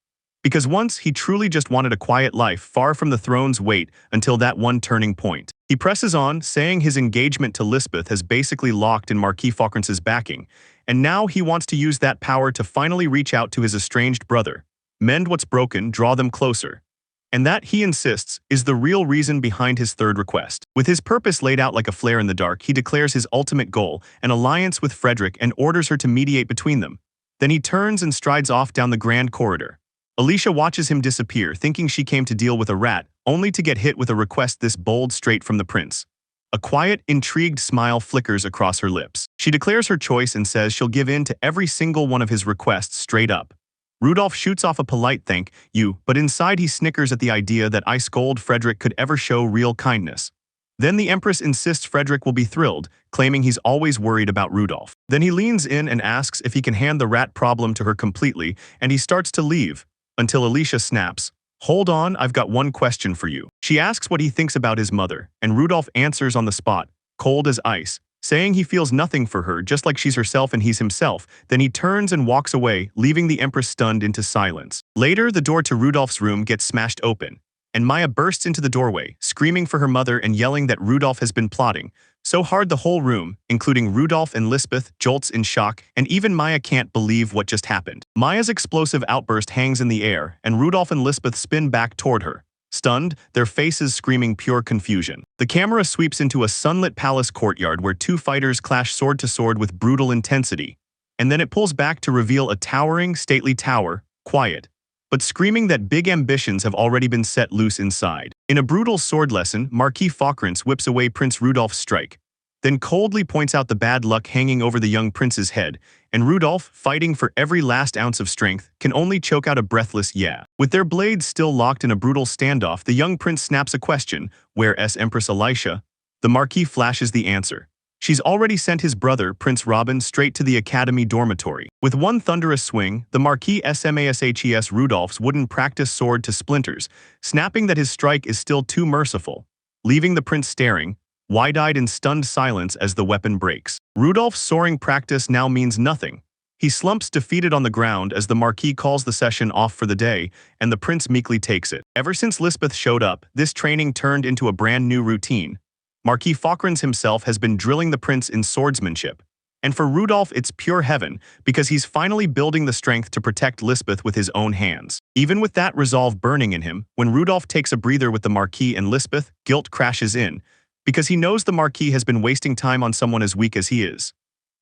Because once he truly just wanted a quiet life far from the throne's weight until that one turning point. He presses on, saying his engagement to Lisbeth has basically locked in Marquis Falkrance's backing, and now he wants to use that power to finally reach out to his estranged brother, mend what's broken, draw them closer. And that, he insists, is the real reason behind his third request. With his purpose laid out like a flare in the dark, he declares his ultimate goal, an alliance with Frederick, and orders her to mediate between them. Then he turns and strides off down the grand corridor. Alicia watches him disappear, thinking she came to deal with a rat, only to get hit with a request this bold straight from the prince. A quiet, intrigued smile flickers across her lips. She declares her choice and says she'll give in to every single one of his requests straight up. Rudolph shoots off a polite thank you, but inside he snickers at the idea that Isekai'D Frederick could ever show real kindness. Then the Empress insists Frederick will be thrilled, claiming he's always worried about Rudolph. Then he leans in and asks if he can hand the rat problem to her completely, and he starts to leave, until Alicia snaps, "Hold on, I've got one question for you." She asks what he thinks about his mother, and Rudolph answers on the spot, cold as ice, saying he feels nothing for her, just like she's herself and he's himself. Then he turns and walks away, leaving the Empress stunned into silence. Later, the door to Rudolph's room gets smashed open, and Maya bursts into the doorway, screaming for her mother and yelling that Rudolph has been plotting so hard the whole room, including Rudolph and Lisbeth, jolts in shock, and even Maya can't believe what just happened. Maya's explosive outburst hangs in the air, and Rudolph and Lisbeth spin back toward her, stunned, their faces screaming pure confusion. The camera sweeps into a sunlit palace courtyard where two fighters clash sword to sword with brutal intensity, and then it pulls back to reveal a towering, stately tower, quiet, but screaming that big ambitions have already been set loose inside. In a brutal sword lesson, Marquis Falkrance whips away Prince Rudolph's strike, then coldly points out the bad luck hanging over the young prince's head, and Rudolph, fighting for every last ounce of strength, can only choke out a breathless yeah. With their blades still locked in a brutal standoff, the young prince snaps a question, "Where's Empress Alicia?" The Marquis flashes the answer. She's already sent his brother, Prince Robin, straight to the academy dormitory. With one thunderous swing, the Marquis smashes Rudolph's wooden practice sword to splinters, snapping that his strike is still too merciful, leaving the prince staring, wide-eyed in stunned silence as the weapon breaks. Rudolph's soaring practice now means nothing. He slumps defeated on the ground as the Marquis calls the session off for the day, and the prince meekly takes it. Ever since Lisbeth showed up, this training turned into a brand new routine. Marquis Falkrance himself has been drilling the prince in swordsmanship. And for Rudolph, it's pure heaven, because he's finally building the strength to protect Lisbeth with his own hands. Even with that resolve burning in him, when Rudolph takes a breather with the Marquis and Lisbeth, guilt crashes in, because he knows the Marquis has been wasting time on someone as weak as he is.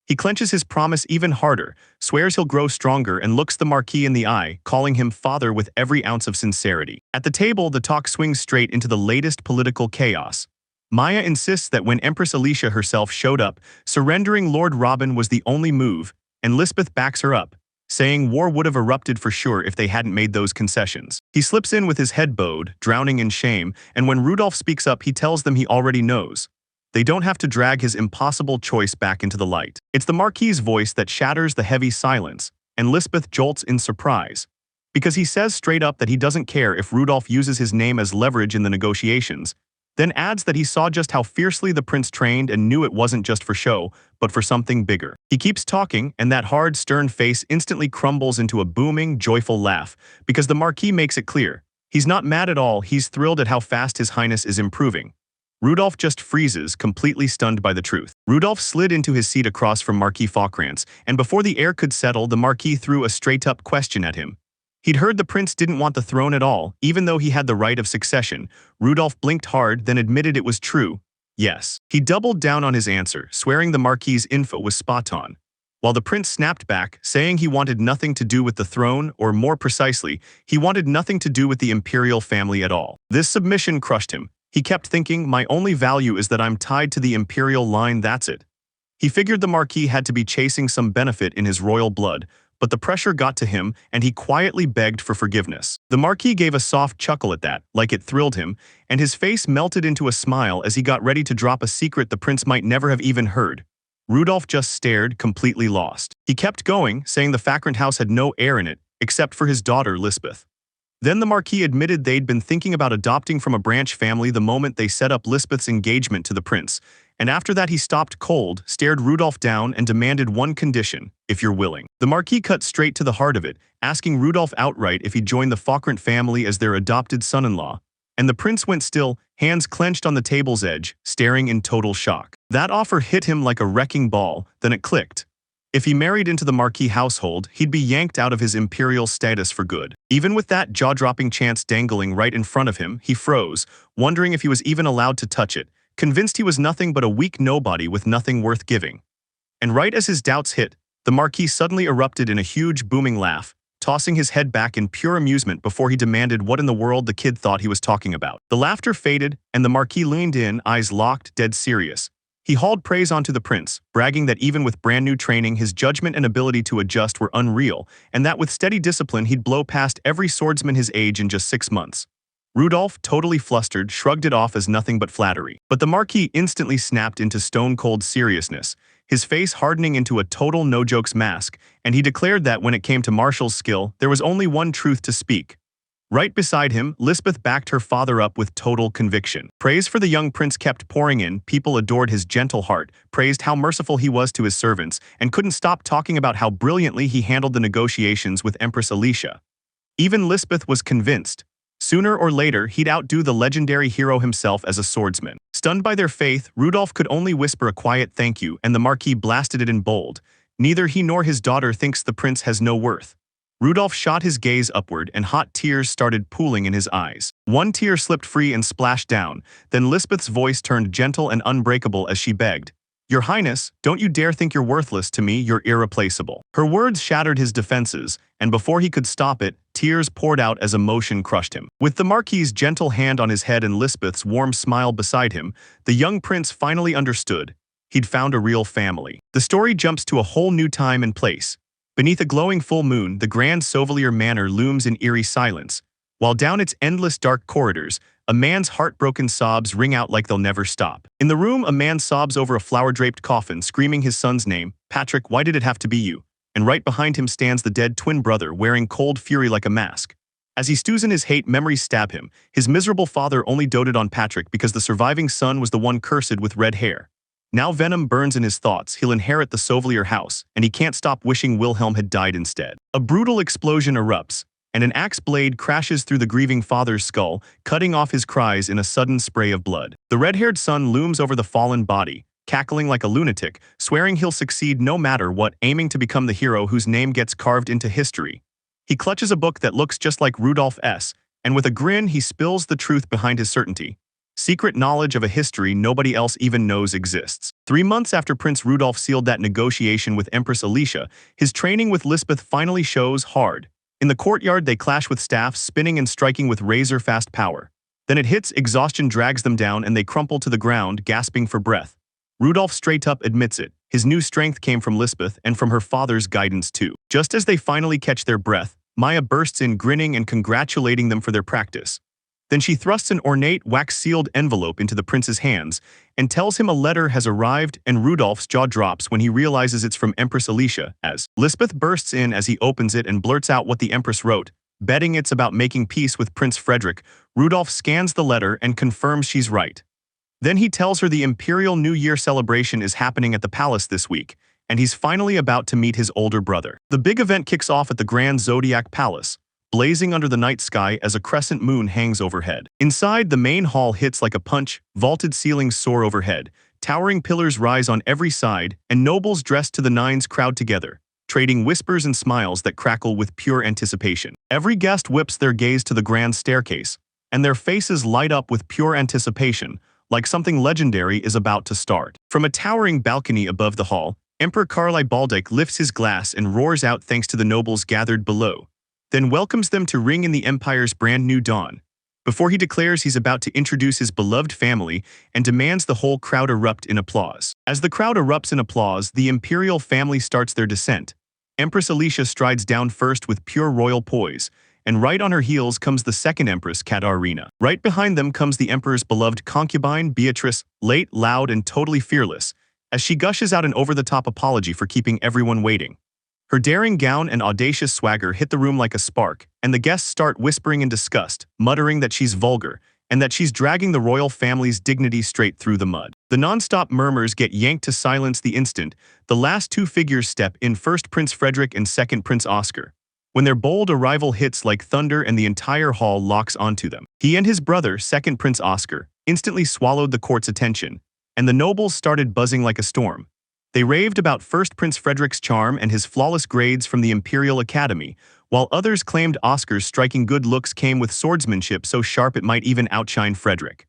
He clenches his promise even harder, swears he'll grow stronger, and looks the Marquis in the eye, calling him father with every ounce of sincerity. At the table, the talk swings straight into the latest political chaos. Maya insists that when Empress Alicia herself showed up, surrendering Lord Robin was the only move, and Lisbeth backs her up, saying war would have erupted for sure if they hadn't made those concessions. He slips in with his head bowed, drowning in shame, and when Rudolph speaks up, he tells them he already knows. They don't have to drag his impossible choice back into the light. It's the Marquis's voice that shatters the heavy silence, and Lisbeth jolts in surprise, because he says straight up that he doesn't care if Rudolph uses his name as leverage in the negotiations, then adds that he saw just how fiercely the prince trained and knew it wasn't just for show, but for something bigger. He keeps talking, and that hard, stern face instantly crumbles into a booming, joyful laugh, because the Marquis makes it clear. He's not mad at all, he's thrilled at how fast His Highness is improving. Rudolph just freezes, completely stunned by the truth. Rudolph slid into his seat across from Marquis Falkrance, and before the air could settle, the Marquis threw a straight-up question at him. He'd heard the prince didn't want the throne at all, even though he had the right of succession. Rudolph blinked hard, then admitted it was true. Yes. He doubled down on his answer, swearing the Marquis's info was spot on. while the prince snapped back, saying he wanted nothing to do with the throne, or more precisely, he wanted nothing to do with the imperial family at all. This submission crushed him. He kept thinking, my only value is that I'm tied to the imperial line, that's it. He figured the Marquis had to be chasing some benefit in his royal blood, but the pressure got to him and he quietly begged for forgiveness. The Marquis gave a soft chuckle at that, like it thrilled him, and his face melted into a smile as he got ready to drop a secret the prince might never have even heard. Rudolph just stared, completely lost. He kept going, saying the Fakrant house had no heir in it, except for his daughter Lisbeth. Then the Marquis admitted they'd been thinking about adopting from a branch family the moment they set up Lisbeth's engagement to the prince, and after that he stopped cold, stared Rudolph down and demanded one condition, if you're willing. The Marquis cut straight to the heart of it, asking Rudolph outright if he'd join the Fakrant family as their adopted son-in-law, and the prince went still, hands clenched on the table's edge, staring in total shock. That offer hit him like a wrecking ball, then it clicked. If he married into the Marquis household, he'd be yanked out of his imperial status for good. Even with that jaw-dropping chance dangling right in front of him, he froze, wondering if he was even allowed to touch it, convinced he was nothing but a weak nobody with nothing worth giving. And right as his doubts hit, the Marquis suddenly erupted in a huge booming laugh, tossing his head back in pure amusement before he demanded what in the world the kid thought he was talking about. The laughter faded, and the Marquis leaned in, eyes locked, dead serious. He hauled praise onto the prince, bragging that even with brand new training his judgment and ability to adjust were unreal, and that with steady discipline he'd blow past every swordsman his age in just 6 months. Rudolph, totally flustered, shrugged it off as nothing but flattery. But the Marquis instantly snapped into stone-cold seriousness, his face hardening into a total no-jokes mask, and he declared that when it came to martial skill, there was only one truth to speak. Right beside him, Lisbeth backed her father up with total conviction. Praise for the young prince kept pouring in, people adored his gentle heart, praised how merciful he was to his servants, and couldn't stop talking about how brilliantly he handled the negotiations with Empress Alicia. Even Lisbeth was convinced. Sooner or later, he'd outdo the legendary hero himself as a swordsman. Stunned by their faith, Rudolph could only whisper a quiet thank you, and the Marquis blasted it in bold. Neither he nor his daughter thinks the prince has no worth. Rudolph shot his gaze upward and hot tears started pooling in his eyes. One tear slipped free and splashed down, then Lisbeth's voice turned gentle and unbreakable as she begged, "Your Highness, don't you dare think you're worthless to me, you're irreplaceable." Her words shattered his defenses, and before he could stop it, tears poured out as emotion crushed him. With the Marquis's gentle hand on his head and Lisbeth's warm smile beside him, the young prince finally understood. He'd found a real family. The story jumps to a whole new time and place. Beneath a glowing full moon, the Grand Sauvelier Manor looms in eerie silence, while down its endless dark corridors, a man's heartbroken sobs ring out like they'll never stop. In the room, a man sobs over a flower-draped coffin, screaming his son's name, "Patrick, why did it have to be you?" And right behind him stands the dead twin brother, wearing cold fury like a mask. As he stews in his hate, memories stab him. His miserable father only doted on Patrick because the surviving son was the one cursed with red hair. Now venom burns in his thoughts, he'll inherit the Sauvelier house, and he can't stop wishing Wilhelm had died instead. A brutal explosion erupts, and an axe blade crashes through the grieving father's skull, cutting off his cries in a sudden spray of blood. The red-haired son looms over the fallen body, cackling like a lunatic, swearing he'll succeed no matter what, aiming to become the hero whose name gets carved into history. He clutches a book that looks just like Rudolph S., and with a grin he spills the truth behind his certainty. Secret knowledge of a history nobody else even knows exists. 3 months after Prince Rudolph sealed that negotiation with Empress Alicia, his training with Lisbeth finally shows hard. In the courtyard, they clash with staffs, spinning and striking with razor-fast power. Then it hits, exhaustion drags them down, and they crumple to the ground, gasping for breath. Rudolph straight up admits it. His new strength came from Lisbeth and from her father's guidance too. Just as they finally catch their breath, Maya bursts in, grinning and congratulating them for their practice. Then she thrusts an ornate, wax-sealed envelope into the prince's hands and tells him a letter has arrived, and Rudolph's jaw drops when he realizes it's from Empress Alicia, as Lisbeth bursts in as he opens it and blurts out what the Empress wrote. Betting it's about making peace with Prince Frederick, Rudolph scans the letter and confirms she's right. Then he tells her the Imperial New Year celebration is happening at the palace this week, and he's finally about to meet his older brother. The big event kicks off at the Grand Zodiac Palace, blazing under the night sky as a crescent moon hangs overhead. Inside, the main hall hits like a punch, vaulted ceilings soar overhead, towering pillars rise on every side, and nobles dressed to the nines crowd together, trading whispers and smiles that crackle with pure anticipation. Every guest whips their gaze to the grand staircase, and their faces light up with pure anticipation, like something legendary is about to start. From a towering balcony above the hall, Emperor Karl Baldic lifts his glass and roars out thanks to the nobles gathered below, then welcomes them to ring in the Empire's brand new dawn, before he declares he's about to introduce his beloved family and demands the whole crowd erupt in applause. As the crowd erupts in applause, the imperial family starts their descent. Empress Alicia strides down first with pure royal poise, and right on her heels comes the second Empress, Katarina. Right behind them comes the Emperor's beloved concubine, Beatrice, late, loud, and totally fearless, as she gushes out an over-the-top apology for keeping everyone waiting. Her daring gown and audacious swagger hit the room like a spark, and the guests start whispering in disgust, muttering that she's vulgar, and that she's dragging the royal family's dignity straight through the mud. The non-stop murmurs get yanked to silence the instant the last two figures step in, first Prince Frederick and second Prince Oscar. When their bold arrival hits like thunder and the entire hall locks onto them. He and his brother, second Prince Oscar, instantly swallowed the court's attention, and the nobles started buzzing like a storm. They raved about first Prince Frederick's charm and his flawless grades from the Imperial Academy, while others claimed Oscar's striking good looks came with swordsmanship so sharp it might even outshine Frederick.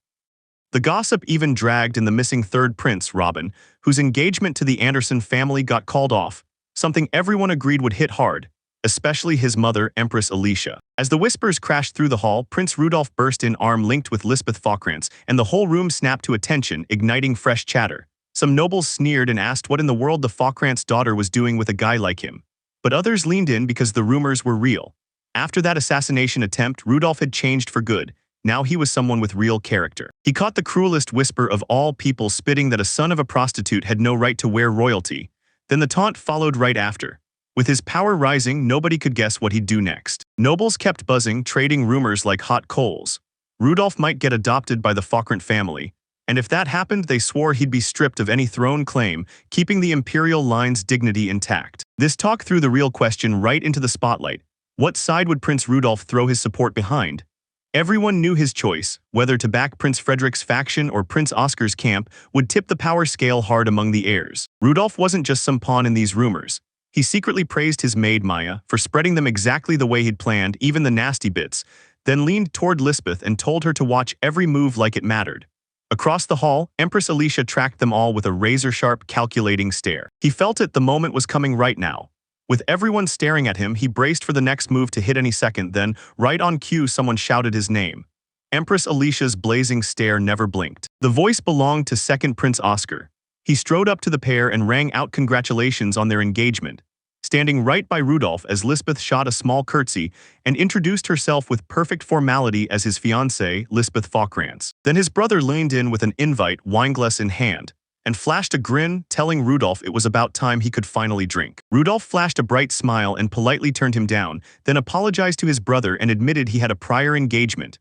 The gossip even dragged in the missing third prince, Robin, whose engagement to the Anderson family got called off, something everyone agreed would hit hard, especially his mother, Empress Alicia. As the whispers crashed through the hall, Prince Rudolph burst in, arm linked with Lisbeth Falkrantz, and the whole room snapped to attention, igniting fresh chatter. Some nobles sneered and asked what in the world the Falkrantz daughter was doing with a guy like him. But others leaned in because the rumors were real. After that assassination attempt, Rudolph had changed for good. Now he was someone with real character. He caught the cruelest whisper of all people, spitting that a son of a prostitute had no right to wear royalty. Then the taunt followed right after. With his power rising, nobody could guess what he'd do next. Nobles kept buzzing, trading rumors like hot coals. Rudolph might get adopted by the Falkrantz family, and if that happened, they swore he'd be stripped of any throne claim, keeping the imperial line's dignity intact. This talk threw the real question right into the spotlight. What side would Prince Rudolph throw his support behind? Everyone knew his choice, whether to back Prince Frederick's faction or Prince Oscar's camp, would tip the power scale hard among the heirs. Rudolph wasn't just some pawn in these rumors. He secretly praised his maid Maya for spreading them exactly the way he'd planned, even the nasty bits, then leaned toward Lisbeth and told her to watch every move like it mattered. Across the hall, Empress Alicia tracked them all with a razor-sharp, calculating stare. He felt it, the moment was coming right now. With everyone staring at him, he braced for the next move to hit any second, then, right on cue, someone shouted his name. Empress Alicia's blazing stare never blinked. The voice belonged to second Prince Oscar. He strode up to the pair and rang out congratulations on their engagement, standing right by Rudolph as Lisbeth shot a small curtsy and introduced herself with perfect formality as his fiancée, Lisbeth Falkrantz. Then his brother leaned in with an invite, wineglass in hand, and flashed a grin, telling Rudolph it was about time he could finally drink. Rudolph flashed a bright smile and politely turned him down, then apologized to his brother and admitted he had a prior engagement.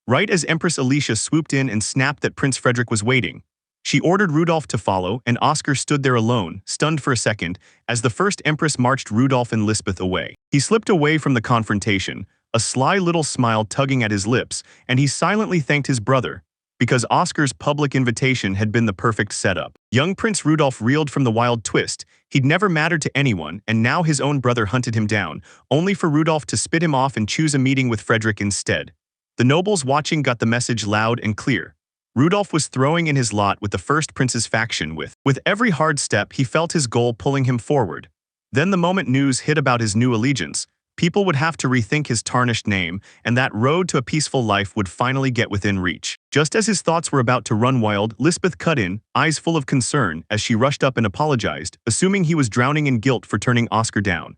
Right as Empress Alicia swooped in and snapped that Prince Frederick was waiting, she ordered Rudolph to follow, and Oscar stood there alone, stunned for a second, as the first Empress marched Rudolph and Lisbeth away. He slipped away from the confrontation, a sly little smile tugging at his lips, and he silently thanked his brother, because Oscar's public invitation had been the perfect setup. Young Prince Rudolph reeled from the wild twist. He'd never mattered to anyone, and now his own brother hunted him down, only for Rudolph to spit him off and choose a meeting with Frederick instead. The nobles watching got the message loud and clear. Rudolph was throwing in his lot with the first prince's faction. With every hard step, he felt his goal pulling him forward. Then the moment news hit about his new allegiance, people would have to rethink his tarnished name, and that road to a peaceful life would finally get within reach. Just as his thoughts were about to run wild, Lisbeth cut in, eyes full of concern, as she rushed up and apologized, assuming he was drowning in guilt for turning Oscar down.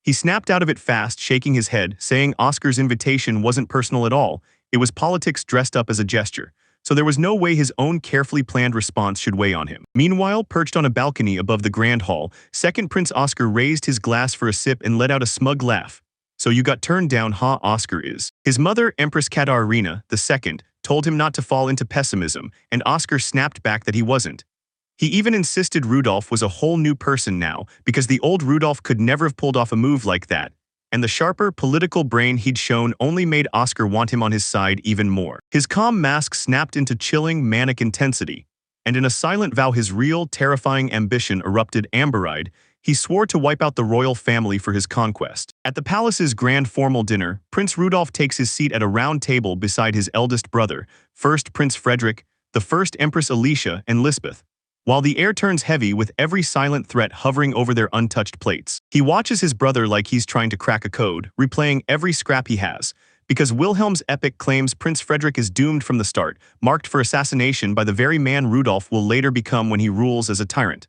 He snapped out of it fast, shaking his head, saying Oscar's invitation wasn't personal at all, it was politics dressed up as a gesture. So there was no way his own carefully planned response should weigh on him. Meanwhile, perched on a balcony above the Grand Hall, second Prince Oscar raised his glass for a sip and let out a smug laugh. So you got turned down, huh? Oscar is. His mother, Empress Katarina II, told him not to fall into pessimism, and Oscar snapped back that he wasn't. He even insisted Rudolph was a whole new person now, because the old Rudolph could never have pulled off a move like that, and the sharper political brain he'd shown only made Oscar want him on his side even more. His calm mask snapped into chilling, manic intensity, and in a silent vow his real, terrifying ambition erupted amber-eyed, he swore to wipe out the royal family for his conquest. At the palace's grand formal dinner, Prince Rudolph takes his seat at a round table beside his eldest brother, first Prince Frederick, the first Empress Alicia, and Lisbeth. while the air turns heavy with every silent threat hovering over their untouched plates. He watches his brother like he's trying to crack a code, replaying every scrap he has, because Wilhelm's epic claims Prince Frederick is doomed from the start, marked for assassination by the very man Rudolf will later become when he rules as a tyrant.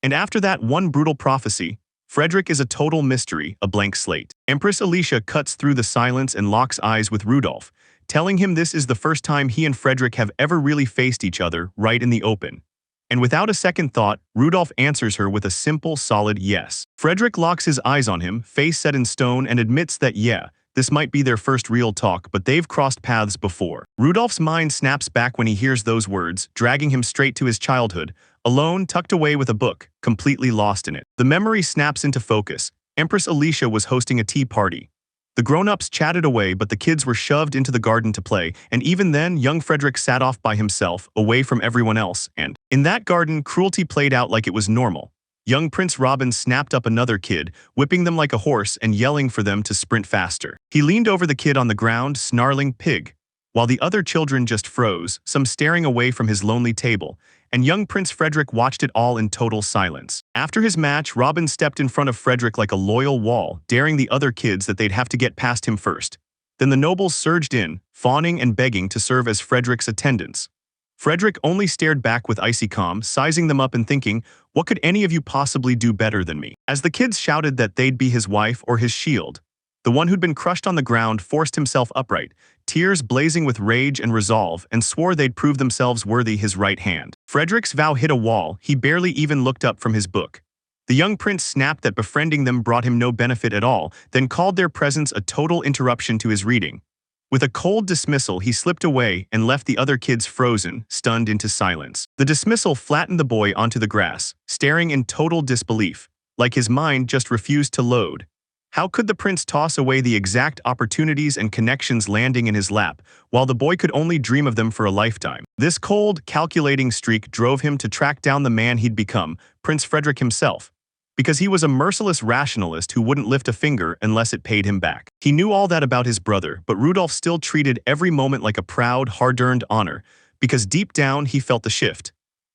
And after that one brutal prophecy, Frederick is a total mystery, a blank slate. Empress Alicia cuts through the silence and locks eyes with Rudolf, telling him this is the first time he and Frederick have ever really faced each other, right in the open. And without a second thought, Rudolf answers her with a simple, solid yes. Frederick locks his eyes on him, face set in stone, and admits that yeah, this might be their first real talk, but they've crossed paths before. Rudolf's mind snaps back when he hears those words, dragging him straight to his childhood, alone, tucked away with a book, completely lost in it. The memory snaps into focus. Empress Alicia was hosting a tea party. The grown-ups chatted away, but the kids were shoved into the garden to play, and even then, young Frederick sat off by himself, away from everyone else, and in that garden, cruelty played out like it was normal. Young Prince Robin snapped up another kid, whipping them like a horse and yelling for them to sprint faster. He leaned over the kid on the ground, snarling "pig," while the other children just froze, some staring away from his lonely table, and young Prince Frederick watched it all in total silence. After his match, Robin stepped in front of Frederick like a loyal wall, daring the other kids that they'd have to get past him first. Then the nobles surged in, fawning and begging to serve as Frederick's attendants. Frederick only stared back with icy calm, sizing them up and thinking, what could any of you possibly do better than me? As the kids shouted that they'd be his wife or his shield, the one who'd been crushed on the ground forced himself upright, tears blazing with rage and resolve, and swore they'd prove themselves worthy his right hand. Frederick's vow hit a wall. He barely even looked up from his book. The young prince snapped that befriending them brought him no benefit at all, then called their presence a total interruption to his reading. With a cold dismissal, he slipped away and left the other kids frozen, stunned into silence. The dismissal flattened the boy onto the grass, staring in total disbelief, like his mind just refused to load. How could the prince toss away the exact opportunities and connections landing in his lap, while the boy could only dream of them for a lifetime? This cold, calculating streak drove him to track down the man he'd become, Prince Frederick himself, because he was a merciless rationalist who wouldn't lift a finger unless it paid him back. He knew all that about his brother, but Rudolf still treated every moment like a proud, hard-earned honor, because deep down he felt the shift.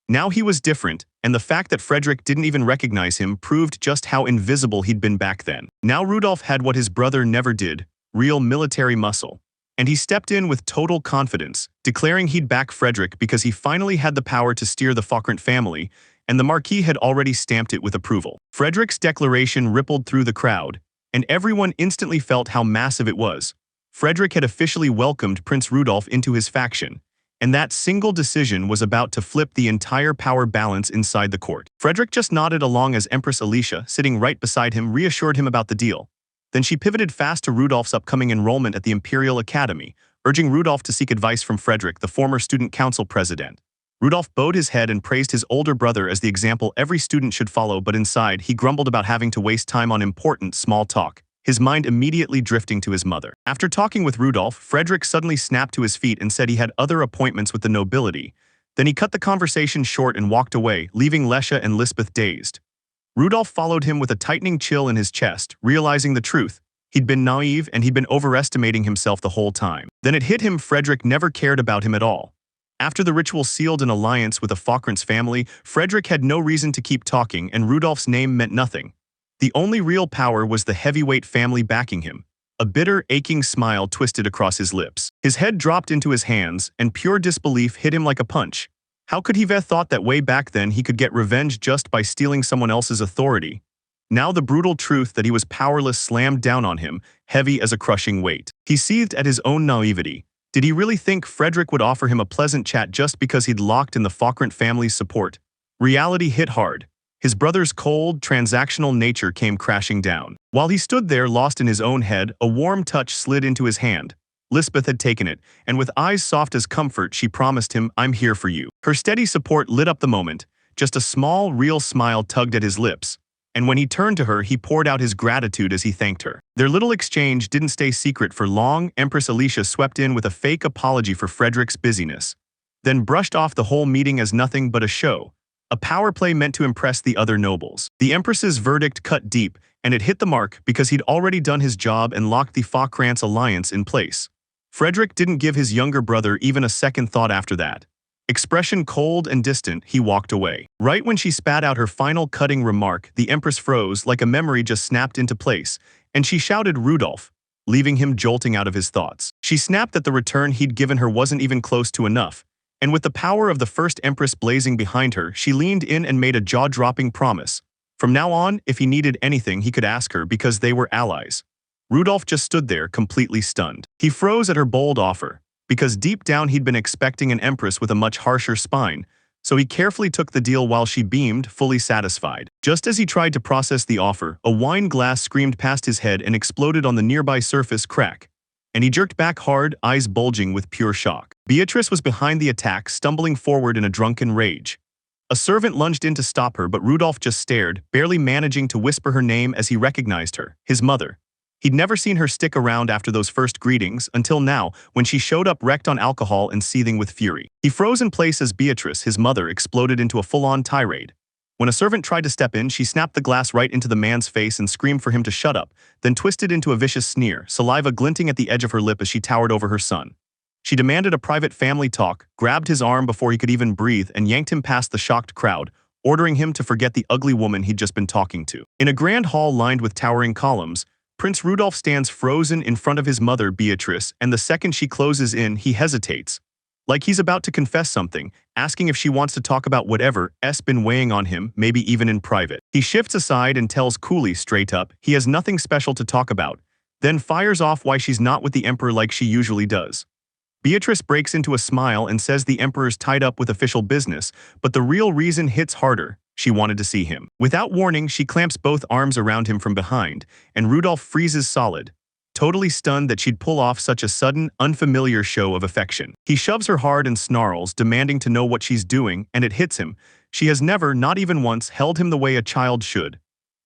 Now he was different, and the fact that Frederick didn't even recognize him proved just how invisible he'd been back then. Now Rudolf had what his brother never did, real military muscle. And he stepped in with total confidence, declaring he'd back Frederick because he finally had the power to steer the Falkrant family, and the Marquis had already stamped it with approval. Frederick's declaration rippled through the crowd, and everyone instantly felt how massive it was. Frederick had officially welcomed Prince Rudolf into his faction, and that single decision was about to flip the entire power balance inside the court. Frederick just nodded along as Empress Alicia, sitting right beside him, reassured him about the deal. Then she pivoted fast to Rudolf's upcoming enrollment at the Imperial Academy, urging Rudolf to seek advice from Frederick, the former student council president. Rudolf bowed his head and praised his older brother as the example every student should follow, but inside, he grumbled about having to waste time on important, small talk, his mind immediately drifting to his mother. After talking with Rudolf, Frederick suddenly snapped to his feet and said he had other appointments with the nobility. Then he cut the conversation short and walked away, leaving Lesha and Lisbeth dazed. Rudolf followed him with a tightening chill in his chest, realizing the truth. He'd been naive and he'd been overestimating himself the whole time. Then it hit him: Frederick never cared about him at all. After the ritual sealed an alliance with the Falkrant's family, Frederick had no reason to keep talking, and Rudolf's name meant nothing. The only real power was the heavyweight family backing him. A bitter, aching smile twisted across his lips. His head dropped into his hands, and pure disbelief hit him like a punch. How could he have thought that way back then he could get revenge just by stealing someone else's authority? Now the brutal truth that he was powerless slammed down on him, heavy as a crushing weight. He seethed at his own naivety. Did he really think Frederick would offer him a pleasant chat just because he'd locked in the Falkrant family's support? Reality hit hard. His brother's cold, transactional nature came crashing down. While he stood there lost in his own head, a warm touch slid into his hand. Lisbeth had taken it, and with eyes soft as comfort, she promised him, "I'm here for you." Her steady support lit up the moment. Just a small, real smile tugged at his lips. And when he turned to her, he poured out his gratitude as he thanked her. Their little exchange didn't stay secret for long. Empress Alicia swept in with a fake apology for Frederick's busyness, then brushed off the whole meeting as nothing but a show. A power play meant to impress the other nobles. The Empress's verdict cut deep, and it hit the mark because he'd already done his job and locked the Falkrant's alliance in place. Frederick didn't give his younger brother even a second thought after that. Expression cold and distant, he walked away. Right when she spat out her final cutting remark, the Empress froze like a memory just snapped into place, and she shouted Rudolph, leaving him jolting out of his thoughts. She snapped that the return he'd given her wasn't even close to enough, and with the power of the first Empress blazing behind her, she leaned in and made a jaw-dropping promise. From now on, if he needed anything, he could ask her because they were allies. Rudolph just stood there, completely stunned. He froze at her bold offer, because deep down he'd been expecting an empress with a much harsher spine, so he carefully took the deal while she beamed, fully satisfied. Just as he tried to process the offer, a wine glass screamed past his head and exploded on the nearby surface crack, and he jerked back hard, eyes bulging with pure shock. Beatrice was behind the attack, stumbling forward in a drunken rage. A servant lunged in to stop her, but Rudolph just stared, barely managing to whisper her name as he recognized her, his mother. He'd never seen her stick around after those first greetings, until now, when she showed up wrecked on alcohol and seething with fury. He froze in place as Beatrice, his mother, exploded into a full-on tirade. When a servant tried to step in, she snapped the glass right into the man's face and screamed for him to shut up, then twisted into a vicious sneer, saliva glinting at the edge of her lip as she towered over her son. She demanded a private family talk, grabbed his arm before he could even breathe, and yanked him past the shocked crowd, ordering him to forget the ugly woman he'd just been talking to. In a grand hall lined with towering columns, Prince Rudolph stands frozen in front of his mother, Beatrice, and the second she closes in, he hesitates. Like he's about to confess something, asking if she wants to talk about whatever's been weighing on him, maybe even in private. He shifts aside and tells coolly, straight up, he has nothing special to talk about, then fires off why she's not with the emperor like she usually does. Beatrice breaks into a smile and says the emperor's tied up with official business, but the real reason hits harder. She wanted to see him. Without warning, she clamps both arms around him from behind, and Rudolph freezes solid, totally stunned that she'd pull off such a sudden, unfamiliar show of affection. He shoves her hard and snarls, demanding to know what she's doing, and it hits him. She has never, not even once, held him the way a child should.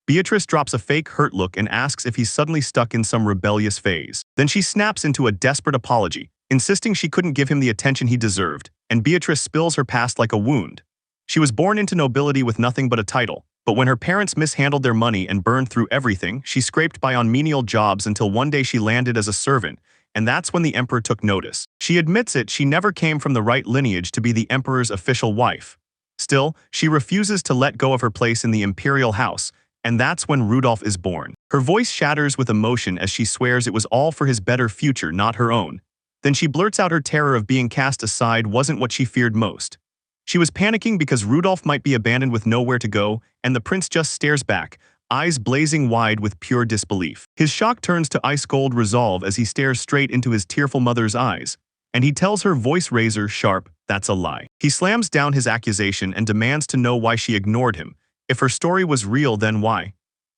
Beatrice drops a fake hurt look and asks if he's suddenly stuck in some rebellious phase. Then she snaps into a desperate apology, insisting she couldn't give him the attention he deserved, and Beatrice spills her past like a wound. She was born into nobility with nothing but a title, but when her parents mishandled their money and burned through everything, she scraped by on menial jobs until one day she landed as a servant, and that's when the emperor took notice. She admits it, she never came from the right lineage to be the emperor's official wife. Still, she refuses to let go of her place in the imperial house, and that's when Rudolph is born. Her voice shatters with emotion as she swears it was all for his better future, not her own. Then she blurts out her terror of being cast aside wasn't what she feared most. She was panicking because Rudolph might be abandoned with nowhere to go, and the prince just stares back, eyes blazing wide with pure disbelief. His shock turns to ice-cold resolve as he stares straight into his tearful mother's eyes, and he tells her, voice razor sharp, that's a lie. He slams down his accusation and demands to know why she ignored him. If her story was real, then why?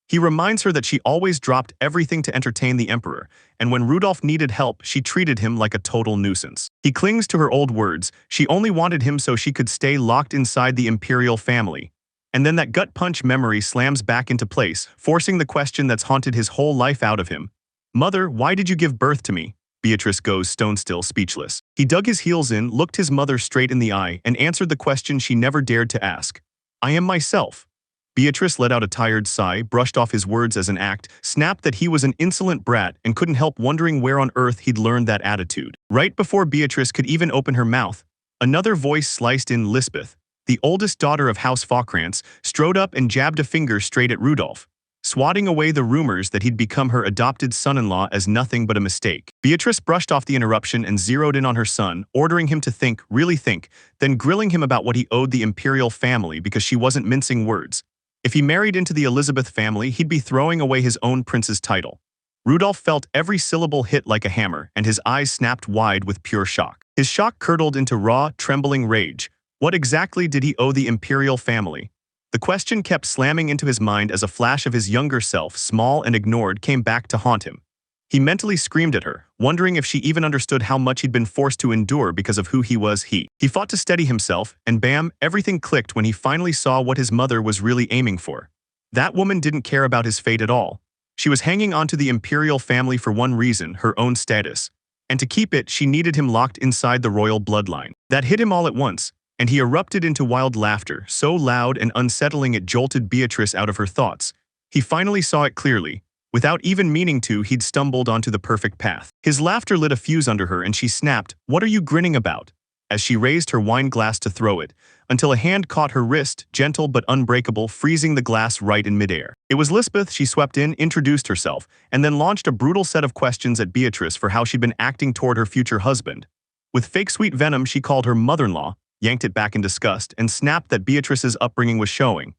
He reminds her that she always dropped everything to entertain the emperor, and when Rudolph needed help, she treated him like a total nuisance. He clings to her old words, she only wanted him so she could stay locked inside the imperial family. And then that gut punch memory slams back into place, forcing the question that's haunted his whole life out of him. Mother, why did you give birth to me? Beatrice goes stone still, speechless. He dug his heels in, looked his mother straight in the eye, and answered the question she never dared to ask. I am myself. Beatrice let out a tired sigh, brushed off his words as an act, snapped that he was an insolent brat, and couldn't help wondering where on earth he'd learned that attitude. Right before Beatrice could even open her mouth, another voice sliced in. Lisbeth, the oldest daughter of House Faukrantz, strode up and jabbed a finger straight at Rudolph, swatting away the rumors that he'd become her adopted son-in-law as nothing but a mistake. Beatrice brushed off the interruption and zeroed in on her son, ordering him to think, really think, then grilling him about what he owed the imperial family because she wasn't mincing words. If he married into the Elizabeth family, he'd be throwing away his own prince's title. Rudolph felt every syllable hit like a hammer, and his eyes snapped wide with pure shock. His shock curdled into raw, trembling rage. What exactly did he owe the imperial family? The question kept slamming into his mind as a flash of his younger self, small and ignored, came back to haunt him. He mentally screamed at her, wondering if she even understood how much he'd been forced to endure because of who he was. He fought to steady himself, and bam, everything clicked when he finally saw what his mother was really aiming for. That woman didn't care about his fate at all. She was hanging onto the imperial family for one reason, her own status. And to keep it, she needed him locked inside the royal bloodline. That hit him all at once, and he erupted into wild laughter, so loud and unsettling it jolted Beatrice out of her thoughts. He finally saw it clearly. Without even meaning to, he'd stumbled onto the perfect path. His laughter lit a fuse under her and she snapped, "What are you grinning about? as she raised her wine glass to throw it, until a hand caught her wrist, gentle but unbreakable, freezing the glass right in midair. It was Lisbeth. She swept in, introduced herself, and then launched a brutal set of questions at Beatrice for how she'd been acting toward her future husband. With fake sweet venom, she called her mother-in-law, yanked it back in disgust, and snapped that Beatrice's upbringing was showing.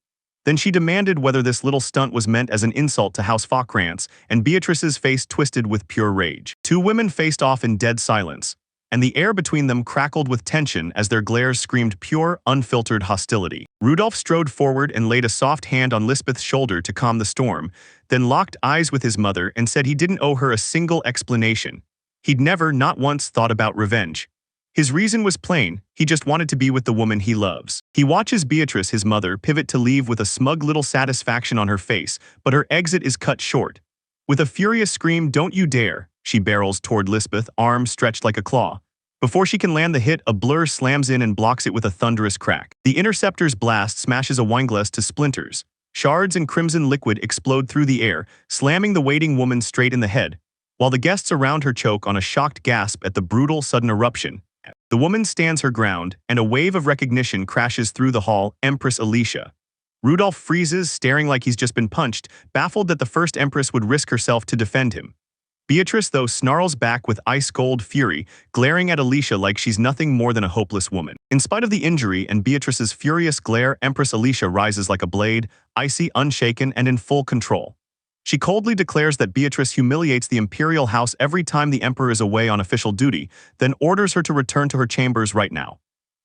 Then she demanded whether this little stunt was meant as an insult to House Fockrantz, and Beatrice's face twisted with pure rage. Two women faced off in dead silence, and the air between them crackled with tension as their glares screamed pure, unfiltered hostility. Rudolph strode forward and laid a soft hand on Lisbeth's shoulder to calm the storm, then locked eyes with his mother and said he didn't owe her a single explanation. He'd never, not once, thought about revenge. His reason was plain: he just wanted to be with the woman he loves. He watches Beatrice, his mother, pivot to leave with a smug little satisfaction on her face, but her exit is cut short. With a furious scream, "Don't you dare!" she barrels toward Lisbeth, arms stretched like a claw. Before she can land the hit, a blur slams in and blocks it with a thunderous crack. The interceptor's blast smashes a wineglass to splinters. Shards and crimson liquid explode through the air, slamming the waiting woman straight in the head, while the guests around her choke on a shocked gasp at the brutal, sudden eruption. The woman stands her ground, and a wave of recognition crashes through the hall. Empress Alicia. Rudolph freezes, staring like he's just been punched, baffled that the first empress would risk herself to defend him. Beatrice, though, snarls back with ice-cold fury, glaring at Alicia like she's nothing more than a hopeless woman. In spite of the injury and Beatrice's furious glare, Empress Alicia rises like a blade, icy, unshaken, and in full control. She coldly declares that Beatrice humiliates the imperial house every time the emperor is away on official duty, then orders her to return to her chambers right now.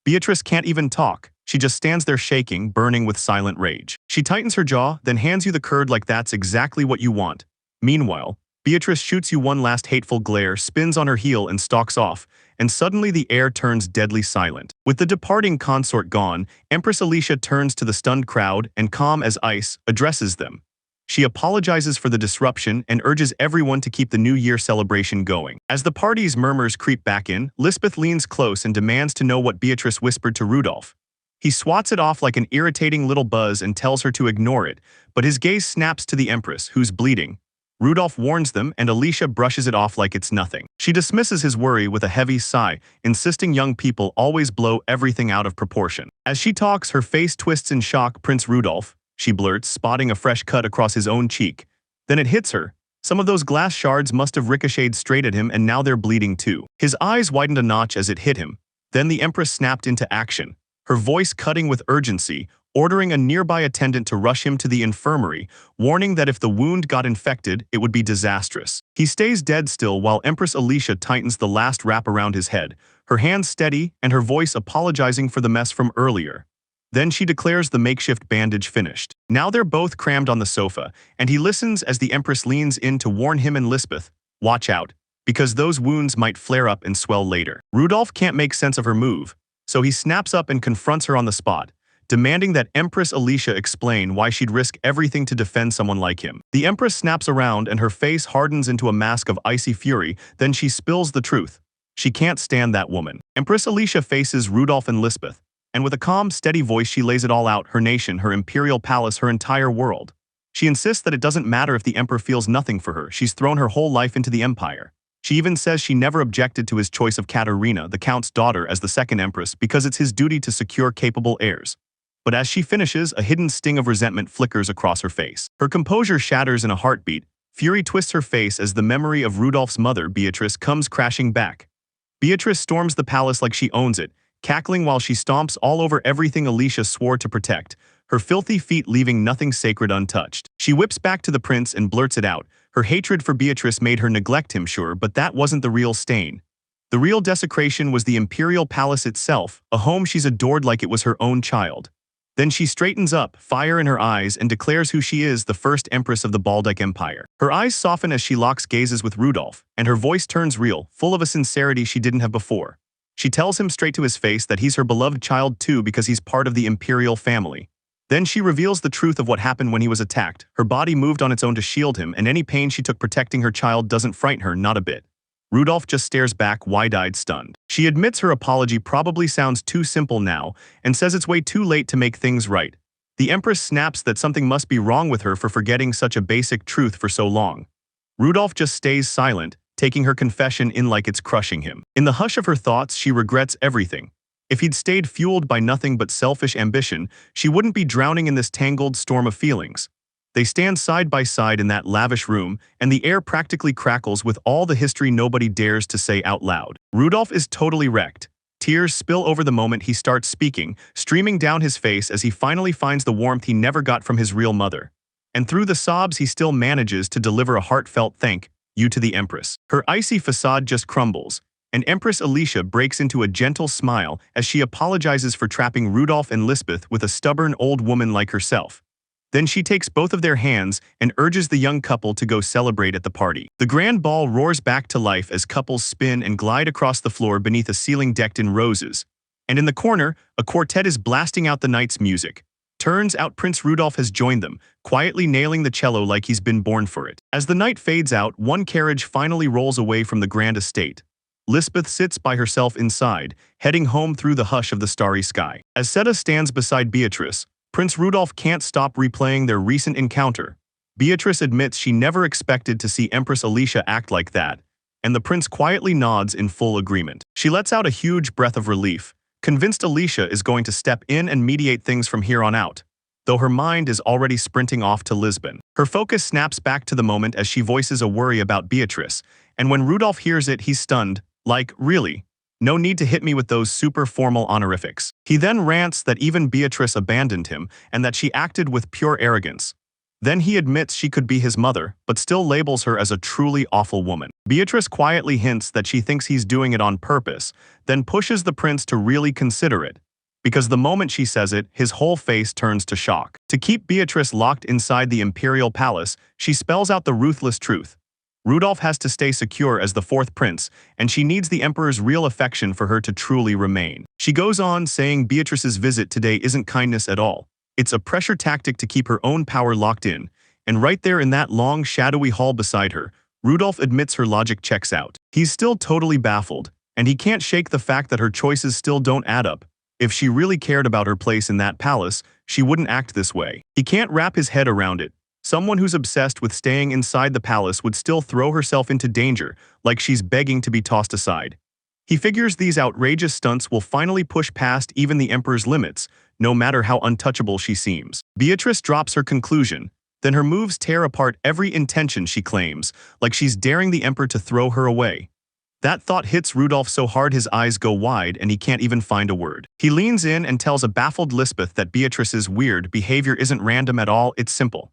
Beatrice can't even talk. She just stands there shaking, burning with silent rage. She tightens her jaw, then hands you the curd like that's exactly what you want. Meanwhile, Beatrice shoots you one last hateful glare, spins on her heel and stalks off, and suddenly the air turns deadly silent. With the departing consort gone, Empress Alicia turns to the stunned crowd and, calm as ice, addresses them. She apologizes for the disruption and urges everyone to keep the New Year celebration going. As the party's murmurs creep back in, Lisbeth leans close and demands to know what Beatrice whispered to Rudolph. He swats it off like an irritating little buzz and tells her to ignore it, but his gaze snaps to the Empress, who's bleeding. Rudolph warns them, and Alicia brushes it off like it's nothing. She dismisses his worry with a heavy sigh, insisting young people always blow everything out of proportion. As she talks, her face twists in shock. "Prince Rudolph," she blurts, spotting a fresh cut across his own cheek. Then it hits her. Some of those glass shards must have ricocheted straight at him, and now they're bleeding too. His eyes widened a notch as it hit him. Then the Empress snapped into action, her voice cutting with urgency, ordering a nearby attendant to rush him to the infirmary, warning that if the wound got infected, it would be disastrous. He stays dead still while Empress Alicia tightens the last wrap around his head, her hands steady and her voice apologizing for the mess from earlier. Then she declares the makeshift bandage finished. Now they're both crammed on the sofa, and he listens as the Empress leans in to warn him and Lisbeth, "Watch out, because those wounds might flare up and swell later." Rudolph can't make sense of her move, so he snaps up and confronts her on the spot, demanding that Empress Alicia explain why she'd risk everything to defend someone like him. The Empress snaps around and her face hardens into a mask of icy fury, then she spills the truth. She can't stand that woman. Empress Alicia faces Rudolph and Lisbeth, and with a calm, steady voice she lays it all out: her nation, her imperial palace, her entire world. She insists that it doesn't matter if the emperor feels nothing for her. She's thrown her whole life into the empire. She even says she never objected to his choice of Katerina, the count's daughter, as the second empress because it's his duty to secure capable heirs. But as she finishes, a hidden sting of resentment flickers across her face. Her composure shatters in a heartbeat. Fury twists her face as the memory of Rudolph's mother, Beatrice, comes crashing back. Beatrice storms the palace like she owns it, cackling while she stomps all over everything Alicia swore to protect, her filthy feet leaving nothing sacred untouched. She whips back to the prince and blurts it out. Her hatred for Beatrice made her neglect him, sure, but that wasn't the real stain. The real desecration was the imperial palace itself, a home she's adored like it was her own child. Then she straightens up, fire in her eyes, and declares who she is, the first empress of the Baldec Empire. Her eyes soften as she locks gazes with Rudolph, and her voice turns real, full of a sincerity she didn't have before. She tells him straight to his face that he's her beloved child too because he's part of the imperial family. Then she reveals the truth of what happened when he was attacked. Her body moved on its own to shield him, and any pain she took protecting her child doesn't frighten her, not a bit. Rudolph just stares back, wide-eyed, stunned. She admits her apology probably sounds too simple now, and says it's way too late to make things right. The Empress snaps that something must be wrong with her for forgetting such a basic truth for so long. Rudolph just stays silent, taking her confession in like it's crushing him. In the hush of her thoughts, she regrets everything. If he'd stayed fueled by nothing but selfish ambition, she wouldn't be drowning in this tangled storm of feelings. They stand side by side in that lavish room, and the air practically crackles with all the history nobody dares to say out loud. Rudolph is totally wrecked. Tears spill over the moment he starts speaking, streaming down his face as he finally finds the warmth he never got from his real mother. And through the sobs, he still manages to deliver a heartfelt thank you to the Empress. Her icy facade just crumbles, and Empress Alicia breaks into a gentle smile as she apologizes for trapping Rudolph and Lisbeth with a stubborn old woman like herself. Then she takes both of their hands and urges the young couple to go celebrate at the party. The grand ball roars back to life as couples spin and glide across the floor beneath a ceiling decked in roses. And in the corner, a quartet is blasting out the night's music. Turns out Prince Rudolph has joined them, quietly nailing the cello like he's been born for it. As the night fades out, one carriage finally rolls away from the grand estate. Lisbeth sits by herself inside, heading home through the hush of the starry sky. As Seta stands beside Beatrice, Prince Rudolph can't stop replaying their recent encounter. Beatrice admits she never expected to see Empress Alicia act like that, and the prince quietly nods in full agreement. She lets out a huge breath of relief, convinced Alicia is going to step in and mediate things from here on out, though her mind is already sprinting off to Lisbon. Her focus snaps back to the moment as she voices a worry about Beatrice, and when Rudolph hears it, he's stunned, like, really? No need to hit me with those super formal honorifics. He then rants that even Beatrice abandoned him and that she acted with pure arrogance. Then he admits she could be his mother, but still labels her as a truly awful woman. Beatrice quietly hints that she thinks he's doing it on purpose, then pushes the prince to really consider it, because the moment she says it, his whole face turns to shock. To keep Beatrice locked inside the imperial palace, she spells out the ruthless truth. Rudolph has to stay secure as the fourth prince, and she needs the emperor's real affection for her to truly remain. She goes on saying Beatrice's visit today isn't kindness at all. It's a pressure tactic to keep her own power locked in, and right there in that long, shadowy hall beside her, Rudolph admits her logic checks out. He's still totally baffled, and he can't shake the fact that her choices still don't add up. If she really cared about her place in that palace, she wouldn't act this way. He can't wrap his head around it. Someone who's obsessed with staying inside the palace would still throw herself into danger, like she's begging to be tossed aside. He figures these outrageous stunts will finally push past even the emperor's limits, no matter how untouchable she seems. Beatrice drops her conclusion, then her moves tear apart every intention she claims, like she's daring the emperor to throw her away. That thought hits Rudolph so hard his eyes go wide and he can't even find a word. He leans in and tells a baffled Lisbeth that Beatrice's weird behavior isn't random at all, it's simple.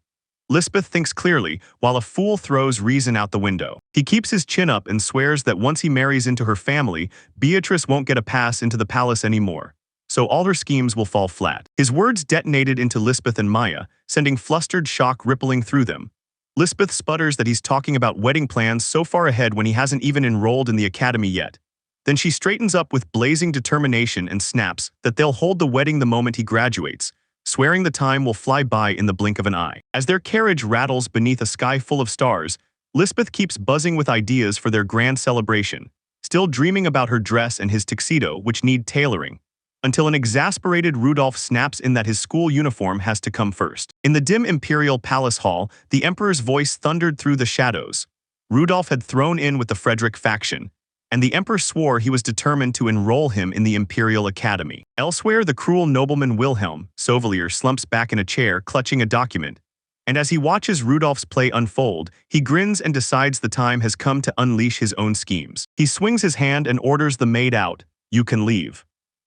Lisbeth thinks clearly, while a fool throws reason out the window. He keeps his chin up and swears that once he marries into her family, Beatrice won't get a pass into the palace anymore, so all her schemes will fall flat. His words detonated into Lisbeth and Maya, sending flustered shock rippling through them. Lisbeth sputters that he's talking about wedding plans so far ahead when he hasn't even enrolled in the academy yet. Then she straightens up with blazing determination and snaps that they'll hold the wedding the moment he graduates, swearing the time will fly by in the blink of an eye. As their carriage rattles beneath a sky full of stars, Lisbeth keeps buzzing with ideas for their grand celebration, still dreaming about her dress and his tuxedo, which need tailoring, until an exasperated Rudolph snaps in that his school uniform has to come first. In the dim imperial palace hall, the emperor's voice thundered through the shadows. Rudolph had thrown in with the Frederick faction, and the emperor swore he was determined to enroll him in the Imperial Academy. Elsewhere, the cruel nobleman Wilhelm Sauvelier slumps back in a chair, clutching a document. And as he watches Rudolph's play unfold, he grins and decides the time has come to unleash his own schemes. He swings his hand and orders the maid out. "You can leave."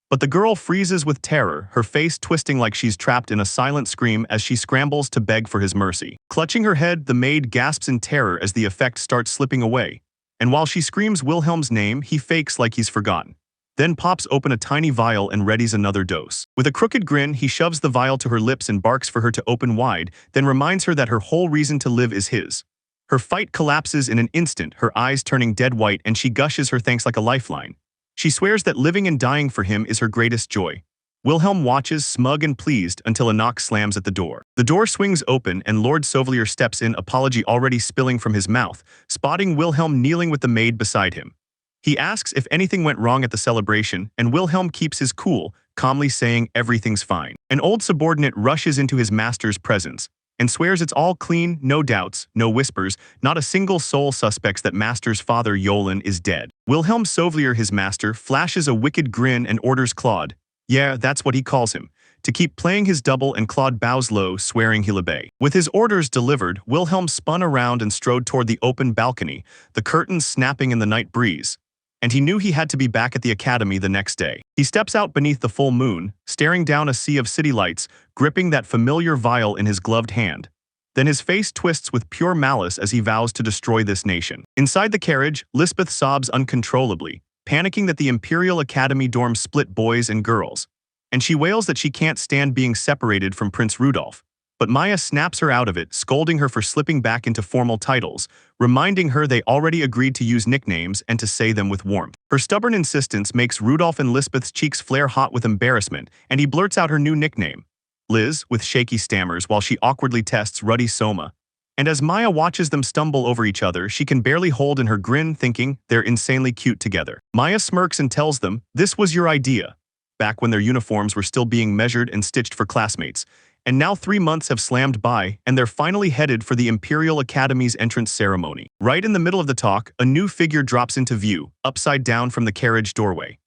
But the girl freezes with terror, her face twisting like she's trapped in a silent scream as she scrambles to beg for his mercy. Clutching her head, the maid gasps in terror as the effect starts slipping away. And while she screams Wilhelm's name, he fakes like he's forgotten. Then pops open a tiny vial and readies another dose. With a crooked grin, he shoves the vial to her lips and barks for her to open wide, then reminds her that her whole reason to live is his. Her fight collapses in an instant, her eyes turning dead white, and she gushes her thanks like a lifeline. She swears that living and dying for him is her greatest joy. Wilhelm watches, smug and pleased, until a knock slams at the door. The door swings open and Lord Sauvelier steps in, apology already spilling from his mouth, spotting Wilhelm kneeling with the maid beside him. He asks if anything went wrong at the celebration, and Wilhelm keeps his cool, calmly saying everything's fine. An old subordinate rushes into his master's presence, and swears it's all clean, no doubts, no whispers, not a single soul suspects that Master's father Yolan is dead. Wilhelm Sauvlier, his master, flashes a wicked grin and orders Claude, yeah, that's what he calls him, to keep playing his double, and Claude bows low, swearing he'll obey. With his orders delivered, Wilhelm spun around and strode toward the open balcony, the curtains snapping in the night breeze. And he knew he had to be back at the academy the next day. He steps out beneath the full moon, staring down a sea of city lights, gripping that familiar vial in his gloved hand. Then his face twists with pure malice as he vows to destroy this nation. Inside the carriage, Lisbeth sobs uncontrollably, panicking that the Imperial Academy dorm split boys and girls. And she wails that she can't stand being separated from Prince Rudolph. But Maya snaps her out of it, scolding her for slipping back into formal titles, reminding her they already agreed to use nicknames and to say them with warmth. Her stubborn insistence makes Rudolph and Lisbeth's cheeks flare hot with embarrassment, and he blurts out her new nickname, Liz, with shaky stammers while she awkwardly tests Ruddy Soma. And as Maya watches them stumble over each other, she can barely hold in her grin, thinking they're insanely cute together. Maya smirks and tells them, this was your idea, back when their uniforms were still being measured and stitched for classmates. And now 3 months have slammed by, and they're finally headed for the Imperial Academy's entrance ceremony. Right in the middle of the talk, a new figure drops into view, upside down from the carriage doorway.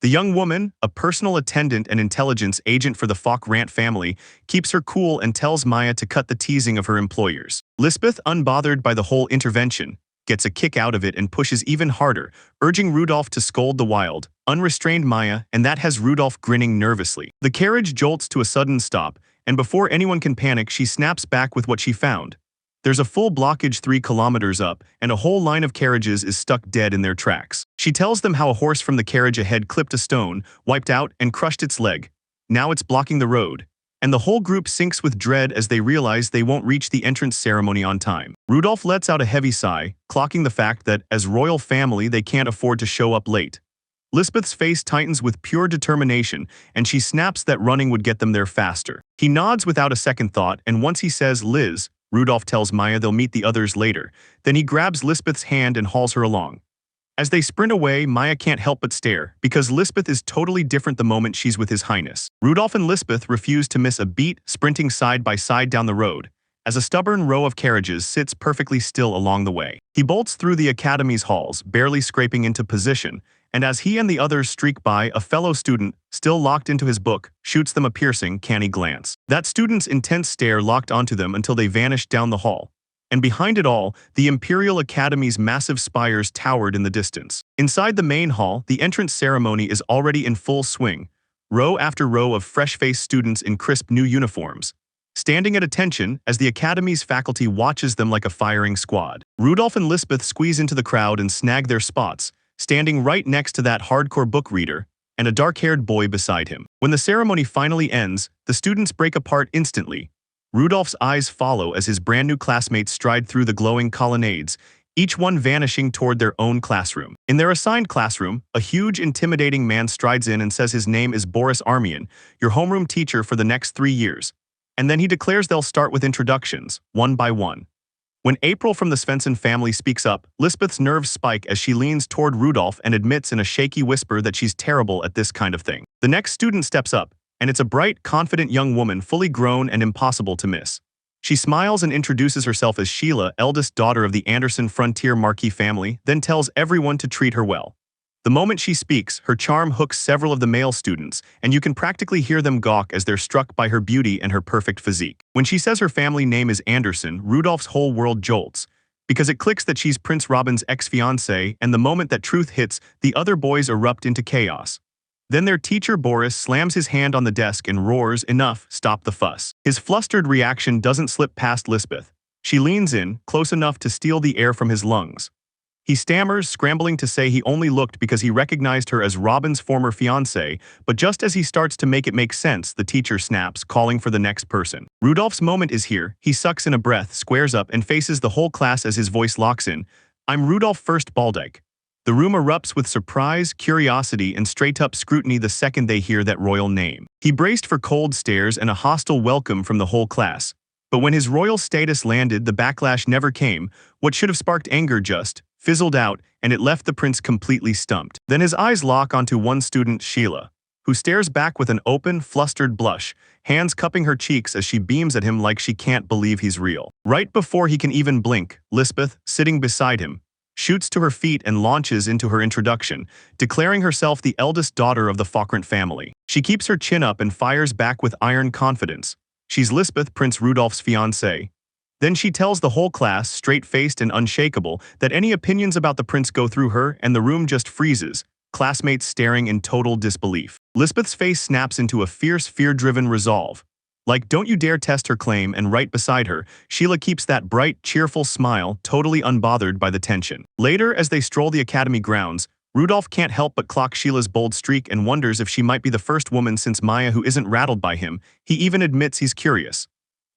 The young woman, a personal attendant and intelligence agent for the Falk-Rant family, keeps her cool and tells Maya to cut the teasing of her employers. Lisbeth, unbothered by the whole intervention, gets a kick out of it and pushes even harder, urging Rudolph to scold the wild, unrestrained Maya, and that has Rudolph grinning nervously. The carriage jolts to a sudden stop, and before anyone can panic, she snaps back with what she found. There's a full blockage 3 kilometers up, and a whole line of carriages is stuck dead in their tracks. She tells them how a horse from the carriage ahead clipped a stone, wiped out, and crushed its leg. Now it's blocking the road. And the whole group sinks with dread as they realize they won't reach the entrance ceremony on time. Rudolph lets out a heavy sigh, clocking the fact that, as royal family, they can't afford to show up late. Lisbeth's face tightens with pure determination, and she snaps that running would get them there faster. He nods without a second thought, and once he says Liz, Rudolph tells Maya they'll meet the others later. Then he grabs Lisbeth's hand and hauls her along. As they sprint away, Maya can't help but stare, because Lisbeth is totally different the moment she's with His Highness. Rudolph and Lisbeth refuse to miss a beat, sprinting side by side down the road, as a stubborn row of carriages sits perfectly still along the way. He bolts through the academy's halls, barely scraping into position, and as he and the others streak by, a fellow student, still locked into his book, shoots them a piercing, canny glance. That student's intense stare locked onto them until they vanished down the hall. And behind it all, the Imperial Academy's massive spires towered in the distance. Inside the main hall, the entrance ceremony is already in full swing, row after row of fresh-faced students in crisp new uniforms, standing at attention as the Academy's faculty watches them like a firing squad. Rudolph and Lisbeth squeeze into the crowd and snag their spots, standing right next to that hardcore book reader, and a dark-haired boy beside him. When the ceremony finally ends, the students break apart instantly. Rudolph's eyes follow as his brand-new classmates stride through the glowing colonnades, each one vanishing toward their own classroom. In their assigned classroom, a huge, intimidating man strides in and says his name is Boris Armian, your homeroom teacher for the next 3 years. And then he declares they'll start with introductions, one by one. When April from the Svensson family speaks up, Lisbeth's nerves spike as she leans toward Rudolph and admits in a shaky whisper that she's terrible at this kind of thing. The next student steps up, and it's a bright, confident young woman, fully grown and impossible to miss. She smiles and introduces herself as Sheila, eldest daughter of the Anderson Frontier Marquis family, then tells everyone to treat her well. The moment she speaks, her charm hooks several of the male students, and you can practically hear them gawk as they're struck by her beauty and her perfect physique. When she says her family name is Anderson, Rudolph's whole world jolts, because it clicks that she's Prince Robin's ex-fiancée, and the moment that truth hits, the other boys erupt into chaos. Then their teacher Boris slams his hand on the desk and roars, "Enough, stop the fuss." His flustered reaction doesn't slip past Lisbeth. She leans in, close enough to steal the air from his lungs. He stammers, scrambling to say he only looked because he recognized her as Robin's former fiancée, but just as he starts to make it make sense, the teacher snaps, calling for the next person. Rudolph's moment is here. He sucks in a breath, squares up, and faces the whole class as his voice locks in. "I'm Rudolph First Baldyke." The room erupts with surprise, curiosity, and straight-up scrutiny the second they hear that royal name. He braced for cold stares and a hostile welcome from the whole class. But when his royal status landed, the backlash never came. What should have sparked anger just fizzled out, and it left the prince completely stumped. Then his eyes lock onto one student, Sheila. who stares back with an open, flustered blush, hands cupping her cheeks as she beams at him like she can't believe he's real. Right before he can even blink, Lisbeth, sitting beside him, shoots to her feet and launches into her introduction, declaring herself the eldest daughter of the Falkrant family. She keeps her chin up and fires back with iron confidence. She's Lisbeth, Prince Rudolph's fiancée. Then she tells the whole class, straight-faced and unshakable, that any opinions about the prince go through her, and the room just freezes, classmates staring in total disbelief. Lisbeth's face snaps into a fierce, fear-driven resolve. Like, don't you dare test her claim, and right beside her, Sheila keeps that bright, cheerful smile, totally unbothered by the tension. Later, as they stroll the academy grounds, Rudolph can't help but clock Sheila's bold streak and wonders if she might be the first woman since Maya who isn't rattled by him. He even admits he's curious.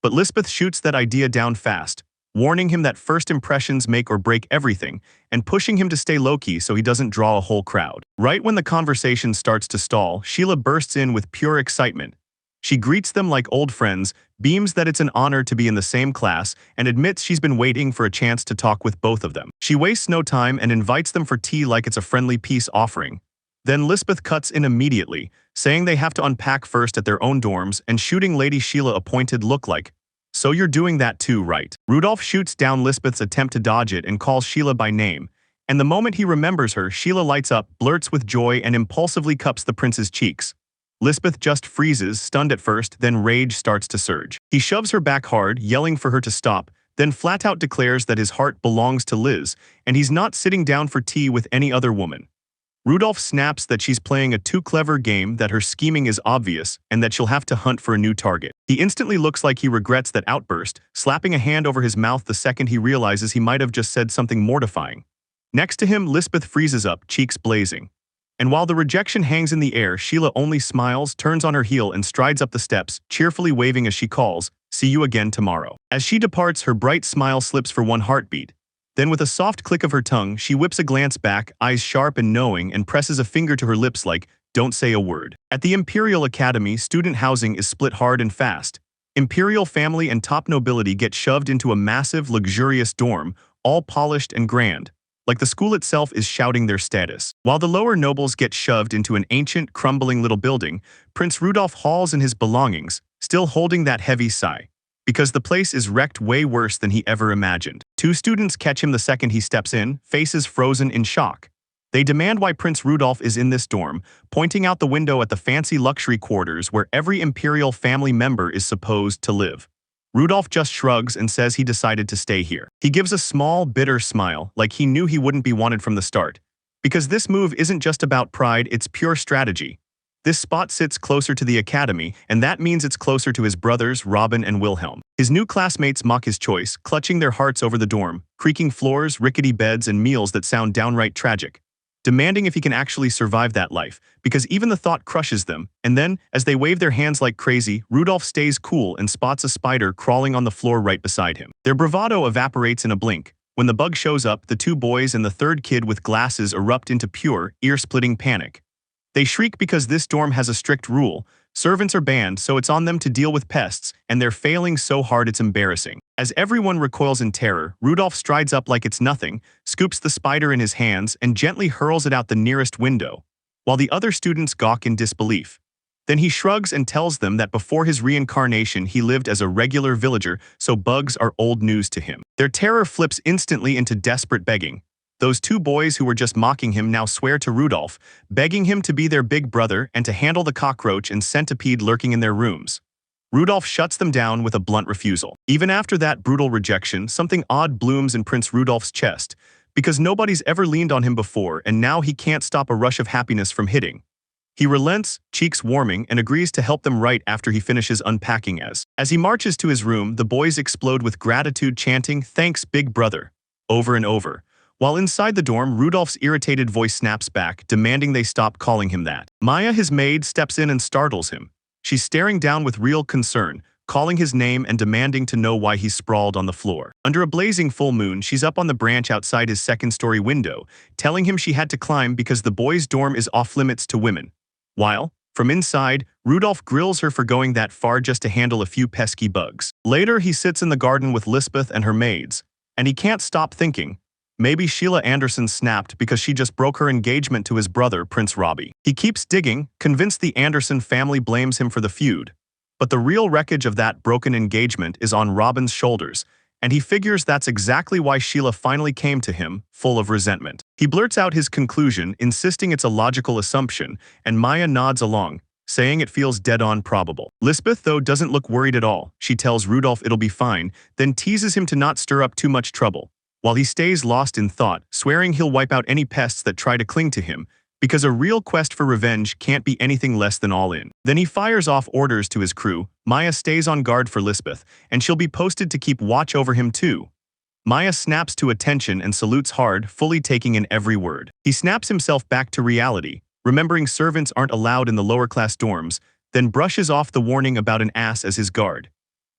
But Lisbeth shoots that idea down fast, warning him that first impressions make or break everything, and pushing him to stay low-key so he doesn't draw a whole crowd. Right when the conversation starts to stall, Sheila bursts in with pure excitement. She greets them like old friends, beams that it's an honor to be in the same class, and admits she's been waiting for a chance to talk with both of them. She wastes no time and invites them for tea like it's a friendly peace offering. Then Lisbeth cuts in immediately, saying they have to unpack first at their own dorms and shooting Lady Sheila a pointed look like, "So you're doing that too, right?" Rudolph shoots down Lisbeth's attempt to dodge it and calls Sheila by name, and the moment he remembers her, Sheila lights up, blurts with joy, and impulsively cups the prince's cheeks. Lisbeth just freezes, stunned at first, then rage starts to surge. He shoves her back hard, yelling for her to stop, then flat out declares that his heart belongs to Liz, and he's not sitting down for tea with any other woman. Rudolph snaps that she's playing a too clever game, that her scheming is obvious, and that she'll have to hunt for a new target. He instantly looks like he regrets that outburst, slapping a hand over his mouth the second he realizes he might have just said something mortifying. Next to him, Lisbeth freezes up, cheeks blazing. And while the rejection hangs in the air, Sheila only smiles, turns on her heel, and strides up the steps, cheerfully waving as she calls, "See you again tomorrow." As she departs, her bright smile slips for one heartbeat. Then with a soft click of her tongue, she whips a glance back, eyes sharp and knowing, and presses a finger to her lips like, "Don't say a word." At the Imperial Academy, student housing is split hard and fast. Imperial family and top nobility get shoved into a massive, luxurious dorm, all polished and grand, like the school itself is shouting their status. While the lower nobles get shoved into an ancient, crumbling little building, Prince Rudolph hauls in his belongings, still holding that heavy sigh, because the place is wrecked way worse than he ever imagined. Two students catch him the second he steps in, faces frozen in shock. They demand why Prince Rudolph is in this dorm, pointing out the window at the fancy luxury quarters where every Imperial family member is supposed to live. Rudolph just shrugs and says he decided to stay here. He gives a small, bitter smile, like he knew he wouldn't be wanted from the start. Because this move isn't just about pride, it's pure strategy. This spot sits closer to the academy, and that means it's closer to his brothers, Robin and Wilhelm. His new classmates mock his choice, clutching their hearts over the dorm, creaking floors, rickety beds, and meals that sound downright tragic, demanding if he can actually survive that life, because even the thought crushes them. And then, as they wave their hands like crazy, Rudolph stays cool and spots a spider crawling on the floor right beside him. Their bravado evaporates in a blink. When the bug shows up, the two boys and the third kid with glasses erupt into pure, ear-splitting panic. They shriek because this dorm has a strict rule. Servants are banned, so it's on them to deal with pests, and they're failing so hard it's embarrassing. As everyone recoils in terror, Rudolph strides up like it's nothing, scoops the spider in his hands, and gently hurls it out the nearest window, while the other students gawk in disbelief. Then he shrugs and tells them that before his reincarnation he lived as a regular villager, so bugs are old news to him. Their terror flips instantly into desperate begging. Those two boys who were just mocking him now swear to Rudolph, begging him to be their big brother and to handle the cockroach and centipede lurking in their rooms. Rudolph shuts them down with a blunt refusal. Even after that brutal rejection, something odd blooms in Prince Rudolph's chest, because nobody's ever leaned on him before, and now he can't stop a rush of happiness from hitting. He relents, cheeks warming, and agrees to help them right after he finishes unpacking. As he marches to his room, the boys explode with gratitude, chanting, "Thanks, big brother," over and over. While inside the dorm, Rudolph's irritated voice snaps back, demanding they stop calling him that. Maya, his maid, steps in and startles him. She's staring down with real concern, calling his name and demanding to know why he's sprawled on the floor. Under a blazing full moon, she's up on the branch outside his second-story window, telling him she had to climb because the boys' dorm is off-limits to women. While, from inside, Rudolph grills her for going that far just to handle a few pesky bugs. Later, he sits in the garden with Lisbeth and her maids, and he can't stop thinking, Maybe Sheila Anderson snapped because she just broke her engagement to his brother, Prince Robbie. He keeps digging, convinced the Anderson family blames him for the feud. But the real wreckage of that broken engagement is on Robin's shoulders, and he figures that's exactly why Sheila finally came to him, full of resentment. He blurts out his conclusion, insisting it's a logical assumption, and Maya nods along, saying it feels dead-on probable. Lisbeth, though, doesn't look worried at all. She tells Rudolph it'll be fine, then teases him to not stir up too much trouble, while he stays lost in thought, swearing he'll wipe out any pests that try to cling to him, because a real quest for revenge can't be anything less than all in. Then he fires off orders to his crew. Maya stays on guard for Lisbeth, and she'll be posted to keep watch over him too. Maya snaps to attention and salutes hard, fully taking in every word. He snaps himself back to reality, remembering servants aren't allowed in the lower-class dorms, then brushes off the warning about an ass as his guard.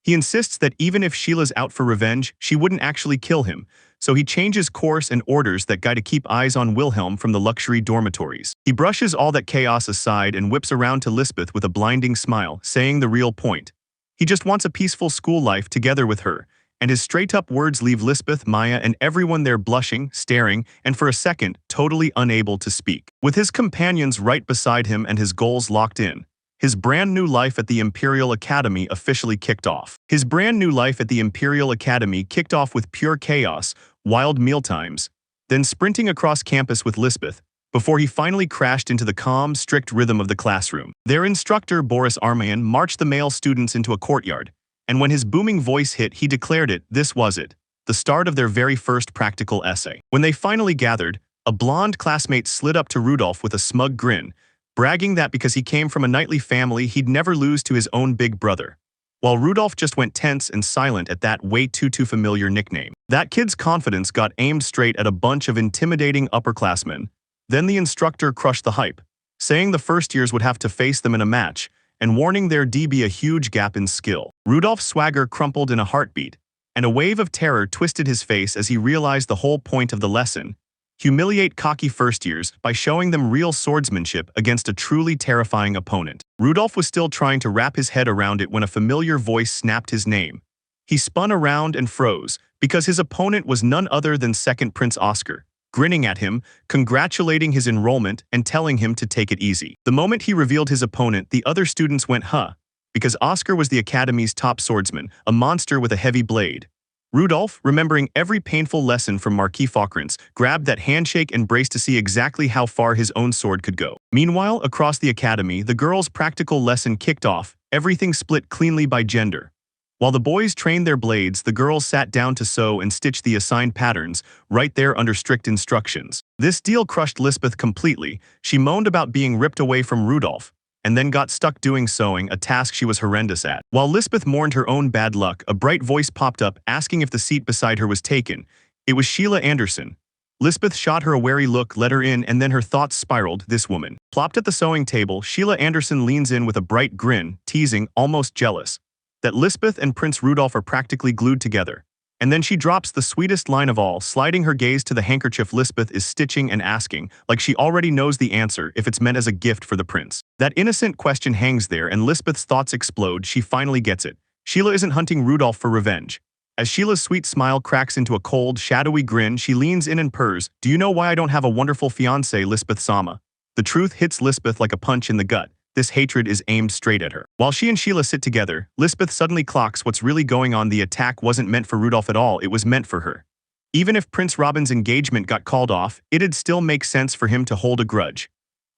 He insists that even if Sheila's out for revenge, she wouldn't actually kill him, so he changes course and orders that guy to keep eyes on Wilhelm from the luxury dormitories. He brushes all that chaos aside and whips around to Lisbeth with a blinding smile, saying the real point. He just wants a peaceful school life together with her, and his straight-up words leave Lisbeth, Maya, and everyone there blushing, staring, and for a second, totally unable to speak. With his companions right beside him and his goals locked in, his brand new life at the Imperial Academy officially kicked off. His brand new life at the Imperial Academy kicked off with pure chaos, wild mealtimes, then sprinting across campus with Lisbeth, before he finally crashed into the calm, strict rhythm of the classroom. Their instructor, Boris Armayan, marched the male students into a courtyard, and when his booming voice hit, he declared this was it, the start of their very first practical essay. When they finally gathered, a blonde classmate slid up to Rudolph with a smug grin, bragging that because he came from a knightly family, he'd never lose to his own big brother. While Rudolph just went tense and silent at that way too familiar nickname. That kid's confidence got aimed straight at a bunch of intimidating upperclassmen. Then the instructor crushed the hype, saying the first years would have to face them in a match, and warning there'd be a huge gap in skill. Rudolph's swagger crumpled in a heartbeat, and a wave of terror twisted his face as he realized the whole point of the lesson: humiliate cocky first years by showing them real swordsmanship against a truly terrifying opponent. Rudolph was still trying to wrap his head around it when a familiar voice snapped his name. He spun around and froze, because his opponent was none other than second Prince Oscar, grinning at him, congratulating his enrollment, and telling him to take it easy. The moment he revealed his opponent, the other students went huh, because Oscar was the Academy's top swordsman, a monster with a heavy blade. Rudolph, remembering every painful lesson from Marquis Fauquerens, grabbed that handshake and braced to see exactly how far his own sword could go. Meanwhile, across the academy, the girls' practical lesson kicked off, everything split cleanly by gender. While the boys trained their blades, the girls sat down to sew and stitch the assigned patterns, right there under strict instructions. This deal crushed Lisbeth completely. She moaned about being ripped away from Rudolph, and then got stuck doing sewing, a task she was horrendous at. While Lisbeth mourned her own bad luck, a bright voice popped up, asking if the seat beside her was taken. It was Sheila Anderson. Lisbeth shot her a wary look, let her in, and then her thoughts spiraled. This woman. Plopped at the sewing table, Sheila Anderson leans in with a bright grin, teasing, almost jealous, that Lisbeth and Prince Rudolph are practically glued together. And then she drops the sweetest line of all, sliding her gaze to the handkerchief Lisbeth is stitching and asking, like she already knows the answer, if it's meant as a gift for the prince. That innocent question hangs there, and Lisbeth's thoughts explode. She finally gets it. Sheila isn't hunting Rudolph for revenge. As Sheila's sweet smile cracks into a cold, shadowy grin, she leans in and purrs, "Do you know why I don't have a wonderful fiancé, Lisbeth-sama?" The truth hits Lisbeth like a punch in the gut. This hatred is aimed straight at her. While she and Sheila sit together, Lisbeth suddenly clocks what's really going on. The attack wasn't meant for Rudolph at all, it was meant for her. Even if Prince Robin's engagement got called off, it'd still make sense for him to hold a grudge.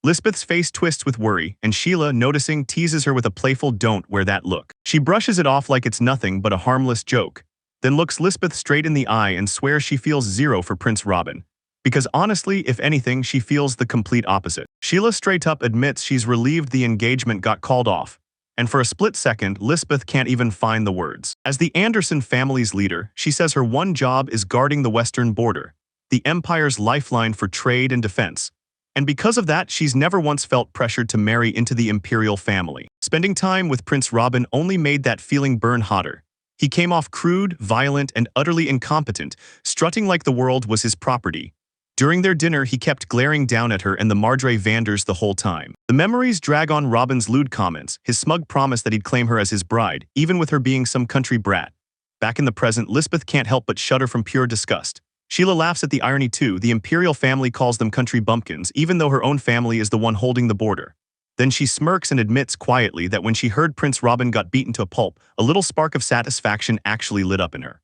Lisbeth's face twists with worry, and Sheila, noticing, teases her with a playful "don't wear that" look. She brushes it off like it's nothing but a harmless joke, then looks Lisbeth straight in the eye and swears she feels zero for Prince Robin. Because honestly, if anything, she feels the complete opposite. Sheila straight up admits she's relieved the engagement got called off, and for a split second, Lisbeth can't even find the words. As the Anderson family's leader, she says her one job is guarding the western border, the Empire's lifeline for trade and defense. And because of that, she's never once felt pressured to marry into the imperial family. Spending time with Prince Robin only made that feeling burn hotter. He came off crude, violent, and utterly incompetent, strutting like the world was his property. During their dinner, he kept glaring down at her and the Mardre Vanders the whole time. The memories drag on Robin's lewd comments, his smug promise that he'd claim her as his bride, even with her being some country brat. Back in the present, Lisbeth can't help but shudder from pure disgust. Sheila laughs at the irony too. The imperial family calls them country bumpkins, even though her own family is the one holding the border. Then she smirks and admits quietly that when she heard Prince Robin got beaten to a pulp, a little spark of satisfaction actually lit up in her.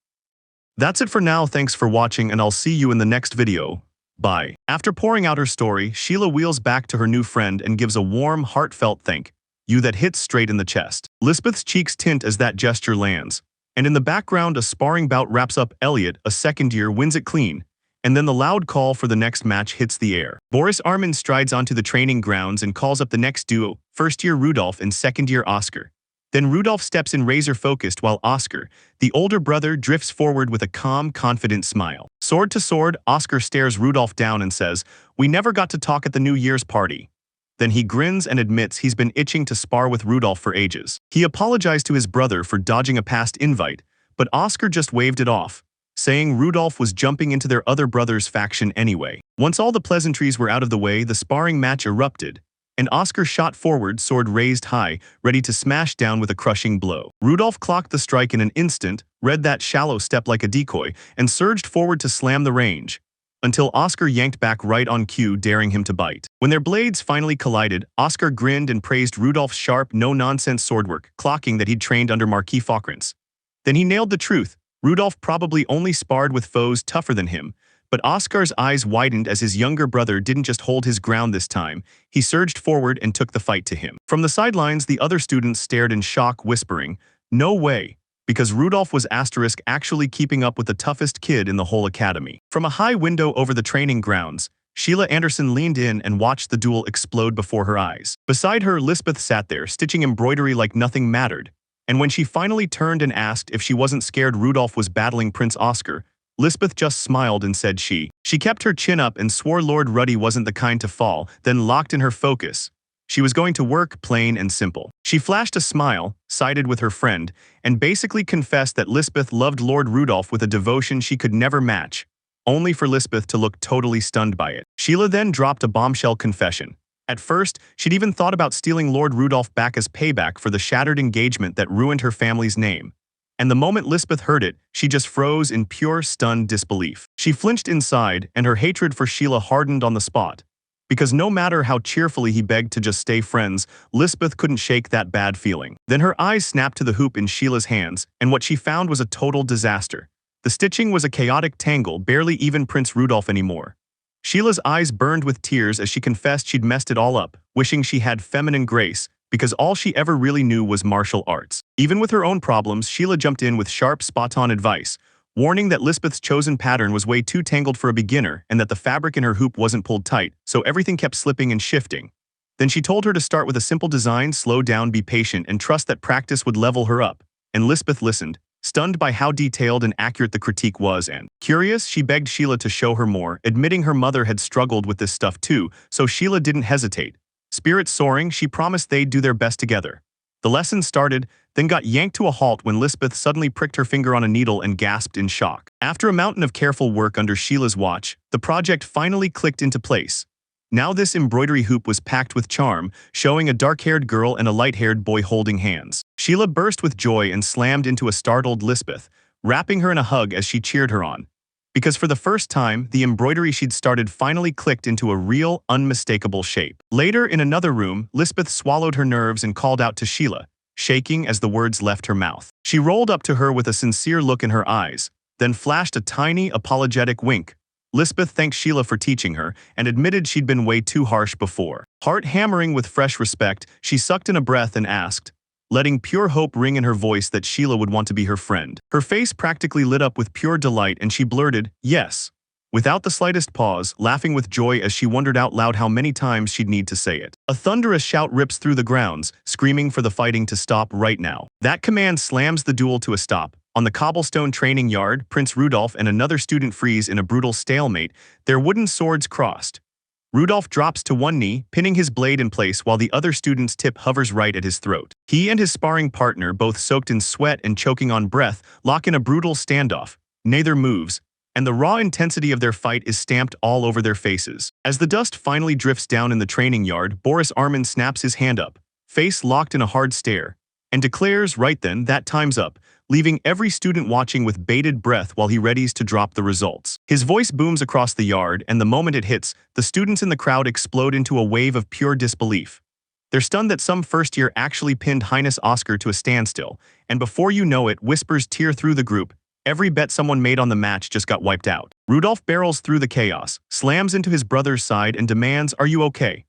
That's it for now, thanks for watching, and I'll see you in the next video. Bye. After pouring out her story, Sheila wheels back to her new friend and gives a warm, heartfelt thank you that hits straight in the chest. Lisbeth's cheeks tint as that gesture lands. And in the background, a sparring bout wraps up. Elliot, a second year, wins it clean. And then the loud call for the next match hits the air. Boris Armin strides onto the training grounds and calls up the next duo, first-year Rudolph and second-year Oscar. Then Rudolph steps in razor-focused while Oscar, the older brother, drifts forward with a calm, confident smile. Sword to sword, Oscar stares Rudolph down and says, "We never got to talk at the New Year's party." Then he grins and admits he's been itching to spar with Rudolph for ages. He apologized to his brother for dodging a past invite, but Oscar just waved it off, saying Rudolph was jumping into their other brother's faction anyway. Once all the pleasantries were out of the way, the sparring match erupted, and Oscar shot forward, sword raised high, ready to smash down with a crushing blow. Rudolph clocked the strike in an instant, read that shallow step like a decoy, and surged forward to slam the range, until Oscar yanked back right on cue, daring him to bite. When their blades finally collided, Oscar grinned and praised Rudolph's sharp, no-nonsense swordwork, clocking that he'd trained under Marquis Faukrance. Then he nailed the truth. Rudolph probably only sparred with foes tougher than him, but Oscar's eyes widened as his younger brother didn't just hold his ground this time. He surged forward and took the fight to him. From the sidelines, the other students stared in shock, whispering, "No way," because Rudolph was actually keeping up with the toughest kid in the whole academy. From a high window over the training grounds, Sheila Anderson leaned in and watched the duel explode before her eyes. Beside her, Lisbeth sat there, stitching embroidery like nothing mattered. And when she finally turned and asked if she wasn't scared Rudolph was battling Prince Oscar, Lisbeth just smiled and said she kept her chin up and swore Lord Ruddy wasn't the kind to fall, then locked in her focus. She was going to work, plain and simple. She flashed a smile, sided with her friend, and basically confessed that Lisbeth loved Lord Rudolph with a devotion she could never match, only for Lisbeth to look totally stunned by it. Sheila then dropped a bombshell confession. At first, she'd even thought about stealing Lord Rudolph back as payback for the shattered engagement that ruined her family's name. And the moment Lisbeth heard it, she just froze in pure, stunned disbelief. She flinched inside, and her hatred for Sheila hardened on the spot. Because no matter how cheerfully he begged to just stay friends, Lisbeth couldn't shake that bad feeling. Then her eyes snapped to the hoop in Sheila's hands, and what she found was a total disaster. The stitching was a chaotic tangle, barely even Prince Rudolph anymore. Sheila's eyes burned with tears as she confessed she'd messed it all up, wishing she had feminine grace, because all she ever really knew was martial arts. Even with her own problems, Sheila jumped in with sharp, spot-on advice, warning that Lisbeth's chosen pattern was way too tangled for a beginner and that the fabric in her hoop wasn't pulled tight, so everything kept slipping and shifting. Then she told her to start with a simple design, slow down, be patient, and trust that practice would level her up. And Lisbeth listened, stunned by how detailed and accurate the critique was, and curious, she begged Sheila to show her more, admitting her mother had struggled with this stuff too, so Sheila didn't hesitate. Spirits soaring, she promised they'd do their best together. The lesson started, then got yanked to a halt when Lisbeth suddenly pricked her finger on a needle and gasped in shock. After a mountain of careful work under Sheila's watch, the project finally clicked into place. Now this embroidery hoop was packed with charm, showing a dark-haired girl and a light-haired boy holding hands. Sheila burst with joy and slammed into a startled Lisbeth, wrapping her in a hug as she cheered her on. Because for the first time, the embroidery she'd started finally clicked into a real, unmistakable shape. Later, in another room, Lisbeth swallowed her nerves and called out to Sheila, shaking as the words left her mouth. She rolled up to her with a sincere look in her eyes, then flashed a tiny, apologetic wink. Lisbeth thanked Sheila for teaching her and admitted she'd been way too harsh before. Heart hammering with fresh respect, she sucked in a breath and asked, letting pure hope ring in her voice, that Sheila would want to be her friend. Her face practically lit up with pure delight and she blurted, "Yes," without the slightest pause, laughing with joy as she wondered out loud how many times she'd need to say it. A thunderous shout rips through the grounds, screaming for the fighting to stop right now. That command slams the duel to a stop. On the cobblestone training yard, Prince Rudolph and another student freeze in a brutal stalemate, their wooden swords crossed. Rudolph drops to one knee, pinning his blade in place while the other student's tip hovers right at his throat. He and his sparring partner, both soaked in sweat and choking on breath, lock in a brutal standoff. Neither moves, and the raw intensity of their fight is stamped all over their faces. As the dust finally drifts down in the training yard, Boris Armin snaps his hand up, face locked in a hard stare, and declares right then that time's up, leaving every student watching with bated breath while he readies to drop the results. His voice booms across the yard, and the moment it hits, the students in the crowd explode into a wave of pure disbelief. They're stunned that some first year actually pinned Highness Oscar to a standstill, and before you know it, whispers tear through the group. Every bet someone made on the match just got wiped out. Rudolph barrels through the chaos, slams into his brother's side and demands, "Are you okay?"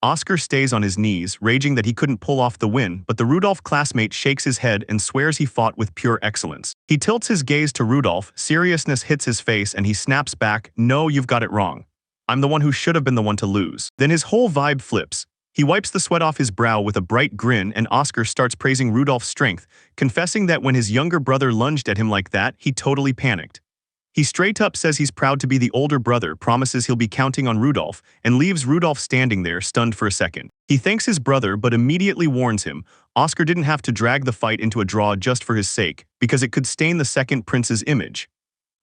Oscar stays on his knees, raging that he couldn't pull off the win, but the Rudolph classmate shakes his head and swears he fought with pure excellence. He tilts his gaze to Rudolph, seriousness hits his face and he snaps back, "No, you've got it wrong. I'm the one who should have been the one to lose." Then his whole vibe flips. He wipes the sweat off his brow with a bright grin and Oscar starts praising Rudolph's strength, confessing that when his younger brother lunged at him like that, he totally panicked. He straight up says he's proud to be the older brother, promises he'll be counting on Rudolph, and leaves Rudolph standing there, stunned for a second. He thanks his brother but immediately warns him Oscar didn't have to drag the fight into a draw just for his sake, because it could stain the second prince's image.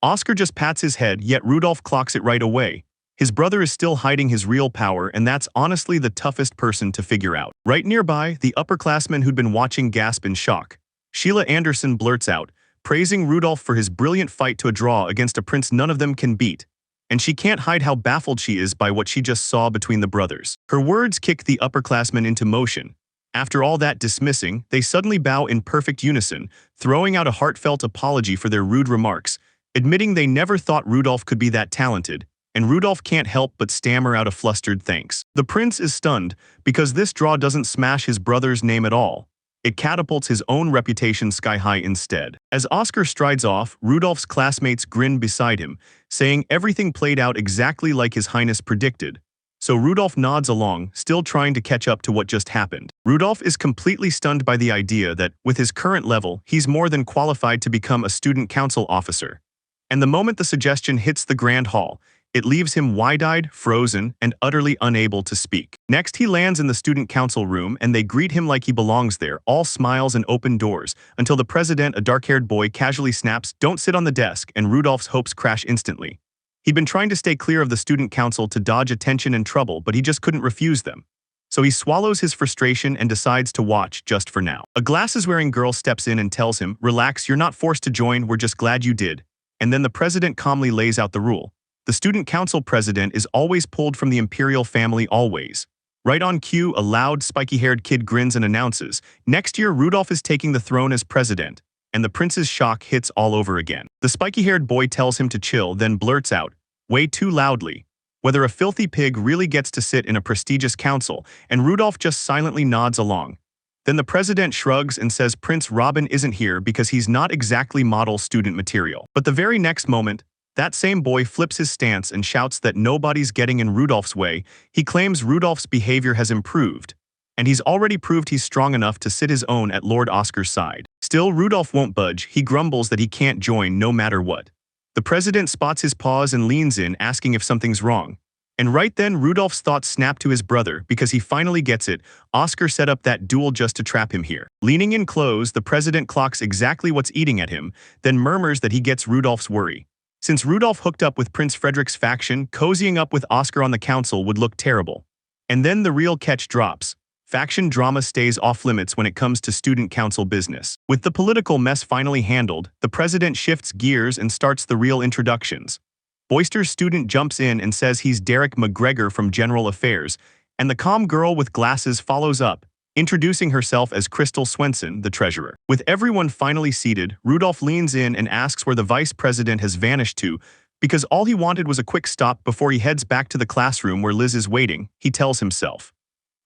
Oscar just pats his head, yet Rudolph clocks it right away. His brother is still hiding his real power, and that's honestly the toughest person to figure out. Right nearby, the upperclassmen who'd been watching gasp in shock. Sheila Anderson blurts out, praising Rudolph for his brilliant fight to a draw against a prince none of them can beat. And she can't hide how baffled she is by what she just saw between the brothers. Her words kick the upperclassmen into motion. After all that dismissing, they suddenly bow in perfect unison, throwing out a heartfelt apology for their rude remarks, admitting they never thought Rudolph could be that talented. And Rudolph can't help but stammer out a flustered thanks. The prince is stunned, because this draw doesn't smash his brother's name at all. It catapults his own reputation sky high instead. As Oscar strides off, Rudolph's classmates grin beside him, saying everything played out exactly like His Highness predicted. So Rudolph nods along, still trying to catch up to what just happened. Rudolph is completely stunned by the idea that, with his current level, he's more than qualified to become a student council officer. And the moment the suggestion hits the grand hall, it leaves him wide-eyed, frozen, and utterly unable to speak. Next, he lands in the student council room and they greet him like he belongs there, all smiles and open doors, until the president, a dark-haired boy, casually snaps, "Don't sit on the desk," and Rudolph's hopes crash instantly. He'd been trying to stay clear of the student council to dodge attention and trouble, but he just couldn't refuse them. So he swallows his frustration and decides to watch just for now. A glasses-wearing girl steps in and tells him, "Relax, you're not forced to join, we're just glad you did." And then the president calmly lays out the rule. The student council president is always pulled from the imperial family always. Right on cue, a loud, spiky-haired kid grins and announces, "Next year, Rudolph is taking the throne as president." And the prince's shock hits all over again. The spiky-haired boy tells him to chill, then blurts out, way too loudly, whether a filthy pig really gets to sit in a prestigious council, and Rudolph just silently nods along. Then the president shrugs and says Prince Robin isn't here because he's not exactly model student material. But the very next moment, that same boy flips his stance and shouts that nobody's getting in Rudolph's way. He claims Rudolph's behavior has improved, and he's already proved he's strong enough to sit his own at Lord Oscar's side. Still, Rudolph won't budge. He grumbles that he can't join no matter what. The president spots his pause and leans in, asking if something's wrong. And right then, Rudolph's thoughts snap to his brother because he finally gets it. Oscar set up that duel just to trap him here. Leaning in close, the president clocks exactly what's eating at him, then murmurs that he gets Rudolph's worry. Since Rudolph hooked up with Prince Frederick's faction, cozying up with Oscar on the council would look terrible. And then the real catch drops. Faction drama stays off-limits when it comes to student council business. With the political mess finally handled, the president shifts gears and starts the real introductions. Boister's student jumps in and says he's Derek McGregor from General Affairs, and the calm girl with glasses follows up, introducing herself as Crystal Swenson, the treasurer. With everyone finally seated, Rudolph leans in and asks where the vice president has vanished to, because all he wanted was a quick stop before he heads back to the classroom where Liz is waiting, he tells himself.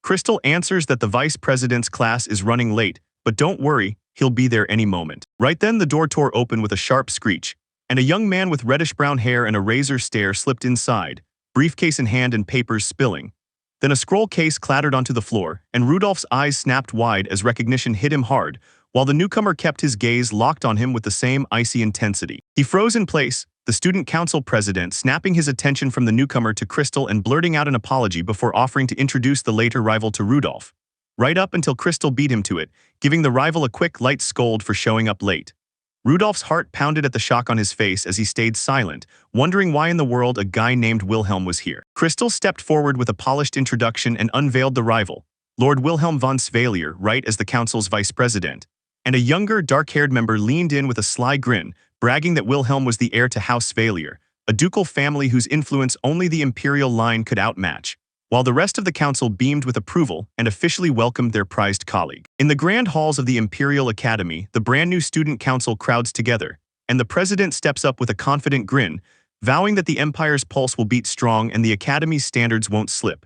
Crystal answers that the vice president's class is running late, but don't worry, he'll be there any moment. Right then, the door tore open with a sharp screech, and a young man with reddish-brown hair and a razor stare slipped inside, briefcase in hand and papers spilling. Then a scroll case clattered onto the floor, and Rudolph's eyes snapped wide as recognition hit him hard, while the newcomer kept his gaze locked on him with the same icy intensity. He froze in place, the student council president snapping his attention from the newcomer to Crystal and blurting out an apology before offering to introduce the later rival to Rudolph. Right up until Crystal beat him to it, giving the rival a quick, light scold for showing up late. Rudolph's heart pounded at the shock on his face as he stayed silent, wondering why in the world a guy named Wilhelm was here. Crystal stepped forward with a polished introduction and unveiled the rival, Lord Wilhelm von Svalier, right as the council's vice president. and a younger, dark-haired member leaned in with a sly grin, bragging that Wilhelm was the heir to House Svalier, a ducal family whose influence only the imperial line could outmatch, while the rest of the council beamed with approval and officially welcomed their prized colleague. In the grand halls of the Imperial Academy, the brand-new student council crowds together, and the president steps up with a confident grin, vowing that the Empire's pulse will beat strong and the Academy's standards won't slip.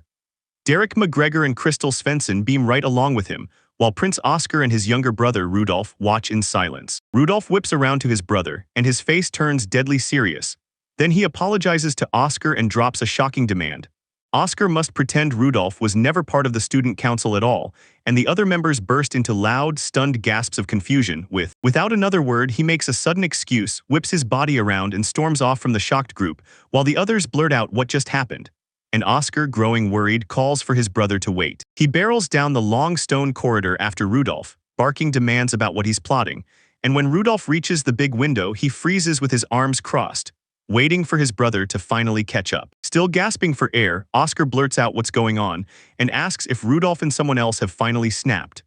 Derek McGregor and Crystal Svensson beam right along with him, while Prince Oscar and his younger brother Rudolph watch in silence. Rudolph whips around to his brother, and his face turns deadly serious. Then he apologizes to Oscar and drops a shocking demand. Oscar must pretend Rudolph was never part of the student council at all, and the other members burst into loud, stunned gasps of confusion without another word, he makes a sudden excuse, whips his body around and storms off from the shocked group, while the others blurt out what just happened. And Oscar, growing worried, calls for his brother to wait. He barrels down the long stone corridor after Rudolph, barking demands about what he's plotting, and when Rudolph reaches the big window, he freezes with his arms crossed, waiting for his brother to finally catch up. Still gasping for air, Oscar blurts out what's going on and asks if Rudolph and someone else have finally snapped.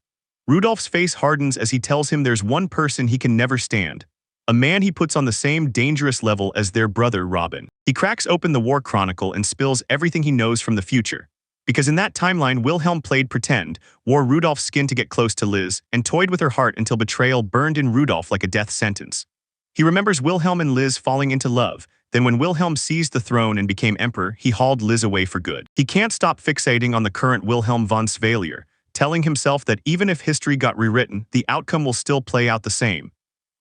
Rudolph's face hardens as he tells him there's one person he can never stand, a man he puts on the same dangerous level as their brother Robin. He cracks open the War Chronicle and spills everything he knows from the future, because in that timeline Wilhelm played pretend, wore Rudolph's skin to get close to Liz, and toyed with her heart until betrayal burned in Rudolph like a death sentence. He remembers Wilhelm and Liz falling into love. Then when Wilhelm seized the throne and became emperor, he hauled Liz away for good. He can't stop fixating on the current Wilhelm von Svalier, telling himself that even if history got rewritten, the outcome will still play out the same.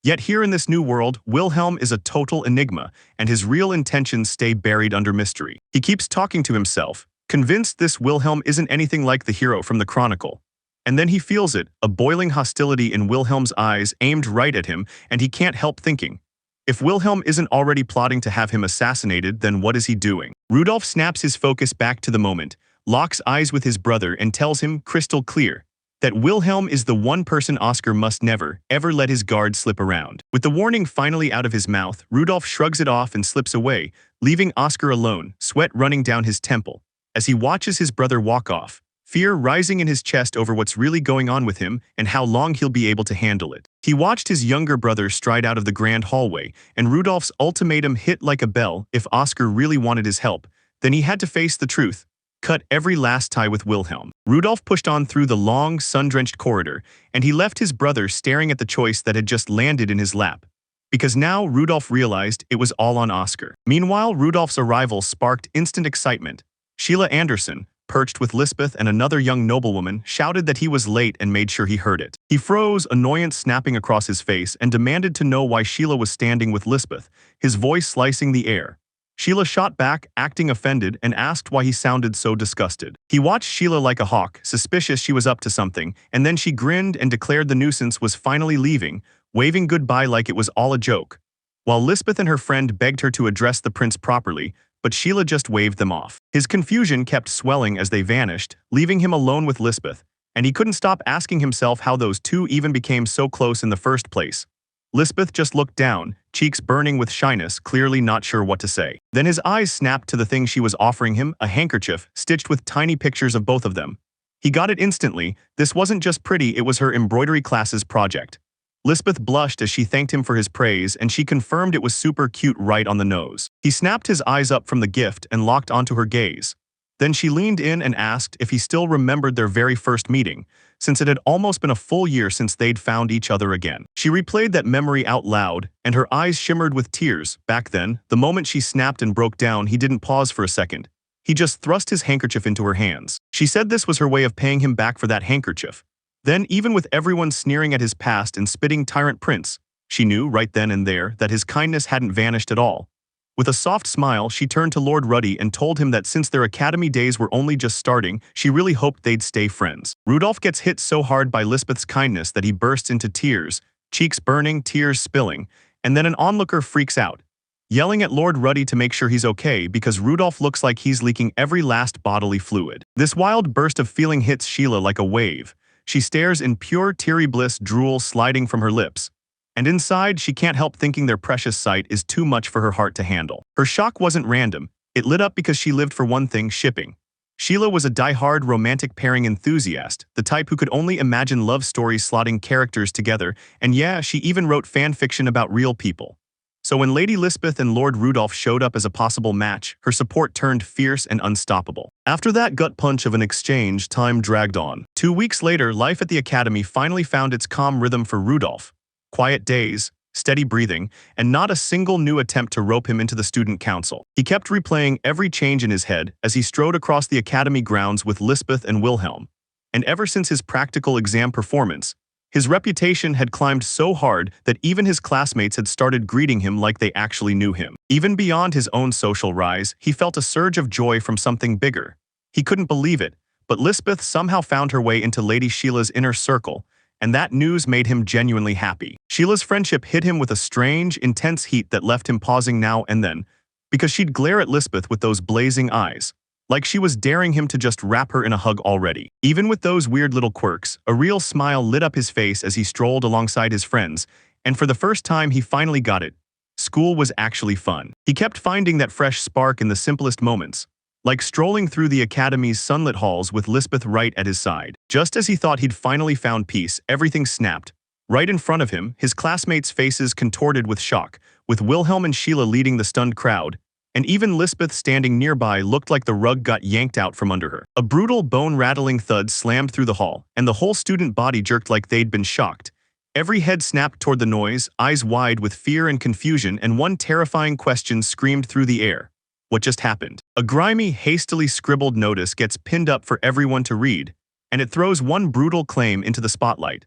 Yet here in this new world, Wilhelm is a total enigma, and his real intentions stay buried under mystery. He keeps talking to himself, convinced this Wilhelm isn't anything like the hero from the Chronicle. And then he feels it, a boiling hostility in Wilhelm's eyes aimed right at him, and he can't help thinking, if Wilhelm isn't already plotting to have him assassinated, then what is he doing? Rudolph snaps his focus back to the moment, locks eyes with his brother and tells him, crystal clear, that Wilhelm is the one person Oscar must never, ever let his guard slip around. With the warning finally out of his mouth, Rudolph shrugs it off and slips away, leaving Oscar alone, sweat running down his temple, as he watches his brother walk off, fear rising in his chest over what's really going on with him and how long he'll be able to handle it. He watched his younger brother stride out of the grand hallway, and Rudolph's ultimatum hit like a bell. If Oscar really wanted his help, then he had to face the truth, cut every last tie with Wilhelm. Rudolph pushed on through the long, sun-drenched corridor, and he left his brother staring at the choice that had just landed in his lap. Because now Rudolph realized it was all on Oscar. Meanwhile, Rudolph's arrival sparked instant excitement. Sheila Anderson, perched with Lisbeth and another young noblewoman, shouted that he was late and made sure he heard it. He froze, annoyance snapping across his face, and demanded to know why Sheila was standing with Lisbeth, his voice slicing the air. Sheila shot back, acting offended, and asked why he sounded so disgusted. He watched Sheila like a hawk, suspicious she was up to something, and then she grinned and declared the nuisance was finally leaving, waving goodbye like it was all a joke. While Lisbeth and her friend begged her to address the prince properly, but Sheila just waved them off. His confusion kept swelling as they vanished, leaving him alone with Lisbeth, and he couldn't stop asking himself how those two even became so close in the first place. Lisbeth just looked down, cheeks burning with shyness, clearly not sure what to say. Then his eyes snapped to the thing she was offering him, a handkerchief, stitched with tiny pictures of both of them. He got it instantly. This wasn't just pretty, it was her embroidery class's project. Lisbeth blushed as she thanked him for his praise, and she confirmed it was super cute right on the nose. He snapped his eyes up from the gift and locked onto her gaze. Then she leaned in and asked if he still remembered their very first meeting, since it had almost been a full year since they'd found each other again. She replayed that memory out loud, and her eyes shimmered with tears. Back then, the moment she snapped and broke down, he didn't pause for a second. He just thrust his handkerchief into her hands. She said this was her way of paying him back for that handkerchief. Then, even with everyone sneering at his past and spitting Tyrant Prince, she knew right then and there that his kindness hadn't vanished at all. With a soft smile, she turned to Lord Ruddy and told him that since their academy days were only just starting, she really hoped they'd stay friends. Rudolph gets hit so hard by Lisbeth's kindness that he bursts into tears, cheeks burning, tears spilling, and then an onlooker freaks out, yelling at Lord Ruddy to make sure he's okay because Rudolph looks like he's leaking every last bodily fluid. This wild burst of feeling hits Sheila like a wave. She stares in pure teary bliss, drool sliding from her lips. And inside, she can't help thinking their precious sight is too much for her heart to handle. Her shock wasn't random. It lit up because she lived for one thing, shipping. Sheila was a die-hard romantic pairing enthusiast, the type who could only imagine love stories slotting characters together, and yeah, she even wrote fan fiction about real people. So when Lady Lisbeth and Lord Rudolph showed up as a possible match, her support turned fierce and unstoppable. After that gut punch of an exchange, time dragged on. 2 weeks later, life at the academy finally found its calm rhythm for Rudolph. Quiet days, steady breathing, and not a single new attempt to rope him into the student council. He kept replaying every change in his head as he strode across the academy grounds with Lisbeth and Wilhelm. And ever since his practical exam performance, his reputation had climbed so hard that even his classmates had started greeting him like they actually knew him. Even beyond his own social rise, he felt a surge of joy from something bigger. He couldn't believe it, but Lisbeth somehow found her way into Lady Sheila's inner circle, and that news made him genuinely happy. Sheila's friendship hit him with a strange, intense heat that left him pausing now and then, because she'd glare at Lisbeth with those blazing eyes, like she was daring him to just wrap her in a hug already. Even with those weird little quirks, a real smile lit up his face as he strolled alongside his friends, and for the first time he finally got it. School was actually fun. He kept finding that fresh spark in the simplest moments, like strolling through the academy's sunlit halls with Lisbeth right at his side. Just as he thought he'd finally found peace, everything snapped. Right in front of him, his classmates' faces contorted with shock, with Wilhelm and Sheila leading the stunned crowd, and even Lisbeth standing nearby looked like the rug got yanked out from under her. A brutal, bone-rattling thud slammed through the hall, and the whole student body jerked like they'd been shocked. Every head snapped toward the noise, eyes wide with fear and confusion, and one terrifying question screamed through the air. What just happened? A grimy, hastily scribbled notice gets pinned up for everyone to read, and it throws one brutal claim into the spotlight.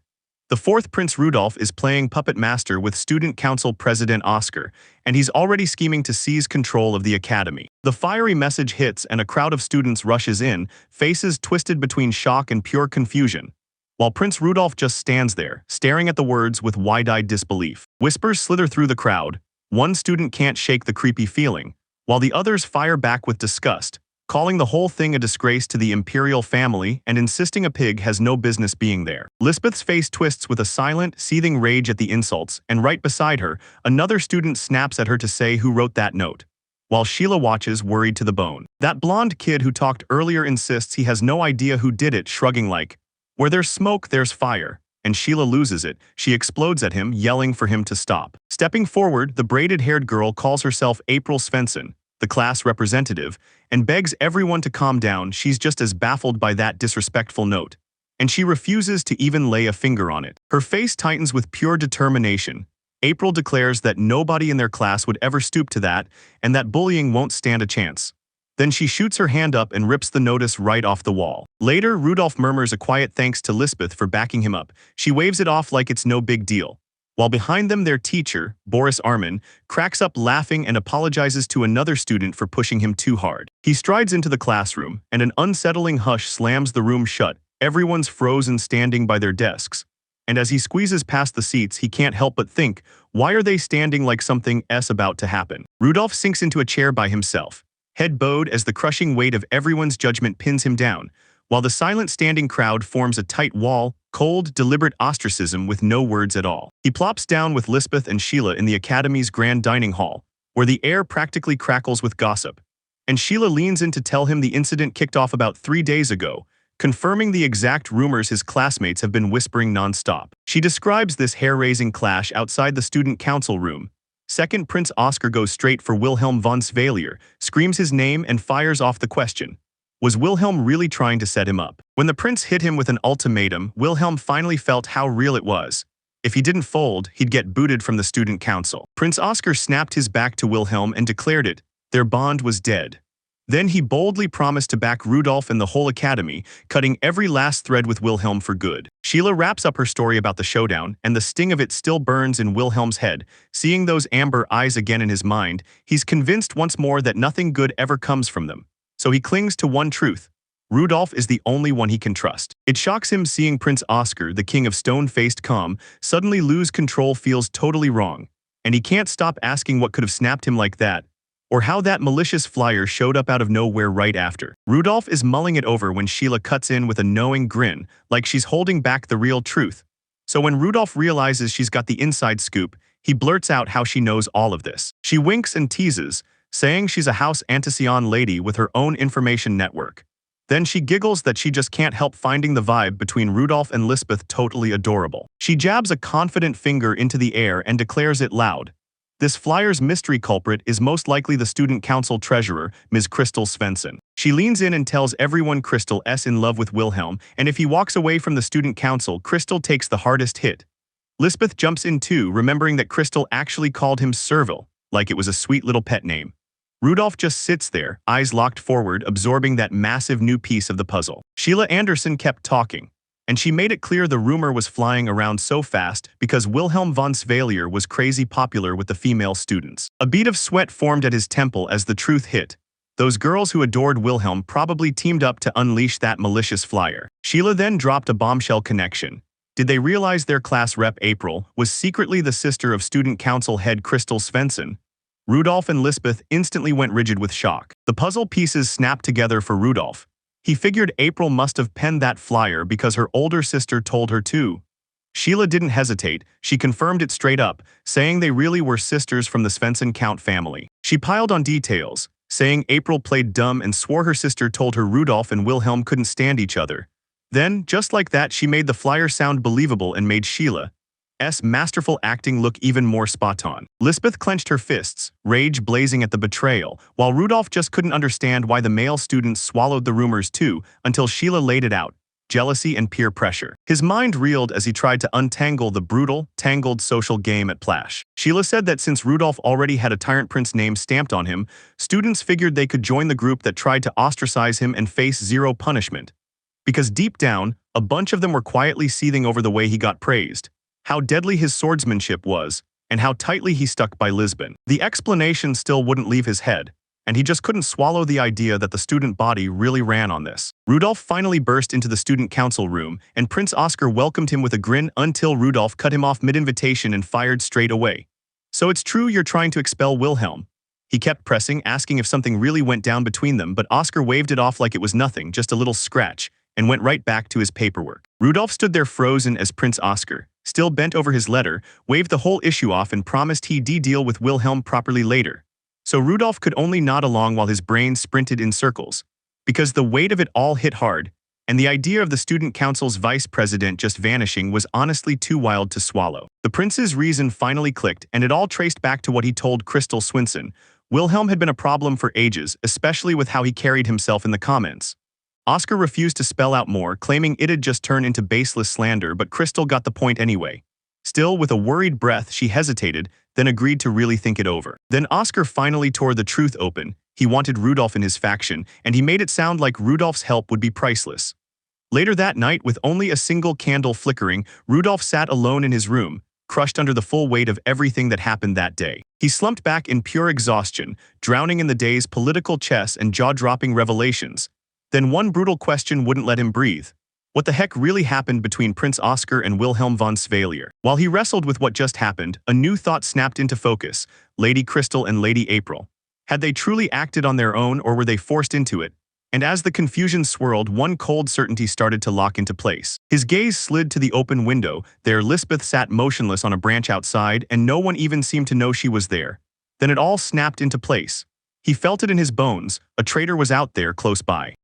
The fourth Prince Rudolph is playing puppet master with Student Council President Oscar, and he's already scheming to seize control of the academy. The fiery message hits and a crowd of students rushes in, faces twisted between shock and pure confusion, while Prince Rudolph just stands there, staring at the words with wide-eyed disbelief. Whispers slither through the crowd. One student can't shake the creepy feeling, while the others fire back with disgust, calling the whole thing a disgrace to the imperial family and insisting a pig has no business being there. Lisbeth's face twists with a silent, seething rage at the insults, and right beside her, another student snaps at her to say who wrote that note, while Sheila watches, worried to the bone. That blonde kid who talked earlier insists he has no idea who did it, shrugging like, "Where there's smoke, there's fire," and Sheila loses it. She explodes at him, yelling for him to stop. Stepping forward, the braided-haired girl calls herself April Svensson, the class representative, and begs everyone to calm down. She's just as baffled by that disrespectful note, and she refuses to even lay a finger on it. Her face tightens with pure determination. April declares that nobody in their class would ever stoop to that, and that bullying won't stand a chance. Then she shoots her hand up and rips the notice right off the wall. Later, Rudolph murmurs a quiet thanks to Lisbeth for backing him up. She waves it off like it's no big deal, while behind them their teacher, Boris Armin, cracks up laughing and apologizes to another student for pushing him too hard. He strides into the classroom, and an unsettling hush slams the room shut. Everyone's frozen standing by their desks. And as he squeezes past the seats, he can't help but think, why are they standing like something's about to happen? Rudolph sinks into a chair by himself, head bowed as the crushing weight of everyone's judgment pins him down, while the silent standing crowd forms a tight wall, cold, deliberate ostracism with no words at all. He plops down with Lisbeth and Sheila in the academy's grand dining hall, where the air practically crackles with gossip, and Sheila leans in to tell him the incident kicked off about 3 days ago, confirming the exact rumors his classmates have been whispering nonstop. She describes this hair-raising clash outside the student council room. Second Prince Oscar goes straight for Wilhelm von Svalier, screams his name and fires off the question. Was Wilhelm really trying to set him up? When the prince hit him with an ultimatum, Wilhelm finally felt how real it was. If he didn't fold, he'd get booted from the student council. Prince Oscar snapped his back to Wilhelm and declared it. Their bond was dead. Then he boldly promised to back Rudolph and the whole academy, cutting every last thread with Wilhelm for good. Sheila wraps up her story about the showdown, and the sting of it still burns in Wilhelm's head. Seeing those amber eyes again in his mind, he's convinced once more that nothing good ever comes from them. So he clings to one truth. Rudolph is the only one he can trust. It shocks him seeing Prince Oscar, the king of stone-faced calm, suddenly lose control. Feels totally wrong, and he can't stop asking what could have snapped him like that, or how that malicious flyer showed up out of nowhere right after. Rudolph is mulling it over when Sheila cuts in with a knowing grin, like she's holding back the real truth. So when Rudolph realizes she's got the inside scoop, he blurts out how she knows all of this. She winks and teases, saying she's a House Anticion lady with her own information network. Then she giggles that she just can't help finding the vibe between Rudolph and Lisbeth totally adorable. She jabs a confident finger into the air and declares it loud. This flyer's mystery culprit is most likely the student council treasurer, Ms. Crystal Svensson. She leans in and tells everyone Crystal is in love with Wilhelm, and if he walks away from the student council, Crystal takes the hardest hit. Lisbeth jumps in too, remembering that Crystal actually called him Servile, like it was a sweet little pet name. Rudolph just sits there, eyes locked forward, absorbing that massive new piece of the puzzle. Sheila Anderson kept talking, and she made it clear the rumor was flying around so fast because Wilhelm von Svalier was crazy popular with the female students. A bead of sweat formed at his temple as the truth hit. Those girls who adored Wilhelm probably teamed up to unleash that malicious flyer. Sheila then dropped a bombshell connection. Did they realize their class rep April was secretly the sister of student council head Crystal Svensson? Rudolph and Lisbeth instantly went rigid with shock. The puzzle pieces snapped together for Rudolph. He figured April must have penned that flyer because her older sister told her to. Sheila didn't hesitate, she confirmed it straight up, saying they really were sisters from the Svensson Count family. She piled on details, saying April played dumb and swore her sister told her Rudolph and Wilhelm couldn't stand each other. Then, just like that, she made the flyer sound believable and made Sheila's masterful acting look even more spot-on. Lisbeth clenched her fists, rage blazing at the betrayal, while Rudolph just couldn't understand why the male students swallowed the rumors too until Sheila laid it out. Jealousy and peer pressure. His mind reeled as he tried to untangle the brutal, tangled social game at Plash. Sheila said that since Rudolph already had a Tyrant Prince name stamped on him, students figured they could join the group that tried to ostracize him and face zero punishment. Because deep down, a bunch of them were quietly seething over the way he got praised, how deadly his swordsmanship was, and how tightly he stuck by Lisbon. The explanation still wouldn't leave his head, and he just couldn't swallow the idea that the student body really ran on this. Rudolph finally burst into the student council room, and Prince Oscar welcomed him with a grin until Rudolph cut him off mid-invitation and fired straight away. So it's true you're trying to expel Wilhelm? He kept pressing, asking if something really went down between them, but Oscar waved it off like it was nothing, just a little scratch, and went right back to his paperwork. Rudolph stood there frozen as Prince Oscar, still bent over his letter, waved the whole issue off and promised he'd deal with Wilhelm properly later. So Rudolph could only nod along while his brain sprinted in circles, because the weight of it all hit hard, and the idea of the student council's vice president just vanishing was honestly too wild to swallow. The prince's reason finally clicked, and it all traced back to what he told Crystal Svensson. Wilhelm had been a problem for ages, especially with how he carried himself in the comments. Oscar refused to spell out more, claiming it'd just turn into baseless slander, but Crystal got the point anyway. Still, with a worried breath, she hesitated, then agreed to really think it over. Then Oscar finally tore the truth open. He wanted Rudolph in his faction, and he made it sound like Rudolph's help would be priceless. Later that night, with only a single candle flickering, Rudolph sat alone in his room, crushed under the full weight of everything that happened that day. He slumped back in pure exhaustion, drowning in the day's political chess and jaw-dropping revelations. Then one brutal question wouldn't let him breathe. What the heck really happened between Prince Oscar and Wilhelm von Svalier? While he wrestled with what just happened, a new thought snapped into focus: Lady Crystal and Lady April. Had they truly acted on their own, or were they forced into it? And as the confusion swirled, one cold certainty started to lock into place. His gaze slid to the open window. There Lisbeth sat motionless on a branch outside, and no one even seemed to know she was there. Then it all snapped into place. He felt it in his bones. A traitor was out there close by.